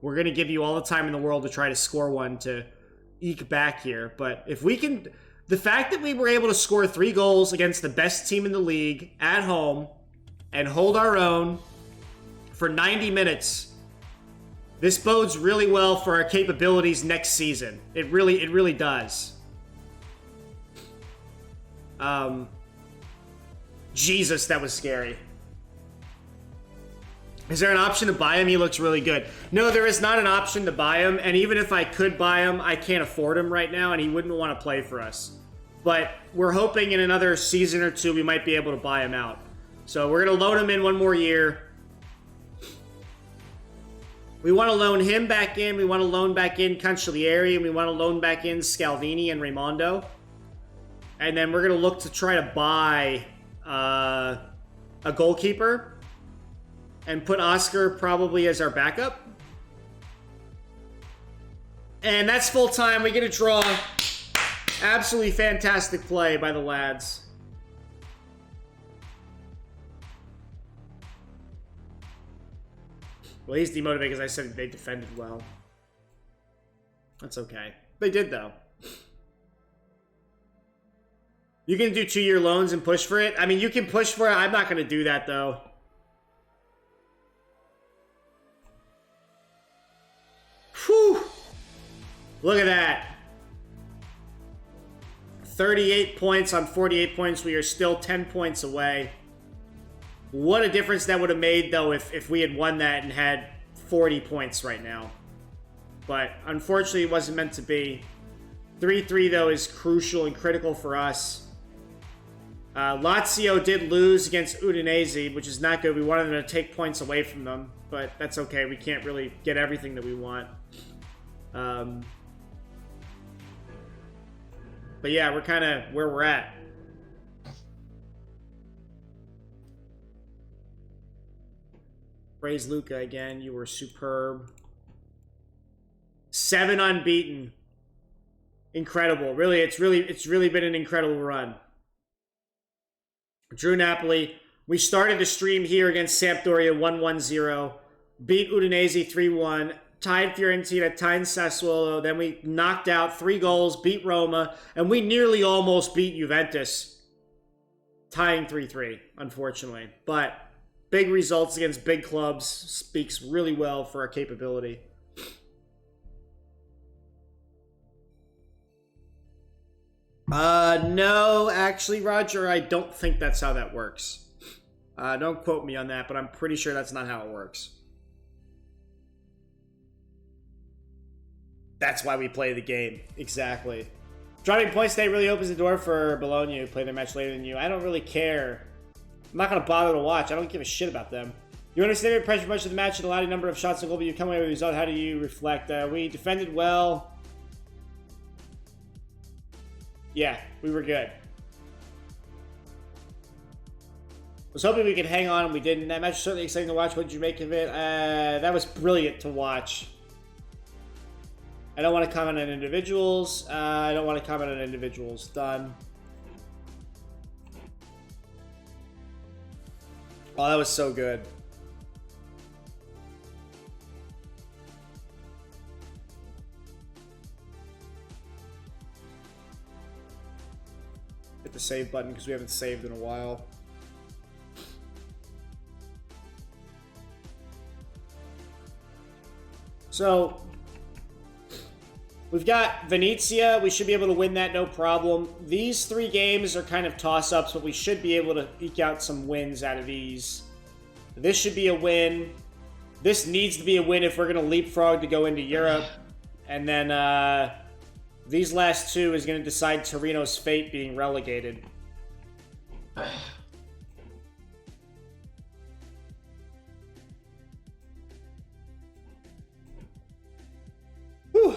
we're going to give you all the time in the world to try to score one to eke back here. But if we can... The fact that we were able to score 3 goals against the best team in the league at home and hold our own for 90 minutes, this bodes really well for our capabilities next season. It really does. Jesus, that was scary. Is there an option to buy him? He looks really good. No, there is not an option to buy him, and even if I could buy him, I can't afford him right now, and he wouldn't want to play for us. But we're hoping in another season or 2 we might be able to buy him out. So we're going to loan him in 1 more year. We want to loan him back in. We want to loan back in Cancellieri, and we want to loan back in Scalvini and Raimondo. And then we're going to look to try to buy a goalkeeper and put Oscar probably as our backup. And that's full time. We get a draw. Absolutely fantastic play by the lads. Well, he's demotivated because I said they defended well. That's okay. They did, though. You can do 2-year loans and push for it? I mean, you can push for it. I'm not going to do that, though. Whew. Look at that. 38 points on 48 points. We are still 10 points away. What a difference that would have made, though, if we had won that and had 40 points right now. But unfortunately, it wasn't meant to be. 3-3, though, is crucial and critical for us. Lazio did lose against Udinese, which is not good. We wanted them to take points away from them, but that's okay. We can't really get everything that we want. But yeah, we're kind of where we're at. Praise Luca again. You were superb. 7 unbeaten. Incredible. Really, it's really been an incredible run. Drew Napoli. We started the stream here against Sampdoria 1-1-0. Beat Udinese 3-1. Tied Fiorentina, tied Sassuolo. Then we knocked out 3 goals, beat Roma, and we nearly almost beat Juventus. Tying 3-3, unfortunately. But big results against big clubs speaks really well for our capability. No, actually, Roger, I don't think that's how that works. Don't quote me on that, but I'm pretty sure that's not how it works. That's why we play the game. Exactly. Dropping points today really opens the door for Bologna, who play their match later than you. I don't really care. I'm not going to bother to watch. I don't give a shit about them. You understand the pressure much of the match and allowed a number of shots to goal, but you come away with a result. How do you reflect? We defended well. Yeah, we were good. Was hoping we could hang on, and we didn't. That match was certainly exciting to watch. What did you make of it? That was brilliant to watch. I don't want to comment on individuals. I don't want to comment on individuals. Done. Oh, that was so good. Hit the save button because we haven't saved in a while. So, we've got Venezia. We should be able to win that, no problem. These 3 games are kind of toss-ups, but we should be able to eke out some wins out of these. This should be a win. This needs to be a win if we're going to leapfrog to go into Europe. And then these last 2 is going to decide Torino's fate being relegated. Whew.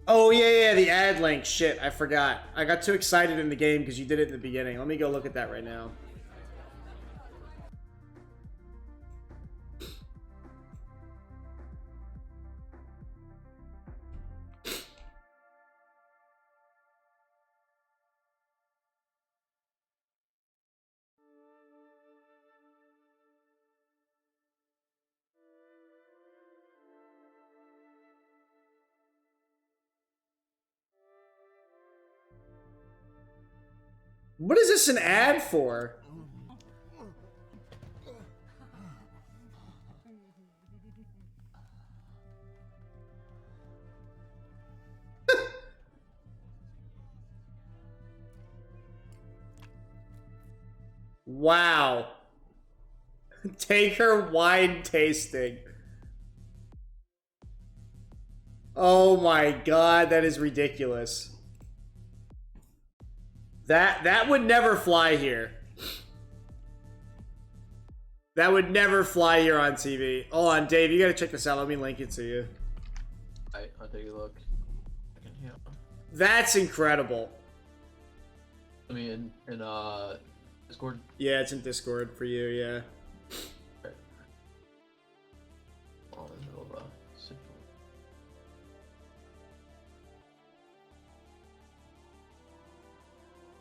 Oh, yeah, the ad link. Shit, I forgot. I got too excited in the game because you did it in the beginning. Let me go look at that right now. What is this an ad for? Wow. Take her wine tasting. Oh my god, that is ridiculous. That would never fly here. That would never fly here on TV. Hold on, Dave, you gotta check this out. Let me link it to you. Alright, I'll take a look. That's incredible. I mean, in Discord? Yeah, it's in Discord for you, yeah. Right. Oh, in the middle of a simple.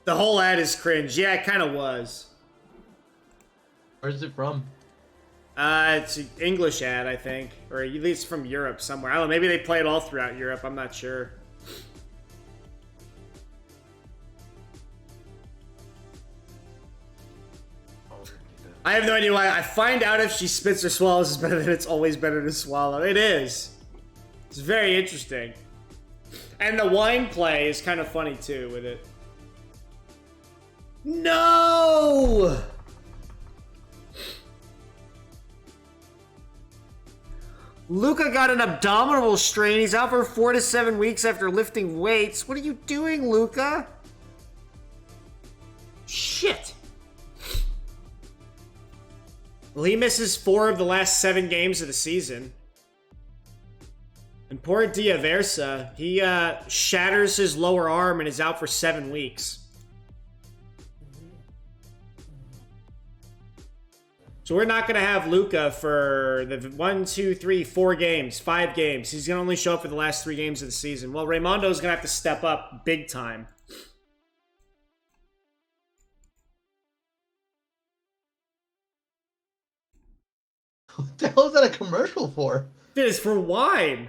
The whole ad is cringe. Yeah, it kind of was. Where's it from? It's an English ad, I think. Or at least from Europe somewhere. I don't know, maybe they play it all throughout Europe. I'm not sure. I have no idea why. I find out if she spits or swallows is better than it's always better to swallow. It is. It's very interesting. And the wine play is kind of funny too with it. No! Luca got an abdominal strain. He's out for 4 to 7 weeks after lifting weights. What are you doing, Luca? Shit. Well, he misses 4 of the last 7 games of the season. And poor Diaversa, he shatters his lower arm and is out for 7 weeks. So we're not going to have Luca for the 1, 2, 3, 4 games, 5 games. He's going to only show up for the last 3 games of the season. Well, Raimondo is going to have to step up big time. What the hell is that a commercial for? Dude, it's for wine.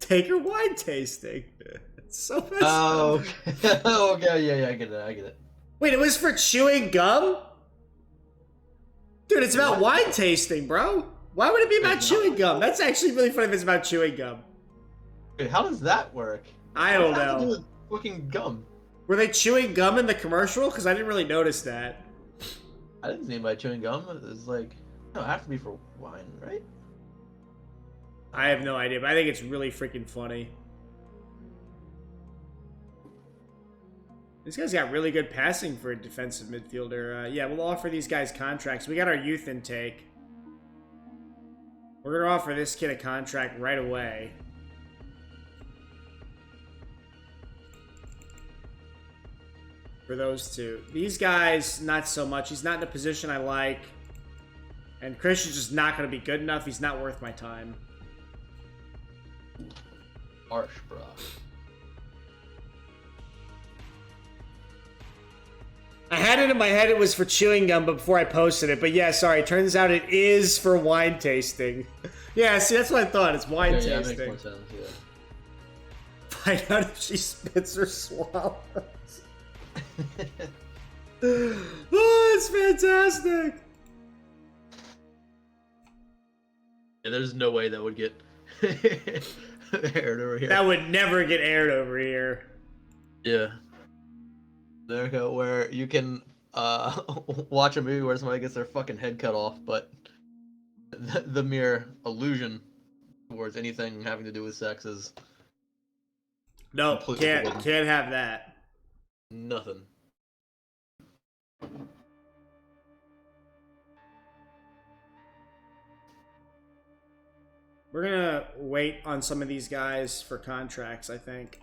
Take your wine tasting. It's so much. Oh, okay. Okay, yeah, I get it. Wait, it was for chewing gum? Dude, it's about wine tasting, bro. Why would it be about chewing gum? That's actually really funny if it's about chewing gum. Wait, how does that work? I don't What does that have to do know. with fucking gum? Were they chewing gum in the commercial? Because I didn't really notice that. I didn't see anybody chewing gum. It's like, no, it has to be for wine, right? I have no idea, but I think it's really freaking funny. This guy's got really good passing for a defensive midfielder. Yeah, we'll offer these guys contracts. We got our youth intake. We're gonna offer this kid a contract right away. For those two. These guys, not so much. He's not in a position I like. And Christian's just not gonna be good enough. He's not worth my time. Harsh, bro. I had it in my head it was for chewing gum before I posted it, but yeah, sorry. Turns out it is for wine tasting. Yeah, see, that's what I thought. It's wine tasting. Yeah, that makes more sense, yeah. Find out if she spits or swallows. Oh, it's fantastic. Yeah, there's no way that would get aired over here. That would never get aired over here. Yeah. There you go, where you can watch a movie where somebody gets their fucking head cut off, but the mere allusion towards anything having to do with sex is No, completely can't have that. nothing. We're gonna wait on some of these guys for contracts, I think.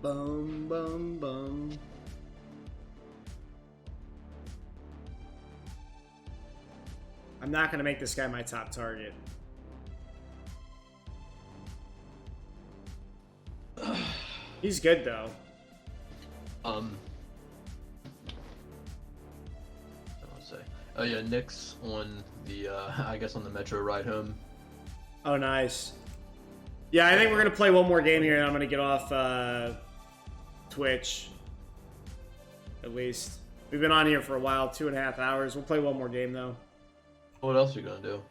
Bum, bum, bum. I'm not gonna make this guy my top target. He's good though. I want to say. Oh yeah, Nick's on the I guess on the metro ride home. Oh, nice. Yeah, I think we're gonna play one more game here, and I'm gonna get off Twitch. At least we've been on here for a while, 2.5 hours. We'll play one more game though. What else are you gonna do?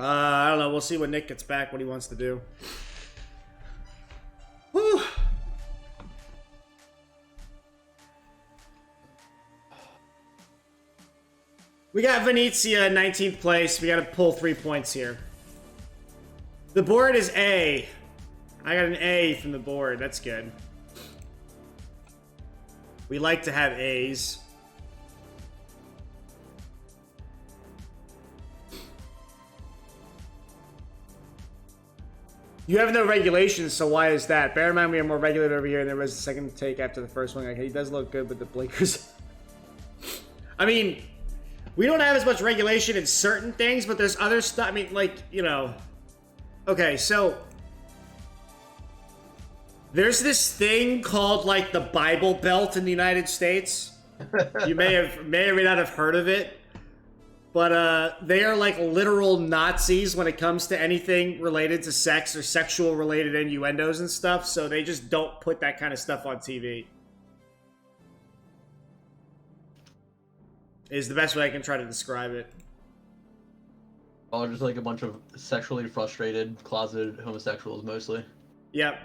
I don't know. We'll see when Nick gets back, what he wants to do. Whew. We got Venezia 19th place. We got to pull 3 points here. The board is A. I got an A from the board. That's good. We like to have A's. You have no regulations, so why is that? Bear in mind we are more regulated over here, and there was a second take after the first one. Like, he does look good, but the blinkers... I mean, we don't have as much regulation in certain things, but there's other stuff. I mean, like, you know... Okay, so... There's this thing called, like, the Bible Belt in the United States. You may or may not have heard of it. But they are like literal Nazis when it comes to anything related to sex or sexual related innuendos and stuff. So they just don't put that kind of stuff on TV. Is the best way I can try to describe it. Oh, just like a bunch of sexually frustrated, closeted homosexuals mostly. Yep.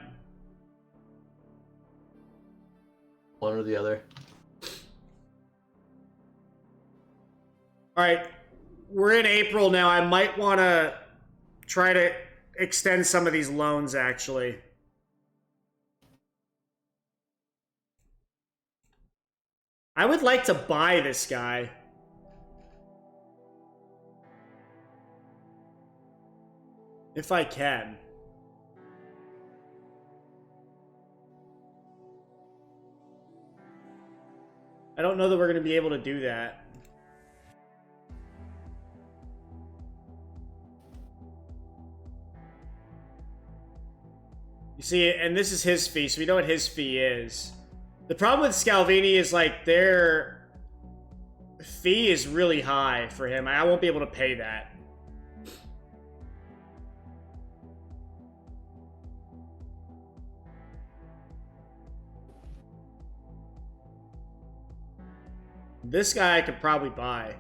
One or the other. Alright. We're in April now. I might want to try to extend some of these loans, actually. I would like to buy this guy. If I can. I don't know that we're going to be able to do that. You see, and this is his fee, so we know what his fee is. The problem with Scalvini is, like, their fee is really high for him. I won't be able to pay that. This guy I could probably buy.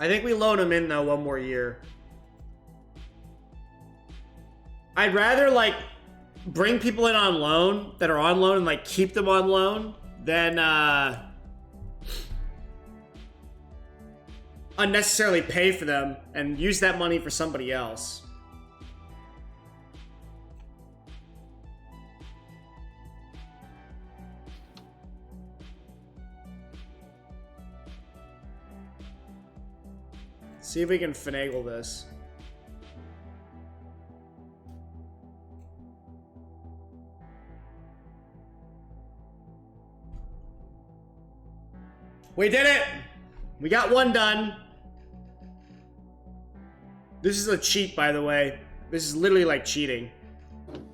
I think we loan him in, though, one more year. I'd rather, like, bring people in on loan that are on loan and, like, keep them on loan than, unnecessarily pay for them and use that money for somebody else. See if we can finagle this. We did it! We got one done. This is a cheat, by the way. This is literally like cheating.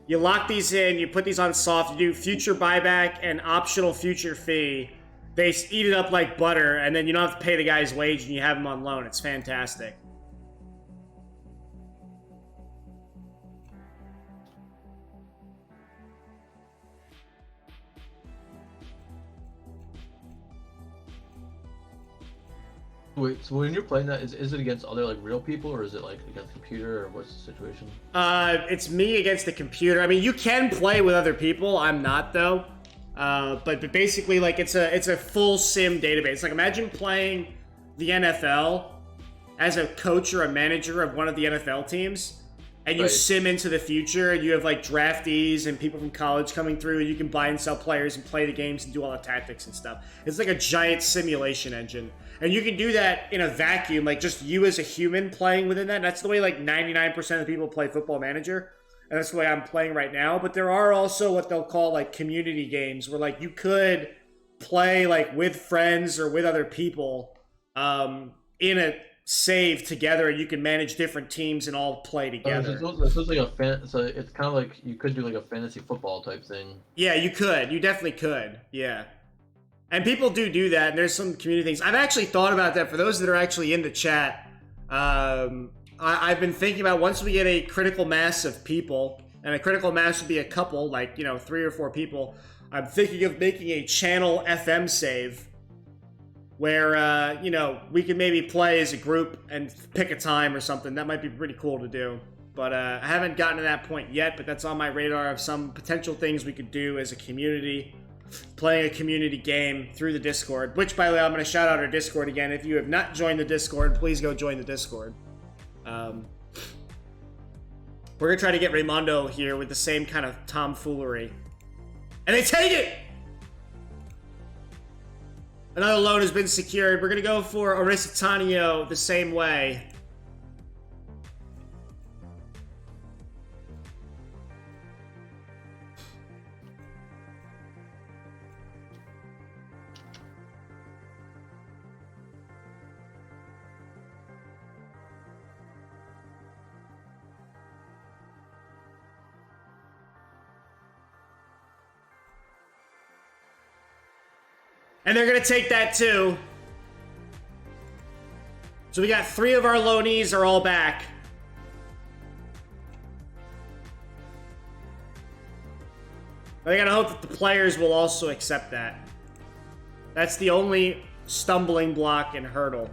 You lock these in, you put these on soft, you do future buyback and optional future fee. They eat it up like butter, and then you don't have to pay the guy's wage and you have him on loan. It's fantastic. Wait, so when you're playing that, is it against other like real people, or is it like against the computer, or what's the situation? It's me against the computer. I mean, you can play with other people. I'm not, though. But basically, like, it's a full sim database. Like, imagine playing the NFL as a coach or a manager of one of the NFL teams, and you sim into the future, and you have, like, draftees and people from college coming through, and you can buy and sell players and play the games and do all the tactics and stuff. It's like a giant simulation engine. And you can do that in a vacuum, like, just you as a human playing within that. And that's the way, like, 99% of people play Football Manager. And that's the way I'm playing right now. But there are also what they'll call, like, community games where, like, you could play, like, with friends or with other people in a save together, and you can manage different teams and all play together. So it's like so it's kind of like you could do, like, a fantasy football type thing. Yeah, you could. You definitely could. Yeah. And people do that, and there's some community things. I've actually thought about that. For those that are actually in the chat, I've been thinking about once we get a critical mass of people, and a critical mass would be a couple, like, 3 or 4 people, I'm thinking of making a channel FM save where, we can maybe play as a group and pick a time or something. That might be pretty cool to do. But I haven't gotten to that point yet, but that's on my radar of some potential things we could do as a community. Playing a community game through the Discord, which, by the way, I'm going to shout out our Discord again. If you have not joined the Discord, please go join the Discord. We're going to try to get Raimondo here with the same kind of tomfoolery. And they take it! Another loan has been secured. We're going to go for Oristanio the same way. And they're going to take that too. So we got 3 of our loanees are all back. I gotta hope that the players will also accept that. That's the only stumbling block and hurdle.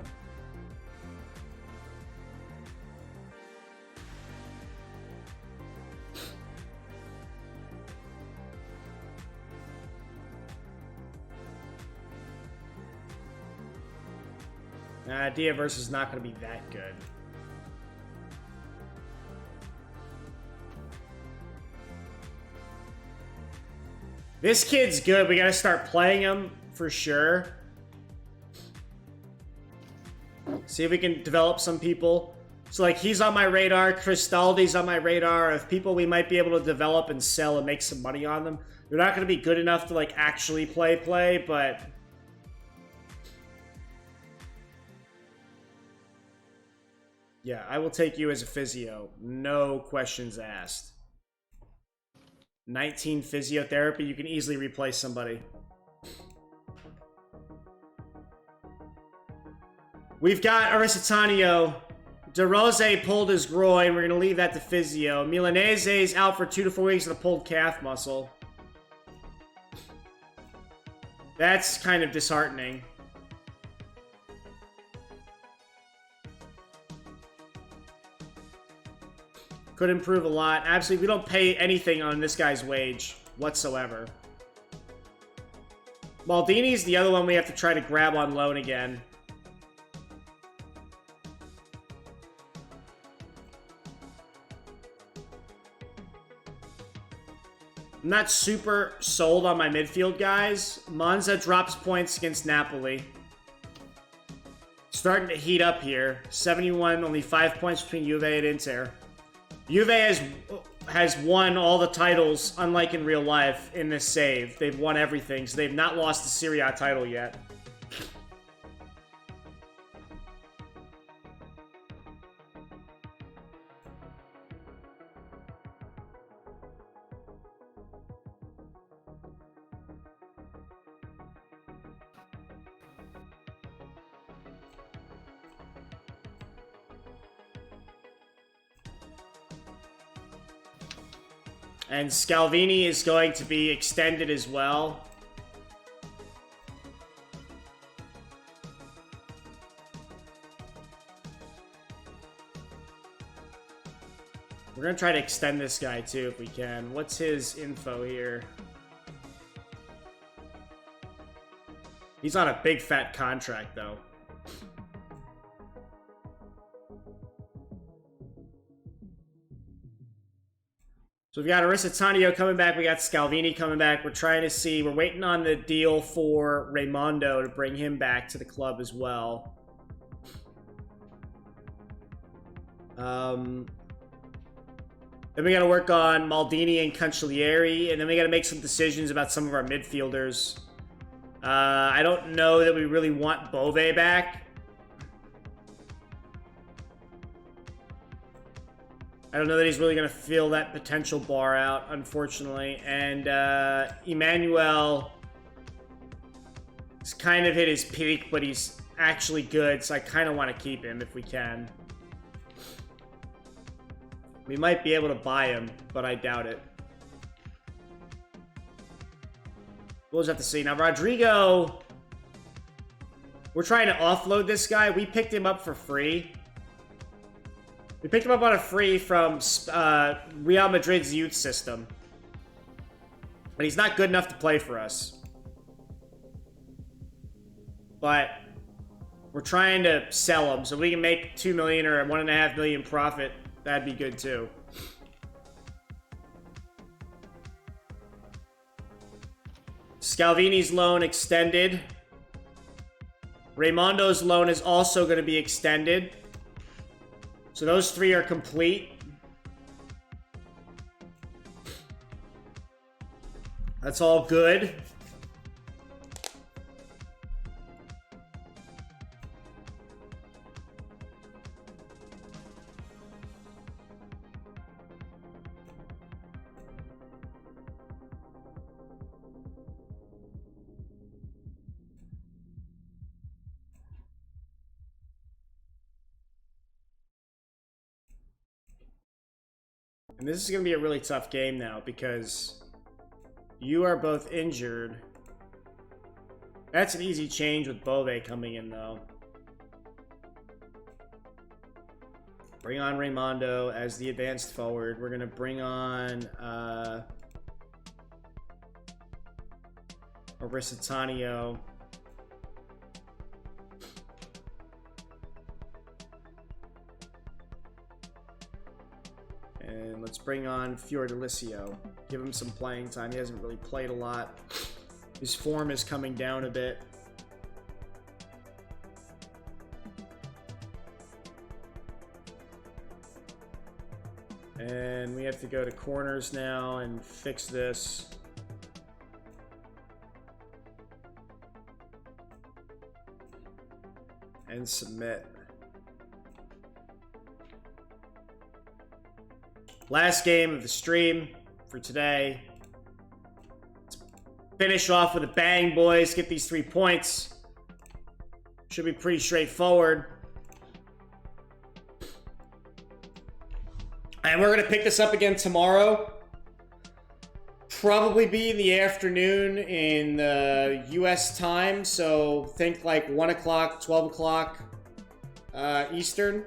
Dia versus not going to be that good. This kid's good. We got to start playing him for sure. See if we can develop some people. So, like, he's on my radar. Cristaldi's on my radar of people we might be able to develop and sell and make some money on them. They're not going to be good enough to, like, actually play, but... yeah, I will take you as a physio. No questions asked. 19 physiotherapy, you can easily replace somebody. We've got Oristanio. De Rose pulled his groin. We're going to leave that to physio. Milanese's out for 2 to 4 weeks with a pulled calf muscle. That's kind of disheartening. Could improve a lot. Absolutely, we don't pay anything on this guy's wage whatsoever. Maldini's the other one we have to try to grab on loan again. I'm not super sold on my midfield guys. Monza drops points against Napoli. Starting to heat up here. 71, only 5 points between Juve and Inter. Juve has won all the titles, unlike in real life, in this save. They've won everything, so they've not lost the Serie A title yet. And Scalvini is going to be extended as well. We're going to try to extend this guy too if we can. What's his info here? He's on a big fat contract though. So we've got Oristanio coming back. We got Scalvini coming back. We're trying to see. We're waiting on the deal for Raimondo to bring him back to the club as well. Then we got to work on Maldini and Cancellieri. And then we got to make some decisions about some of our midfielders. I don't know that we really want Bove back. I don't know that he's really going to fill that potential bar out, unfortunately. And Emmanuel has kind of hit his peak, but he's actually good, so I kind of want to keep him if we can. We might be able to buy him, but I doubt it. We'll just have to see. Now, Rodrigo, we're trying to offload this guy. We picked him up for free. We picked him up on a free from Real Madrid's youth system. But he's not good enough to play for us. But we're trying to sell him, so we can make 2 million or 1.5 million profit. That'd be good too. Scalvini's loan extended. Raimondo's loan is also going to be extended. So those three are complete. That's all good. And this is going to be a really tough game now because you are both injured. That's an easy change with Bove coming in, though. Bring on Raimondo as the advanced forward. We're going to bring on Oristanio. And let's bring on Fiordalicio. Give him some playing time. He hasn't really played a lot. His form is coming down a bit. And we have to go to corners now and fix this. And submit. Last game of the stream for today. Let's finish off with a bang, boys. Get these 3 points. Should be pretty straightforward. And we're going to pick this up again tomorrow. Probably be in the afternoon in the US time. So think like 1 o'clock, 12 o'clock Eastern.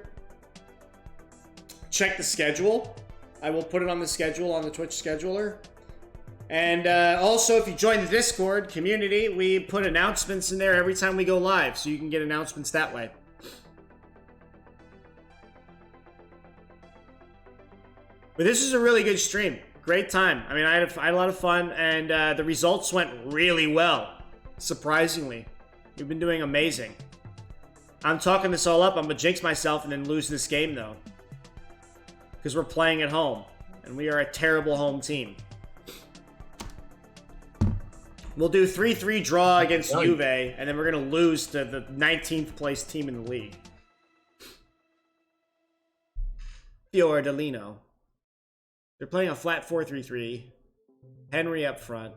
Check the schedule. I will put it on the schedule, on the Twitch scheduler. And also, if you join the Discord community, we put announcements in there every time we go live, so you can get announcements that way. But this is a really good stream. Great time. I mean, I had a lot of fun, and the results went really well. Surprisingly. We've been doing amazing. I'm talking this all up. I'm going to jinx myself and then lose this game, though. Because we're playing at home. And we are a terrible home team. We'll do 3-3 draw against Juve, and then we're going to lose to the 19th place team in the league. Fiordalino. They're playing a flat 4-3-3. Henry up front.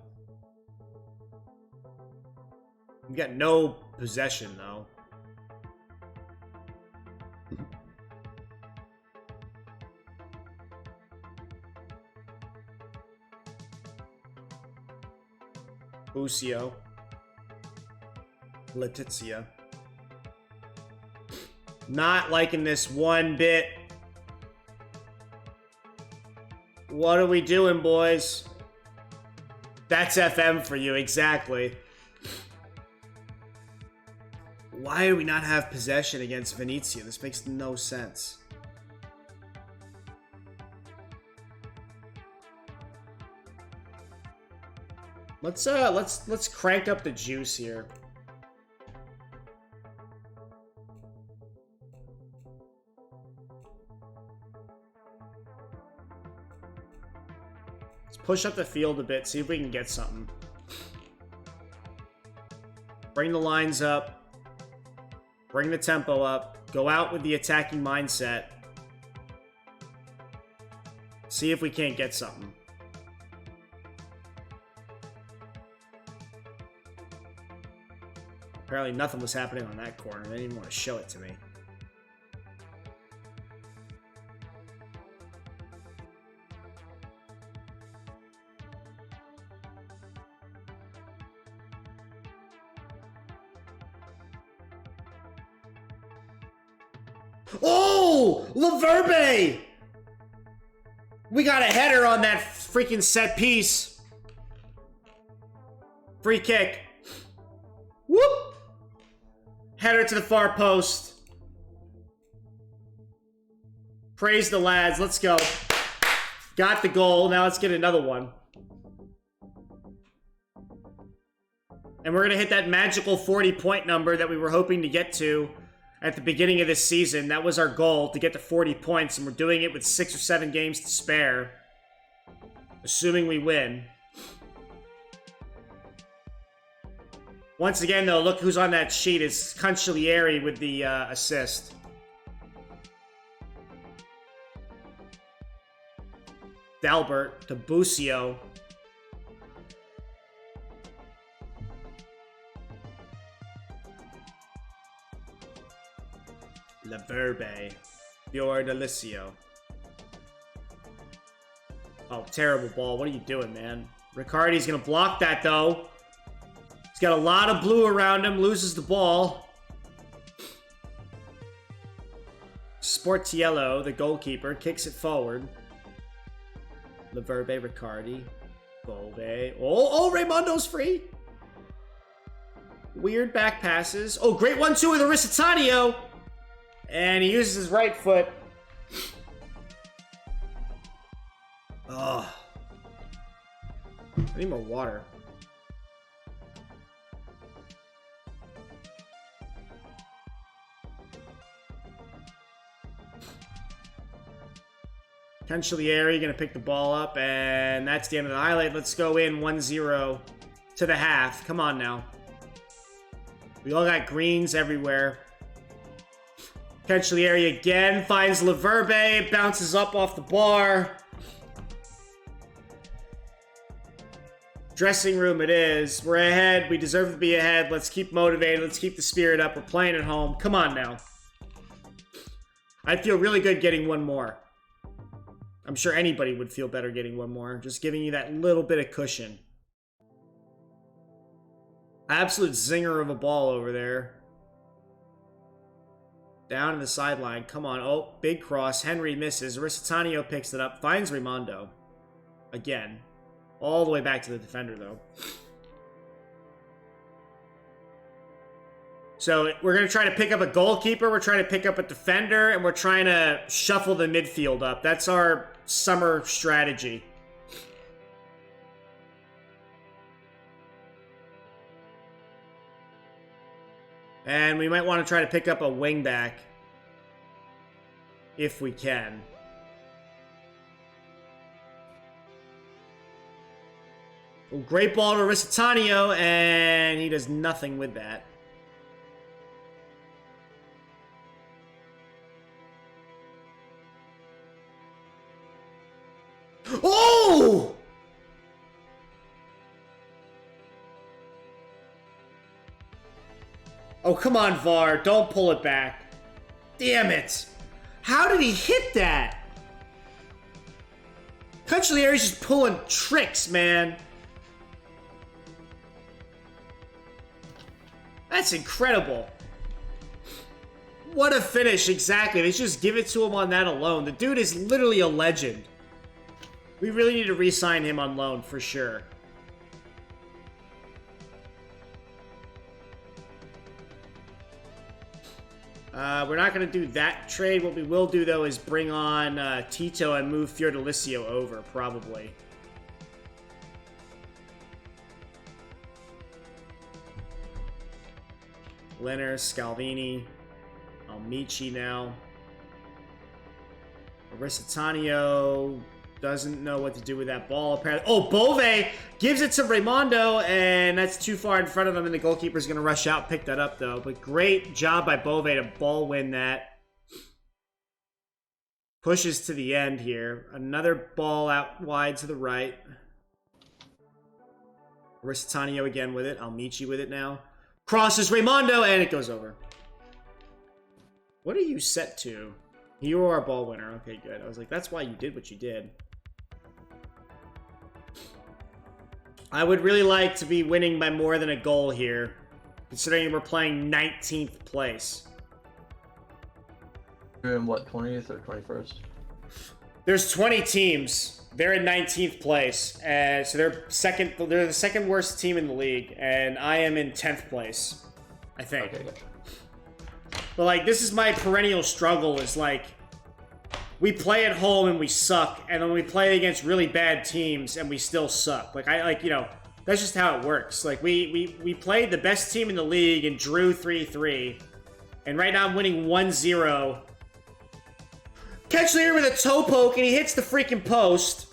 We've got no possession, though. Busio. Letizia. Not liking this one bit. What are we doing, boys? That's FM for you, exactly. Why do we not have possession against Venezia? This makes no sense. Let's crank up the juice here. Let's push up the field a bit, see if we can get something. Bring the lines up. Bring the tempo up. Go out with the attacking mindset. See if we can't get something. Apparently nothing was happening on that corner. They didn't even want to show it to me. Oh! Laverbe! We got a header on that freaking set piece. Free kick. Whoop! Header to the far post. Praise the lads. Let's go. Got the goal. Now let's get another one. And we're going to hit that magical 40-point number that we were hoping to get to at the beginning of this season. That was our goal, to get to 40 points, and we're doing it with 6 or 7 games to spare. Assuming we win. Once again, though, look who's on that sheet. It's Cancellieri with the assist. Dalbert to Busio. Laverbe. Fiordalicio. Oh, terrible ball. What are you doing, man? Riccardi's going to block that, though. He's got a lot of blue around him. Loses the ball. Sportiello, the goalkeeper, kicks it forward. Laverbe, Riccardi. Bove. Oh, Raimondo's free. Weird back passes. Oh, great 1-2 with Oristanio. And he uses his right foot. Oh. I need more water. Cancellieri gonna pick the ball up, and that's the end of the highlight. Let's go in 1-0 to the half. Come on now. We all got greens everywhere. Cancellieri again finds Laverbe, bounces up off the bar. Dressing room it is. We're ahead. We deserve to be ahead. Let's keep motivated. Let's keep the spirit up. We're playing at home. Come on now. I'd feel really good getting one more. I'm sure anybody would feel better getting one more. Just giving you that little bit of cushion. Absolute zinger of a ball over there. Down in the sideline. Come on. Oh, big cross. Henry misses. Oristanio picks it up. Finds Raimondo. Again. All the way back to the defender, though. So we're going to try to pick up a goalkeeper. We're trying to pick up a defender. And we're trying to shuffle the midfield up. That's our summer strategy. And we might want to try to pick up a wingback. If we can. Well, great ball to Oristanio, and he does nothing with that. Oh! Oh, come on, VAR. Don't pull it back. Damn it. How did he hit that? Cancellieri's just pulling tricks, man. That's incredible. What a finish, exactly. They should just give it to him on that alone. The dude is literally a legend. We really need to re-sign him on loan, for sure. We're not going to do that trade. What we will do, though, is bring on Tito and move Fiordalicio over, probably. Leonard, Scalvini, Amici now. Oristanio doesn't know what to do with that ball, apparently. Oh, Bove gives it to Raimondo, and that's too far in front of him, and the goalkeeper's going to rush out, pick that up, though. But great job by Bove to ball win that. Pushes to the end here. Another ball out wide to the right. Oristanio again with it. Amici with it now. Crosses Raimondo, and it goes over. What are you set to? You are our ball winner. Okay, good. I was like, that's why you did what you did. I would really like to be winning by more than a goal here, considering we're playing 19th place. You're in what, 20th or 21st? There's 20 teams. They're in 19th place, and so they're second. They're the second worst team in the league, and I am in 10th place, I think. Okay, gotcha. But like, this is my perennial struggle. Is like, we play at home and we suck, and then we play against really bad teams and we still suck. Like you know, that's just how it works. Like we played the best team in the league and drew 3-3, and right now I'm winning 1-0. Cancellieri with a toe poke, and he hits the freaking post.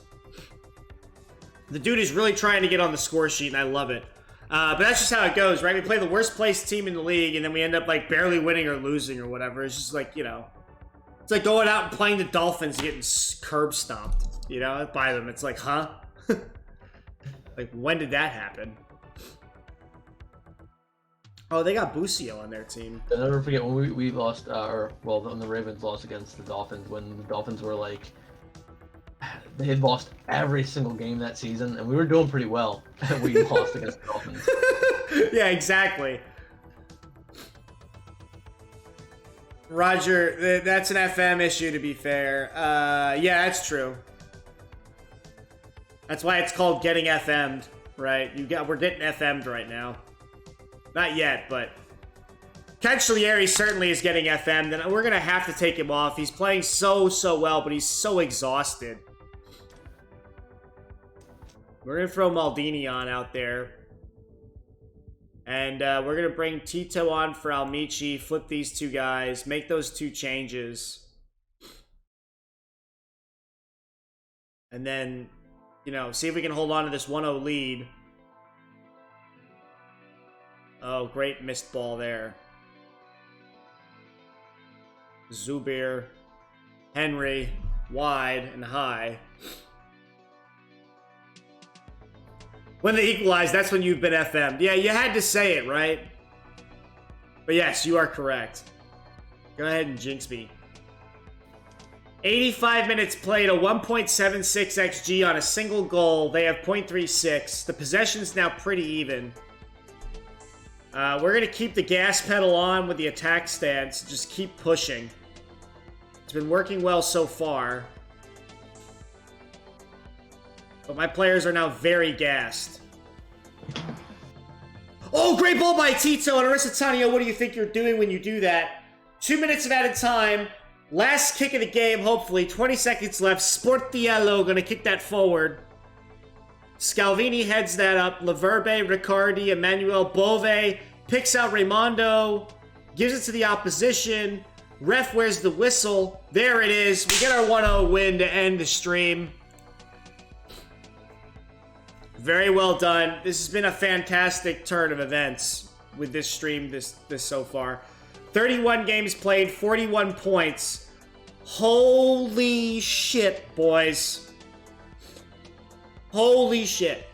The dude is really trying to get on the score sheet, and I love it. But that's just how it goes, right? We play the worst placed team in the league, and then we end up, like, barely winning or losing or whatever. It's just like, you know. It's like going out and playing the Dolphins and getting curb stomped, you know, by them. It's like, huh? Like, when did that happen? Oh, they got Busio on their team. I'll never forget when we lost, when the Ravens lost against the Dolphins, when the Dolphins were like, they had lost every single game that season, and we were doing pretty well. We lost against the Dolphins. Yeah, exactly. Roger, that's an FM issue, to be fair. Yeah, that's true. That's why it's called getting FM'd, right? We're getting FM'd right now. Not yet, but Cancellieri certainly is getting FM'd, and we're gonna have to take him off. He's playing so well, but he's so exhausted. We're gonna throw Maldini on out there. And we're going to bring Tito on for Amici, flip these two guys, make those two changes. And then, you know, see if we can hold on to this 1-0 lead. Oh, great missed ball there. Zubir, Henry, wide and high. When they equalize, that's when you've been FM'd. Yeah, you had to say it, right? But yes, you are correct. Go ahead and jinx me. 85 minutes played, a 1.76 XG on a single goal. They have 0.36. The possession's now pretty even. We're going to keep the gas pedal on with the attack stance. Just keep pushing. It's been working well so far. But my players are now very gassed. Oh, great ball by Tito and Oristanio. What do you think you're doing when you do that? 2 minutes of added time. Last kick of the game, hopefully. 20 seconds left. Sportiello going to kick that forward. Scalvini heads that up. Laverbe, Riccardi, Emmanuel Bove picks out Raimondo. Gives it to the opposition. Ref wears the whistle. There it is. We get our 1-0 win to end the stream. Very well done. This has been a fantastic turn of events with this stream this so far. 31 games played, 41 points. Holy shit, boys. Holy shit.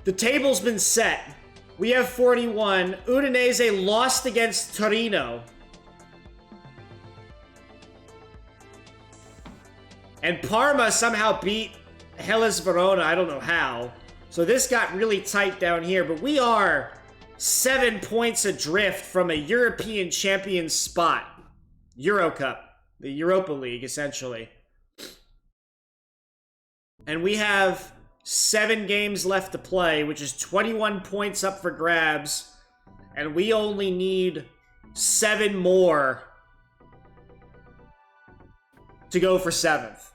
The table's been set. We have 41. Udinese lost against Torino. And Parma somehow beat Hellas Verona. I don't know how. So this got really tight down here, but we are 7 points adrift from a European champion spot. Eurocup. The Europa League, essentially. And we have 7 games left to play, which is 21 points up for grabs. And we only need 7 more to go for 7th.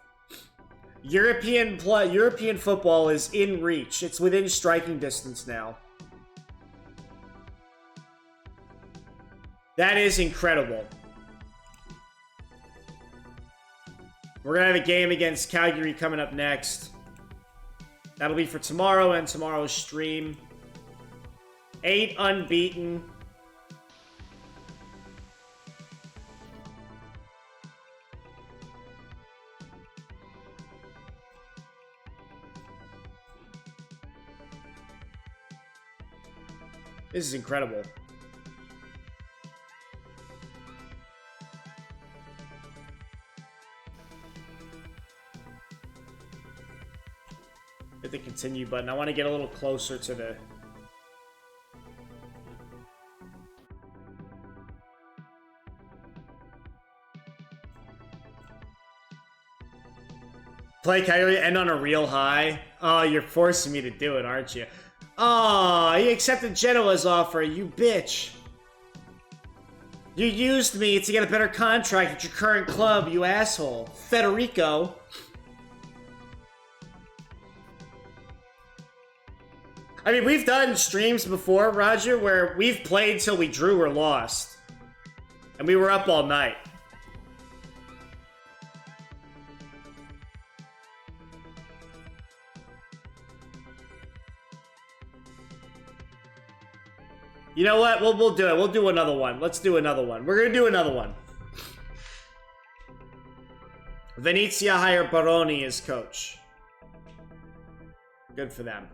European football is in reach. It's within striking distance now. That is incredible. We're going to have a game against Calgary coming up next. That'll be for tomorrow and tomorrow's stream. 8 unbeaten. This is incredible. Hit the continue button. I want to get a little closer to the... Play Calgary, end on a real high. Oh, you're forcing me to do it, aren't you? Oh, he accepted Genoa's offer, you bitch. You used me to get a better contract at your current club, you asshole. Federico. I mean, we've done streams before, Roger, where we've played till we drew or lost. And we were up all night. You know what? We'll do it. We'll do another one. Let's do another one. We're going to do another one. Venezia hire Baroni as coach. Good for them.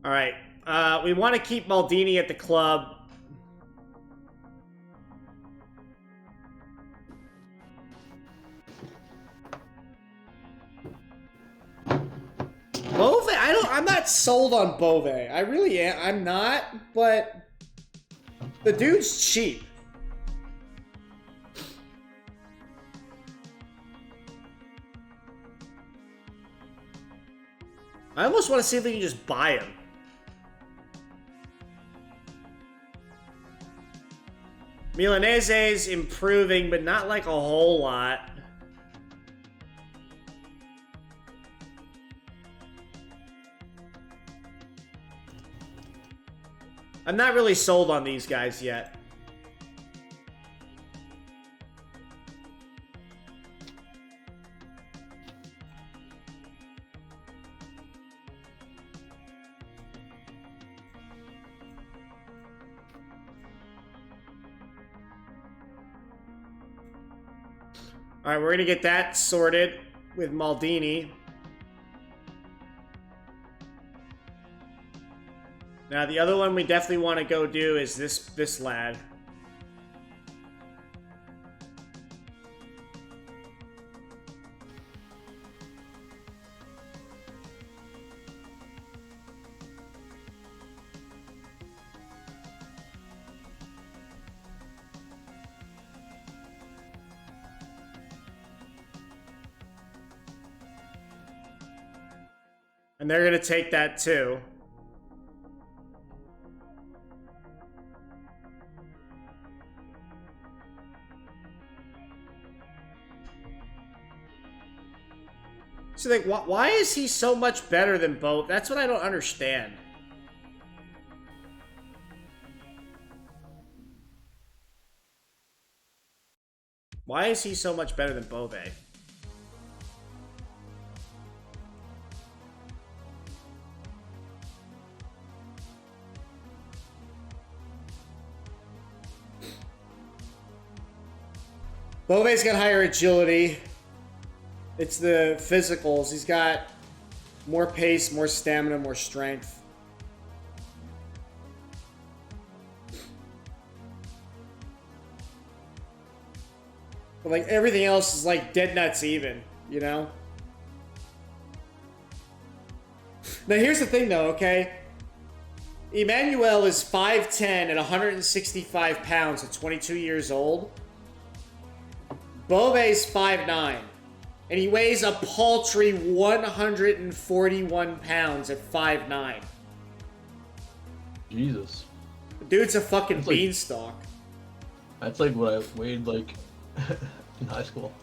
All right. We want to keep Maldini at the club. Bove? I'm not sold on Bove. I really am. I'm not, but the dude's cheap. I almost want to see if we can just buy him. Milanese's improving, but not like a whole lot. I'm not really sold on these guys yet. All right, we're gonna get that sorted with Maldini. Now, the other one we definitely want to go do is this lad. And they're going to take that too. So like, why is he so much better than Bove? That's what I don't understand. Why is he so much better than Bove? Bove's got higher agility. It's the physicals. He's got more pace, more stamina, more strength. But like everything else is like dead nuts even, you know? Now here's the thing though, okay? Emmanuel is 5'10 and 165 pounds at 22 years old. Bove's 5'9 and he weighs a paltry 141 pounds at 5'9. Jesus. The dude's a fucking That's like- beanstalk. That's like what I weighed like in high school.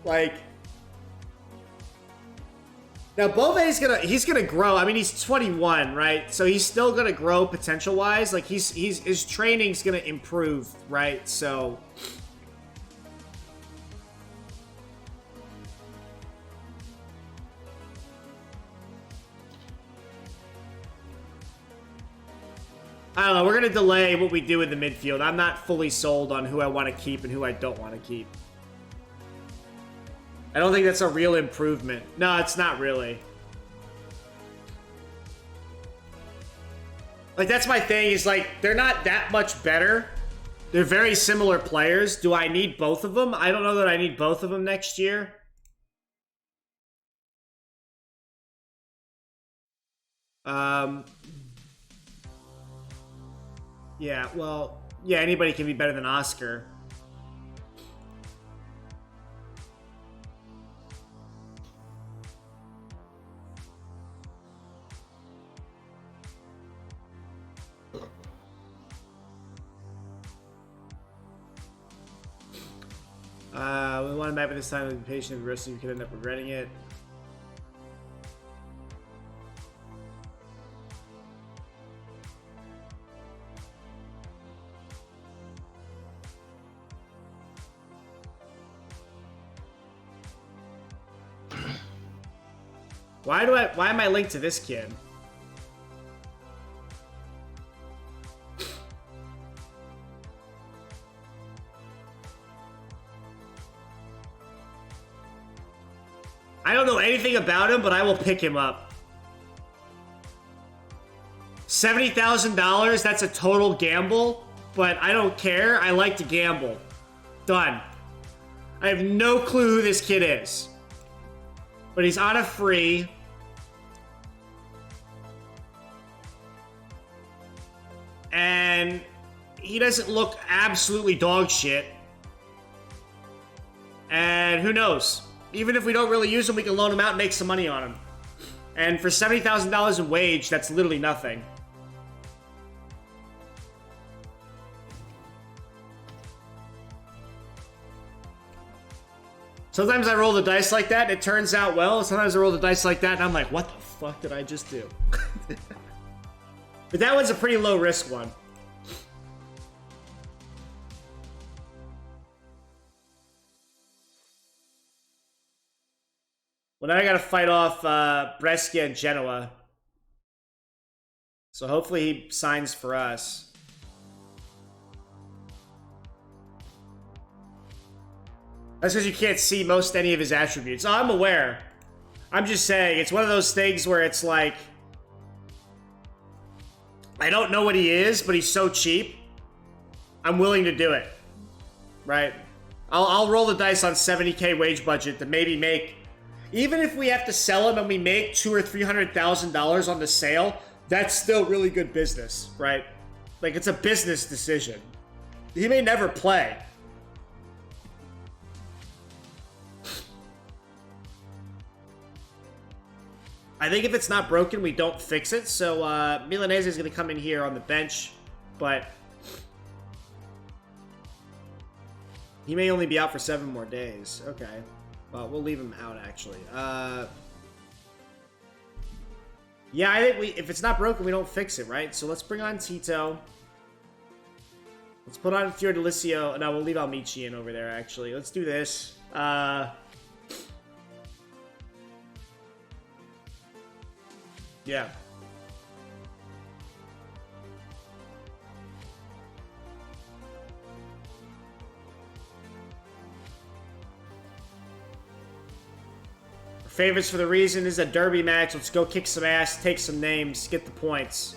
Like, now Bove's he's gonna grow. I mean, he's 21, right? So he's still gonna grow potential wise. Like his training's gonna improve, right? So I don't know. We're gonna delay what we do in the midfield. I'm not fully sold on who I want to keep and who I don't want to keep. I don't think that's a real improvement. No, it's not really. Like, that's my thing, is like, they're not that much better. They're very similar players. Do I need both of them? I don't know that I need both of them next year. Yeah, well, yeah, anybody can be better than Oscar. We want to map at this time with patient and risk, you could end up regretting it. Why am I linked to this kid? I don't know anything about him, but I will pick him up. $70,000, that's a total gamble, but I don't care. I like to gamble. Done. I have no clue who this kid is. But he's on a free. And he doesn't look absolutely dog shit. And who knows? Even if we don't really use him, we can loan him out and make some money on him. And for $70,000 in wage, that's literally nothing. Sometimes I roll the dice like that, and it turns out well. Sometimes I roll the dice like that, and I'm like, what the fuck did I just do? But that one's a pretty low risk one. Well, now I gotta fight off Brescia and Genoa. So hopefully he signs for us. That's because you can't see most any of his attributes. Oh, I'm aware. I'm just saying, it's one of those things where it's like, I don't know what he is, but he's so cheap. I'm willing to do it. Right? I'll roll the dice on 70K wage budget to maybe make... Even if we have to sell him and we make $200,000 or $300,000 on the sale, that's still really good business, right? Like, it's a business decision. He may never play. I think if it's not broken, we don't fix it. So Milanese is going to come in here on the bench, but he may only be out for 7 more days. Okay, well, we'll leave him out actually. Yeah, I think if it's not broken, we don't fix it, right? So let's bring on Tito. Let's put on Fiordalicio. No, we'll leave Almichi in over there, actually. Let's do this. Yeah. Favorites for the reason is a derby match. Let's go kick some ass, take some names, get the points.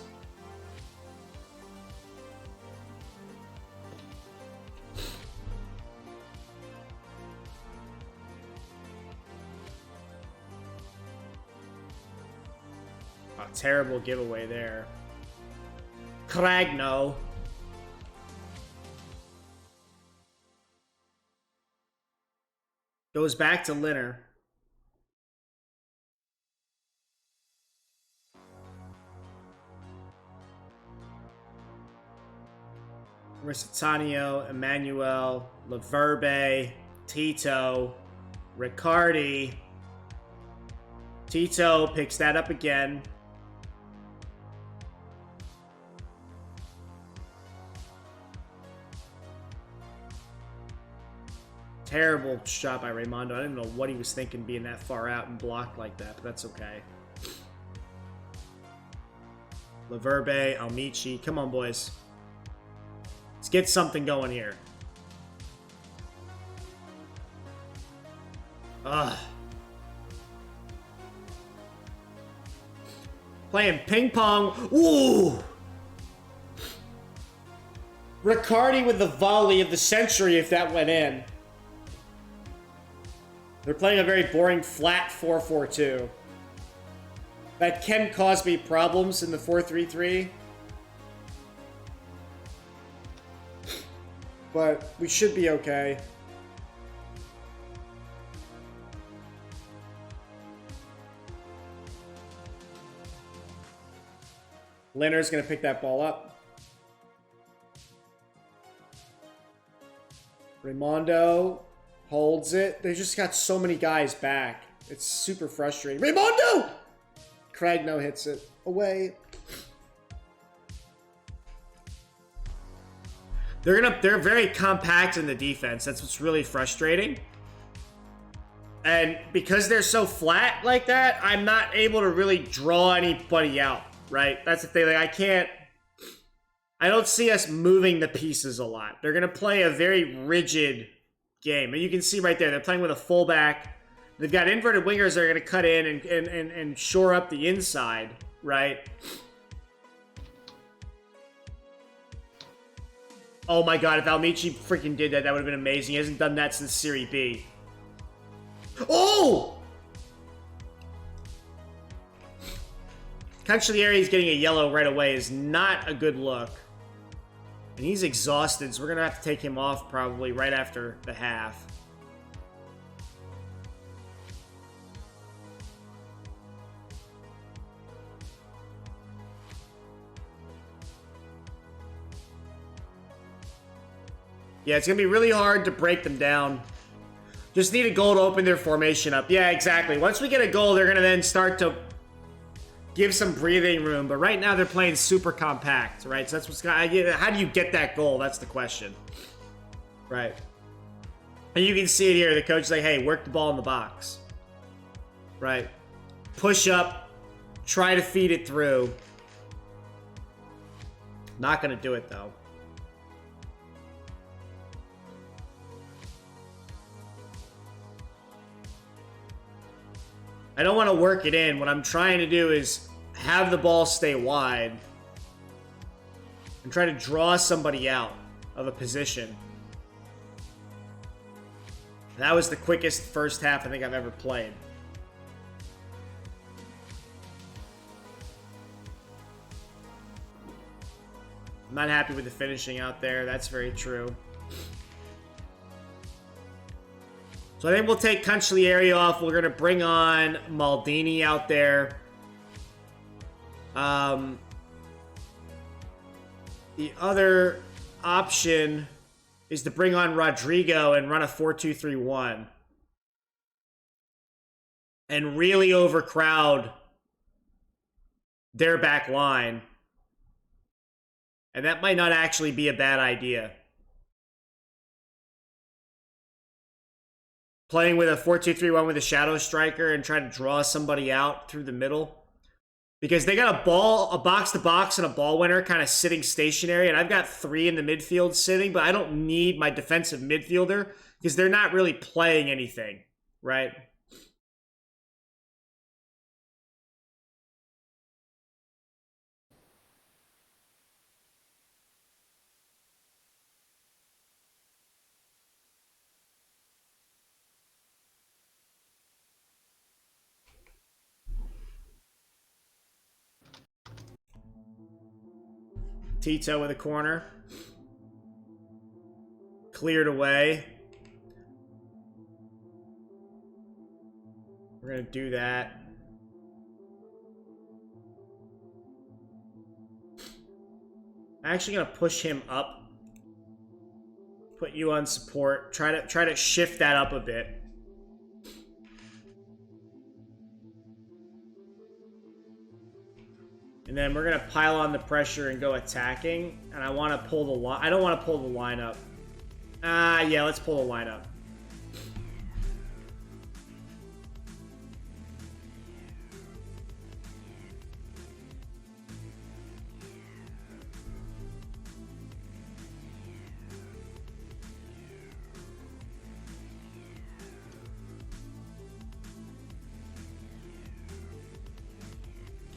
Oh, terrible giveaway there. Cragno. Goes back to Linner. Oristanio, Emmanuel, Laverbe, Tito, Riccardi. Tito picks that up again. Terrible shot by Raimondo. I didn't know what he was thinking being that far out and blocked like that, but that's okay. Laverbe, Almichi. Come on, boys. Let's get something going here. Ugh. Playing ping pong. Ooh! Riccardi with the volley of the century if that went in. They're playing a very boring flat 4-4-2. That can cause me problems in the 4-3-3. But we should be okay. Linner's going to pick that ball up. Raimondo holds it. They just got so many guys back. It's super frustrating. Raimondo! Cragno hits it. Away. They're very compact in the defense. That's what's really frustrating. And because they're so flat like that, I'm not able to really draw anybody out, right? That's the thing. Like I don't see us moving the pieces a lot. They're gonna play a very rigid game. And you can see right there, they're playing with a fullback. They've got inverted wingers that are gonna cut in and shore up the inside, right? Oh my god, if Almichi freaking did that, that would have been amazing. He hasn't done that since Serie B. Oh! Cancellieri is getting a yellow right away is not a good look. And he's exhausted, so we're going to have to take him off probably right after the half. Yeah, it's going to be really hard to break them down. Just need a goal to open their formation up. Yeah, exactly. Once we get a goal, they're going to then start to give some breathing room. But right now, they're playing super compact, right? So that's what's going to... How do you get that goal? That's the question. Right. And you can see it here. The coach is like, hey, work the ball in the box. Right. Push up. Try to feed it through. Not going to do it, though. I don't want to work it in. What I'm trying to do is have the ball stay wide and try to draw somebody out of a position. That was the quickest first half I think I've ever played. I'm not happy with the finishing out there. That's very true. So I think we'll take Cancellieri off. We're going to bring on Maldini out there. The other option is to bring on Rodrigo and run a 4-2-3-1 and really overcrowd their back line. And that might not actually be a bad idea. Playing with a 4-2-3-1 with a shadow striker and trying to draw somebody out through the middle. Because they got a box-to-box and a ball winner kind of sitting stationary, and I've got 3 in the midfield sitting, but I don't need my defensive midfielder because they're not really playing anything, right? Tito with a corner. Cleared away. We're going to do that. I'm actually going to push him up. Put you on support. Try to shift that up a bit. And then we're going to pile on the pressure and go attacking. And I want to pull the line. I don't want to pull the line up. Yeah, let's pull the line up.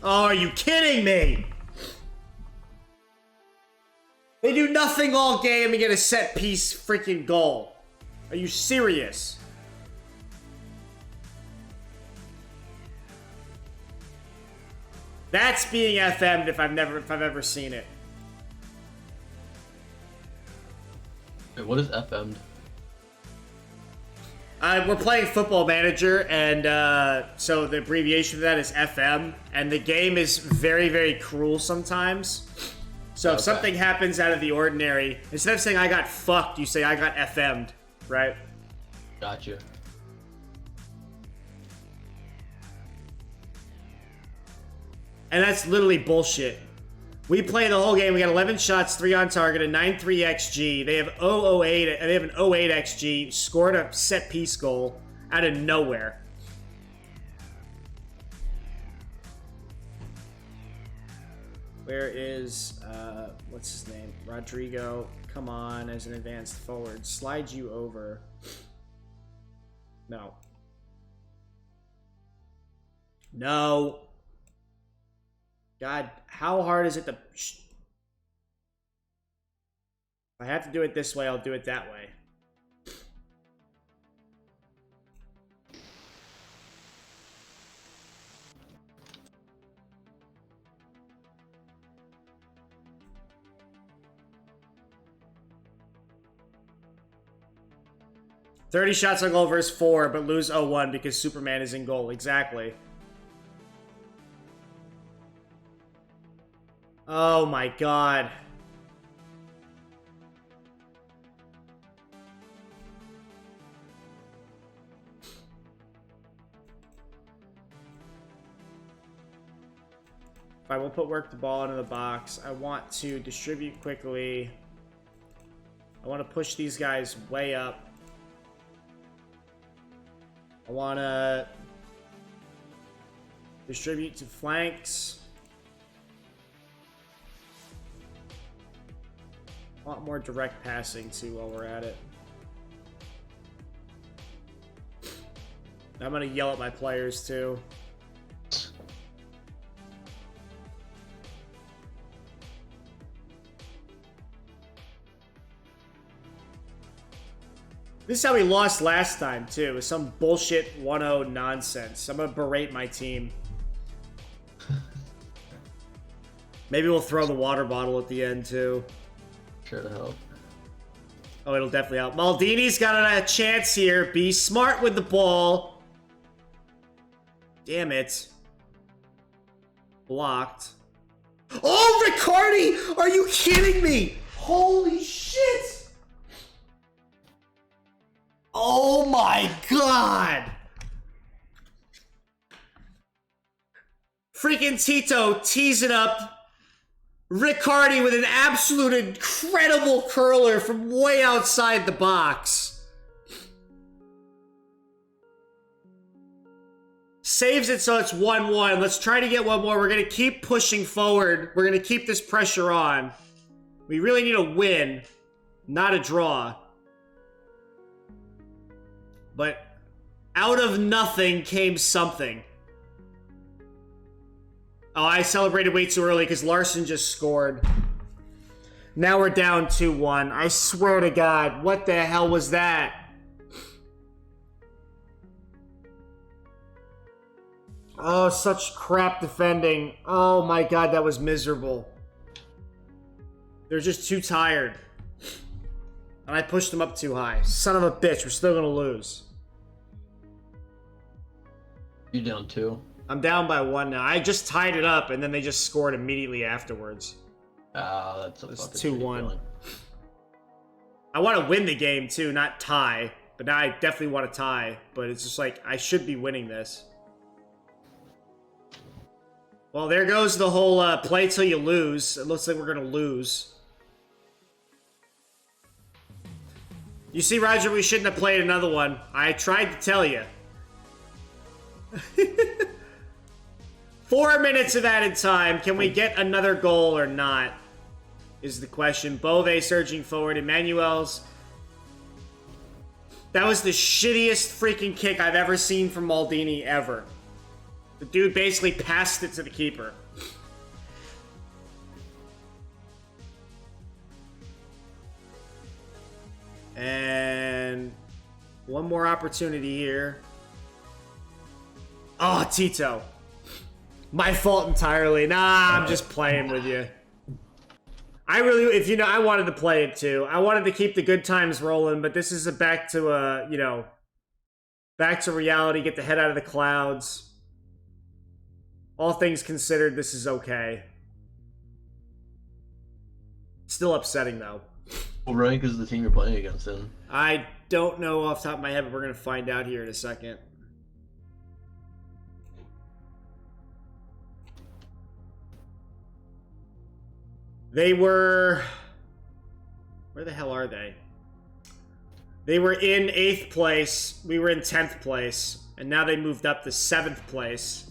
Oh, are you kidding me? They do nothing all game and get a set piece freaking goal. Are you serious? That's being FM'd if I've ever seen it. Wait, what is FM'd? We're playing Football Manager, and so the abbreviation for that is FM, and the game is very, very cruel sometimes. So if something happens out of the ordinary, instead of saying I got fucked, you say I got FM'd, right? Gotcha. And that's literally bullshit. We play the whole game. We got 11 shots, 3 on target, a 9.3 XG. They have 0.08. They have an 0.8 XG. Scored a set piece goal out of nowhere. Where is what's his name? Rodrigo. Come on, as an advanced forward. Slide you over. No. No. God, how hard is it to... If I have to do it this way, I'll do it that way. "30 shots on goal versus 4, but lose 0-1 because Superman is in goal." Exactly. Oh my god. I will work the ball into the box. I want to distribute quickly. I want to push these guys way up. I want to distribute to flanks. I want more direct passing too while we're at it. I'm gonna yell at my players too. This is how we lost last time too, with some bullshit 1-0 nonsense. I'm gonna berate my team. Maybe we'll throw the water bottle at the end too. Sure to help. Oh, it'll definitely help. Maldini's got a chance here. Be smart with the ball. Damn it. Blocked. Oh, Riccardi! Are you kidding me? Holy shit! Oh my god! Freaking Tito teasing up Riccardi with an absolute incredible curler from way outside the box. Saves it so it's 1-1. Let's try to get one more. We're going to keep pushing forward. We're going to keep this pressure on. We really need a win, not a draw. But out of nothing came something. Oh, I celebrated way too early because Larson just scored. Now we're down 2-1. I swear to God, what the hell was that? Oh, such crap defending. Oh my God, that was miserable. They're just too tired. And I pushed them up too high. Son of a bitch, we're still gonna lose. You down 2? I'm down by 1 now. I just tied it up, and then they just scored immediately afterwards. Ah, that's a It's fucking 2-1. I want to win the game, too, not tie. But now I definitely want to tie. But it's just like, I should be winning this. Well, there goes the whole play till you lose. It looks like we're going to lose. You see, Roger, we shouldn't have played another one. I tried to tell you. 4 minutes of added time. Can we get another goal or not? Is the question. Bove surging forward. Emmanuel's. That was the shittiest freaking kick I've ever seen from Maldini ever. The dude basically passed it to the keeper. And one more opportunity here. Oh, Tito. My fault entirely. Nah, I'm just playing with you. I really, if you know, I wanted to play it too. I wanted to keep the good times rolling, but this is a back to, you know, back to reality, get the head out of the clouds. All things considered, this is okay. Still upsetting, though. What rank is the team you're playing against in? I don't know off the top of my head, but we're going to find out here in a second. They were... Where the hell are they? They were in 8th place. We were in 10th place. And now they moved up to 7th place.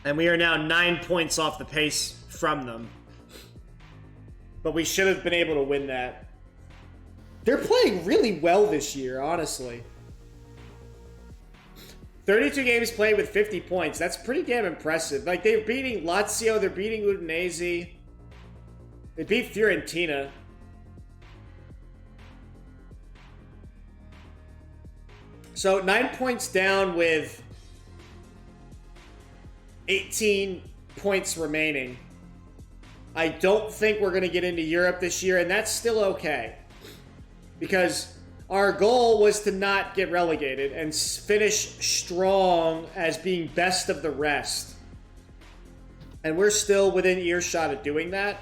And we are now 9 points off the pace from them. But we should have been able to win that. They're playing really well this year, honestly. 32 games played with 50 points. That's pretty damn impressive. Like, they're beating Lazio. They're beating Udinese. They beat Fiorentina. So, 9 points down with 18 points remaining. I don't think we're going to get into Europe this year, and that's still okay. Because our goal was to not get relegated and finish strong as being best of the rest. And we're still within earshot of doing that.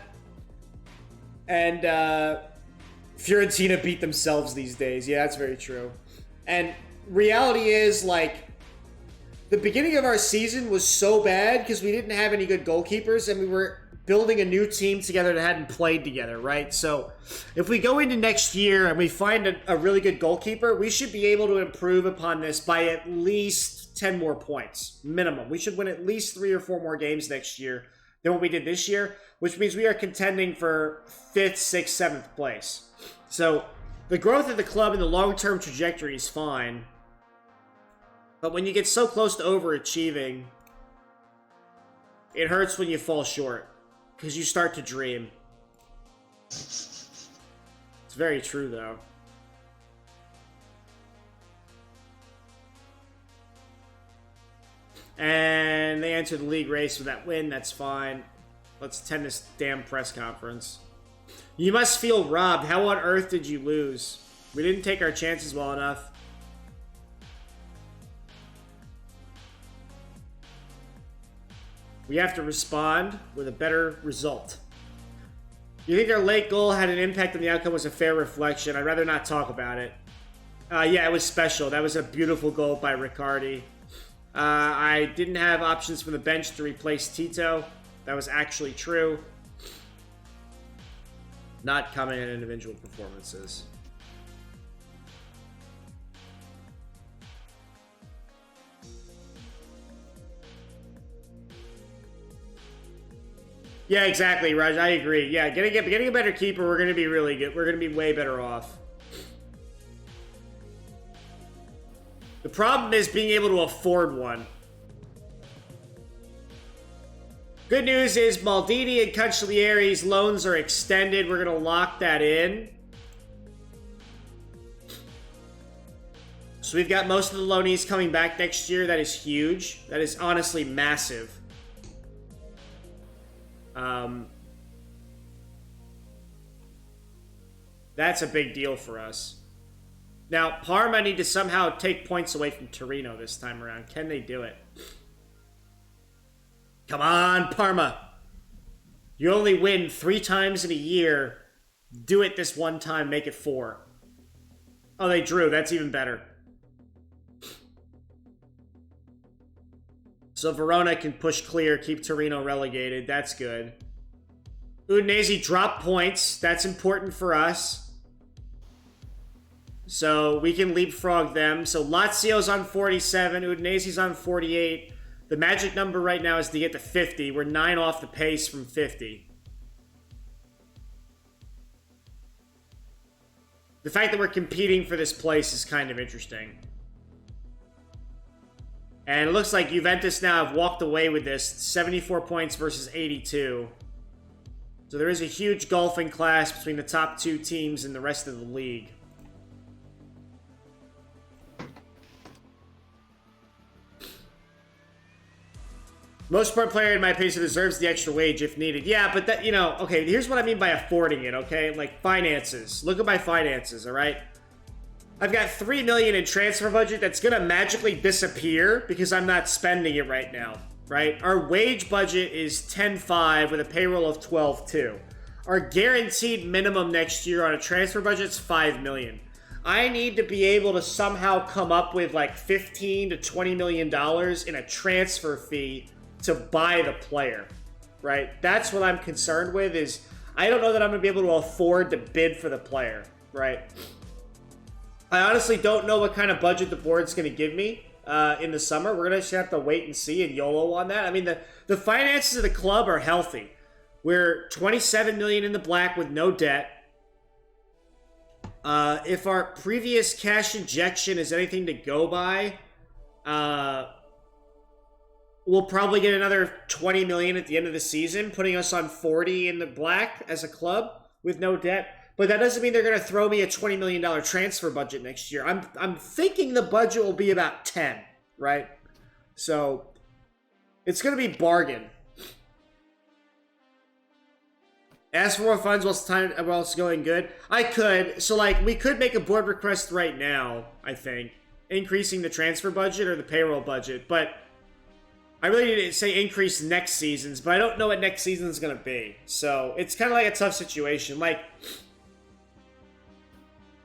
And Fiorentina beat themselves these days. Yeah, that's very true. And reality is, like, the beginning of our season was so bad because we didn't have any good goalkeepers and we were building a new team together that hadn't played together, right? So if we go into next year and we find a really good goalkeeper, we should be able to improve upon this by at least 10 more points, minimum. We should win at least 3 or 4 more games next year than what we did this year, which means we are contending for 5th, 6th, 7th place. So the growth of the club and the long-term trajectory is fine. But when you get so close to overachieving, it hurts when you fall short. Because you start to dream. It's very true, though. And they enter the league race with that win. That's fine. Let's attend this damn press conference. You must feel robbed. How on earth did you lose? We didn't take our chances well enough. We have to respond with a better result. You think their late goal had an impact on the outcome was a fair reflection? I'd rather not talk about it. Yeah, it was special. That was a beautiful goal by Riccardi. I didn't have options from the bench to replace Tito. That was actually true. Not commenting on individual performances. Yeah, exactly, Raj. I agree. Yeah, getting a better keeper, we're going to be really good. We're going to be way better off. The problem is being able to afford one. Good news is Maldini and Cancellieri's loans are extended. We're going to lock that in. So we've got most of the loanees coming back next year. That is huge. That is honestly massive. That's a big deal for us. Now, Parma need to somehow take points away from Torino this time around. Can they do it? Come on, Parma. You only win 3 times in a year. Do it this one time. Make it 4. Oh, they drew. That's even better. So Verona can push clear, keep Torino relegated. That's good. Udinese drop points. That's important for us. So we can leapfrog them. So Lazio's on 47. Udinese's on 48. The magic number right now is to get to 50. We're 9 off the pace from 50. The fact that we're competing for this place is kind of interesting. And it looks like Juventus now have walked away with this. 74 points versus 82. So there is a huge gulf in class between the top 2 teams and the rest of the league. Most important player, in my opinion, deserves the extra wage if needed. Yeah, but that, you know, okay, here's what I mean by affording it, okay? Like, finances. Look at my finances, all right? I've got $3 million in transfer budget that's going to magically disappear because I'm not spending it right now, right? Our wage budget is 10.5 with a payroll of 12.2. Our guaranteed minimum next year on a transfer budget is $5 million. I need to be able to somehow come up with like $15 to $20 million in a transfer fee to buy the player, right? That's what I'm concerned with is I don't know that I'm going to be able to afford to bid for the player, right? I honestly don't know what kind of budget the board's going to give me in the summer. We're going to just have to wait and see and YOLO on that. I mean, the finances of the club are healthy. We're $27 million in the black with no debt. If our previous cash injection is anything to go by, we'll probably get another $20 million at the end of the season, putting us on 40 in the black as a club with no debt. But that doesn't mean they're going to throw me a $20 million transfer budget next year. I'm thinking the budget will be about 10, right? So it's going to be bargain. Ask for more funds while it's going good. I could. So, like, we could make a board request right now, I think, increasing the transfer budget or the payroll budget. But I really need to say increase next season's, but I don't know what next season's going to be. So it's kind of like a tough situation. Like,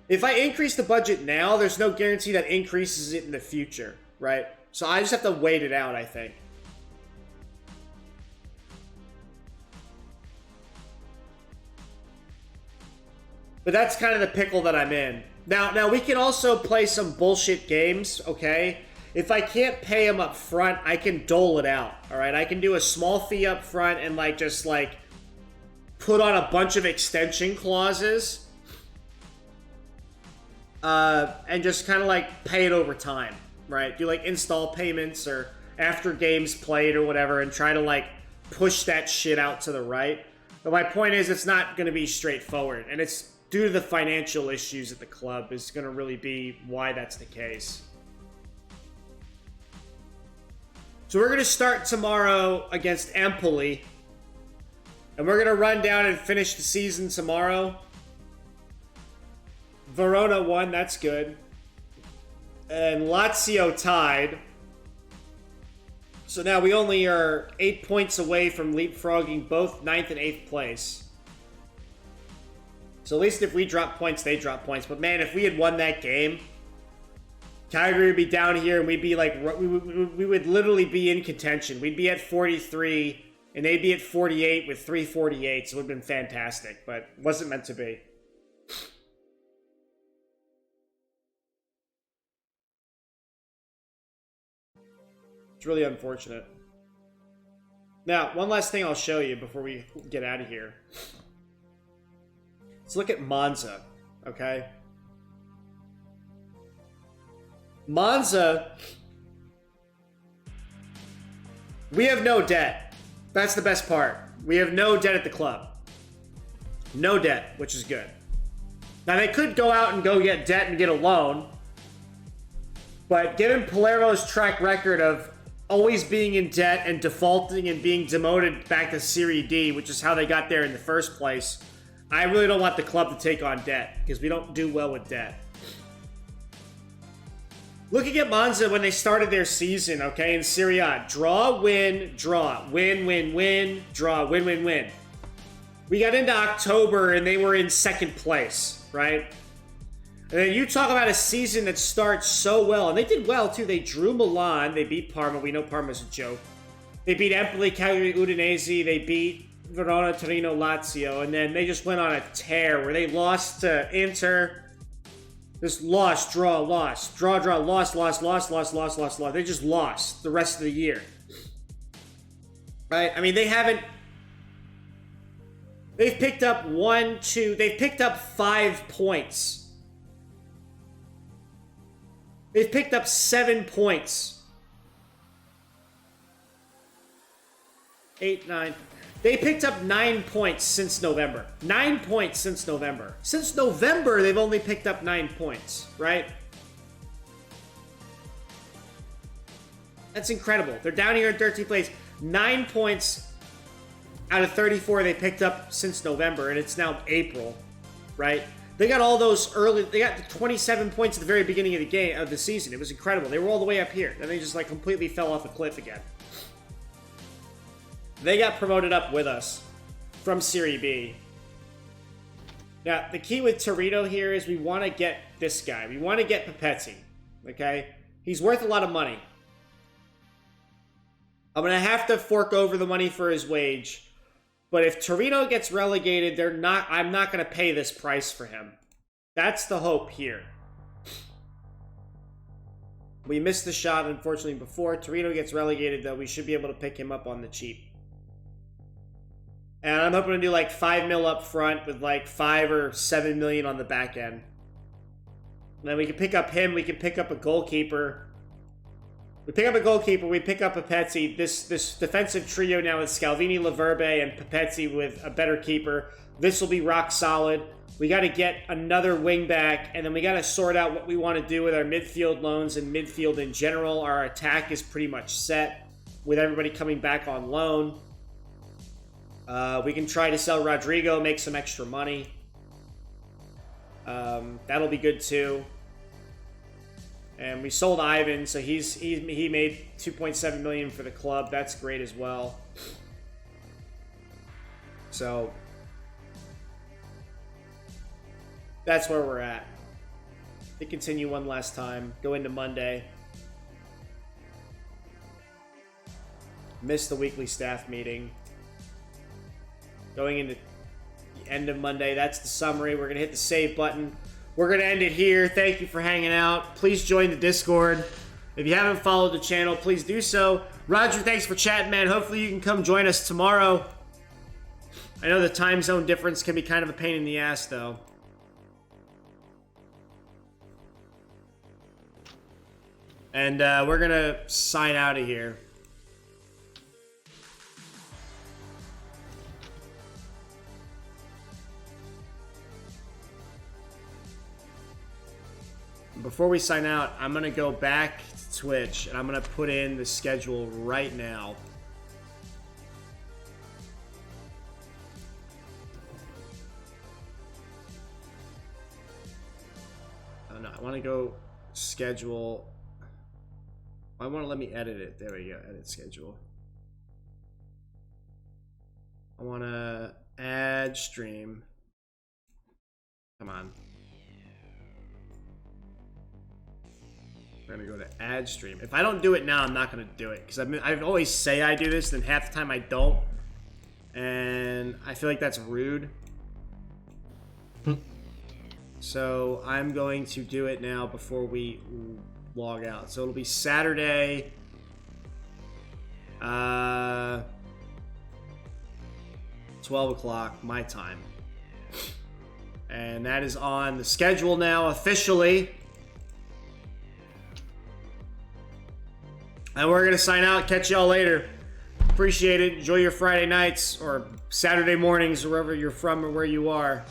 if I increase the budget now, there's no guarantee that increases it in the future, right? So I just have to wait it out, I think. But that's kind of the pickle that I'm in. Now we can also play some bullshit games, okay? If I can't pay them up front, I can dole it out, all right? I can do a small fee up front and, like, just, like, put on a bunch of extension clauses. And just kind of, like, pay it over time, right? Do, like, install payments or after games played or whatever and try to, like, push that shit out to the right. But my point is it's not going to be straightforward. And it's due to the financial issues at the club is going to really be why that's the case. So we're going to start tomorrow against Empoli. And we're going to run down and finish the season tomorrow. Verona won, that's good. And Lazio tied. So now we only are 8 points away from leapfrogging both 9th and 8th place. So at least if we drop points, they drop points. But man, if we had won that game, Calgary would be down here and we'd be like, we would literally be in contention. We'd be at 43 and they'd be at 48 with 348. So it would have been fantastic, but wasn't meant to be. It's really unfortunate. Now, one last thing I'll show you before we get out of here. Let's look at Monza, okay? Monza, we have no debt. That's the best part. We have no debt at the club. No debt, which is good. Now, they could go out and go get debt and get a loan, but given Palermo's track record of always being in debt and defaulting and being demoted back to Serie D, which is how they got there in the first place, I really don't want the club to take on debt because we don't do well with debt. Looking at Monza when they started their season, okay, in Serie A, draw, win, draw, win, win, win, draw, win, win, win. We got into October and they were in second place, right? And then you talk about a season that starts so well, and they did well too. They drew Milan, they beat Parma. We know Parma's a joke. They beat Empoli, Cagliari, Udinese. They beat Verona, Torino, Lazio, and then they just went on a tear where they lost to Inter. Just lost, draw, lost, draw, lost, lost, lost, lost, lost, lost, lost. They just lost the rest of the year, right? I mean, they haven't. They've picked up They've picked up 5 points. They've picked up 7 points. 8, 9. They picked up 9 points since November. 9 points since November. Since November, they've only picked up 9 points, right? That's incredible. They're down here in 13th place. 9 points out of 34 they picked up since November, and it's now April, right? They got all those early. They got 27 points at the very beginning of the game of the season. It was incredible. They were all the way up here, then they just like completely fell off a cliff again. They got promoted up with us from Serie B. Now, the key with Torino here is we want to get this guy. We want to get Papetti, okay? He's worth a lot of money. I'm going to have to fork over the money for his wage. But if Torino gets relegated, I'm not going to pay this price for him. That's the hope here. We missed the shot, unfortunately, before. Torino gets relegated, though. We should be able to pick him up on the cheap. And I'm hoping to do like 5 mil up front with like 5 or 7 million on the back end. And then we can pick up him. We can pick up a goalkeeper. We pick up a goalkeeper. We pick up a Papetti. This defensive trio now is Scalvini, Laverbe, and Papetti with a better keeper. This will be rock solid. We got to get another wing back, and then we got to sort out what we want to do with our midfield loans and midfield in general. Our attack is pretty much set with everybody coming back on loan. We can try to sell Rodrigo, make some extra money. That'll be good too. And we sold Ivan, so he made 2.7 million for the club. That's great as well. So that's where we're at. To continue one last time, go into Monday. Missed the weekly staff meeting. Going into the end of Monday, that's the summary. We're going to hit the save button. We're going to end it here. Thank you for hanging out. Please join the Discord. If you haven't followed the channel, please do so. Roger, thanks for chatting, man. Hopefully you can come join us tomorrow. I know the time zone difference can be kind of a pain in the ass, though. And we're going to sign out of here. Before we sign out, I'm going to go back to Twitch, and I'm going to put in the schedule right now. Oh, no, I want to go schedule. I want to let me edit it. There we go. Edit schedule. I want to add stream. Come on. We're going to go to add stream. If I don't do it now, I'm not going to do it. Because I always say I do this, then half the time I don't. And I feel like that's rude. So I'm going to do it now before we log out. So it'll be Saturday. 12 o'clock my time. And that is on the schedule now officially. And we're going to sign out. Catch y'all later. Appreciate it. Enjoy your Friday nights or Saturday mornings, wherever you're from or where you are.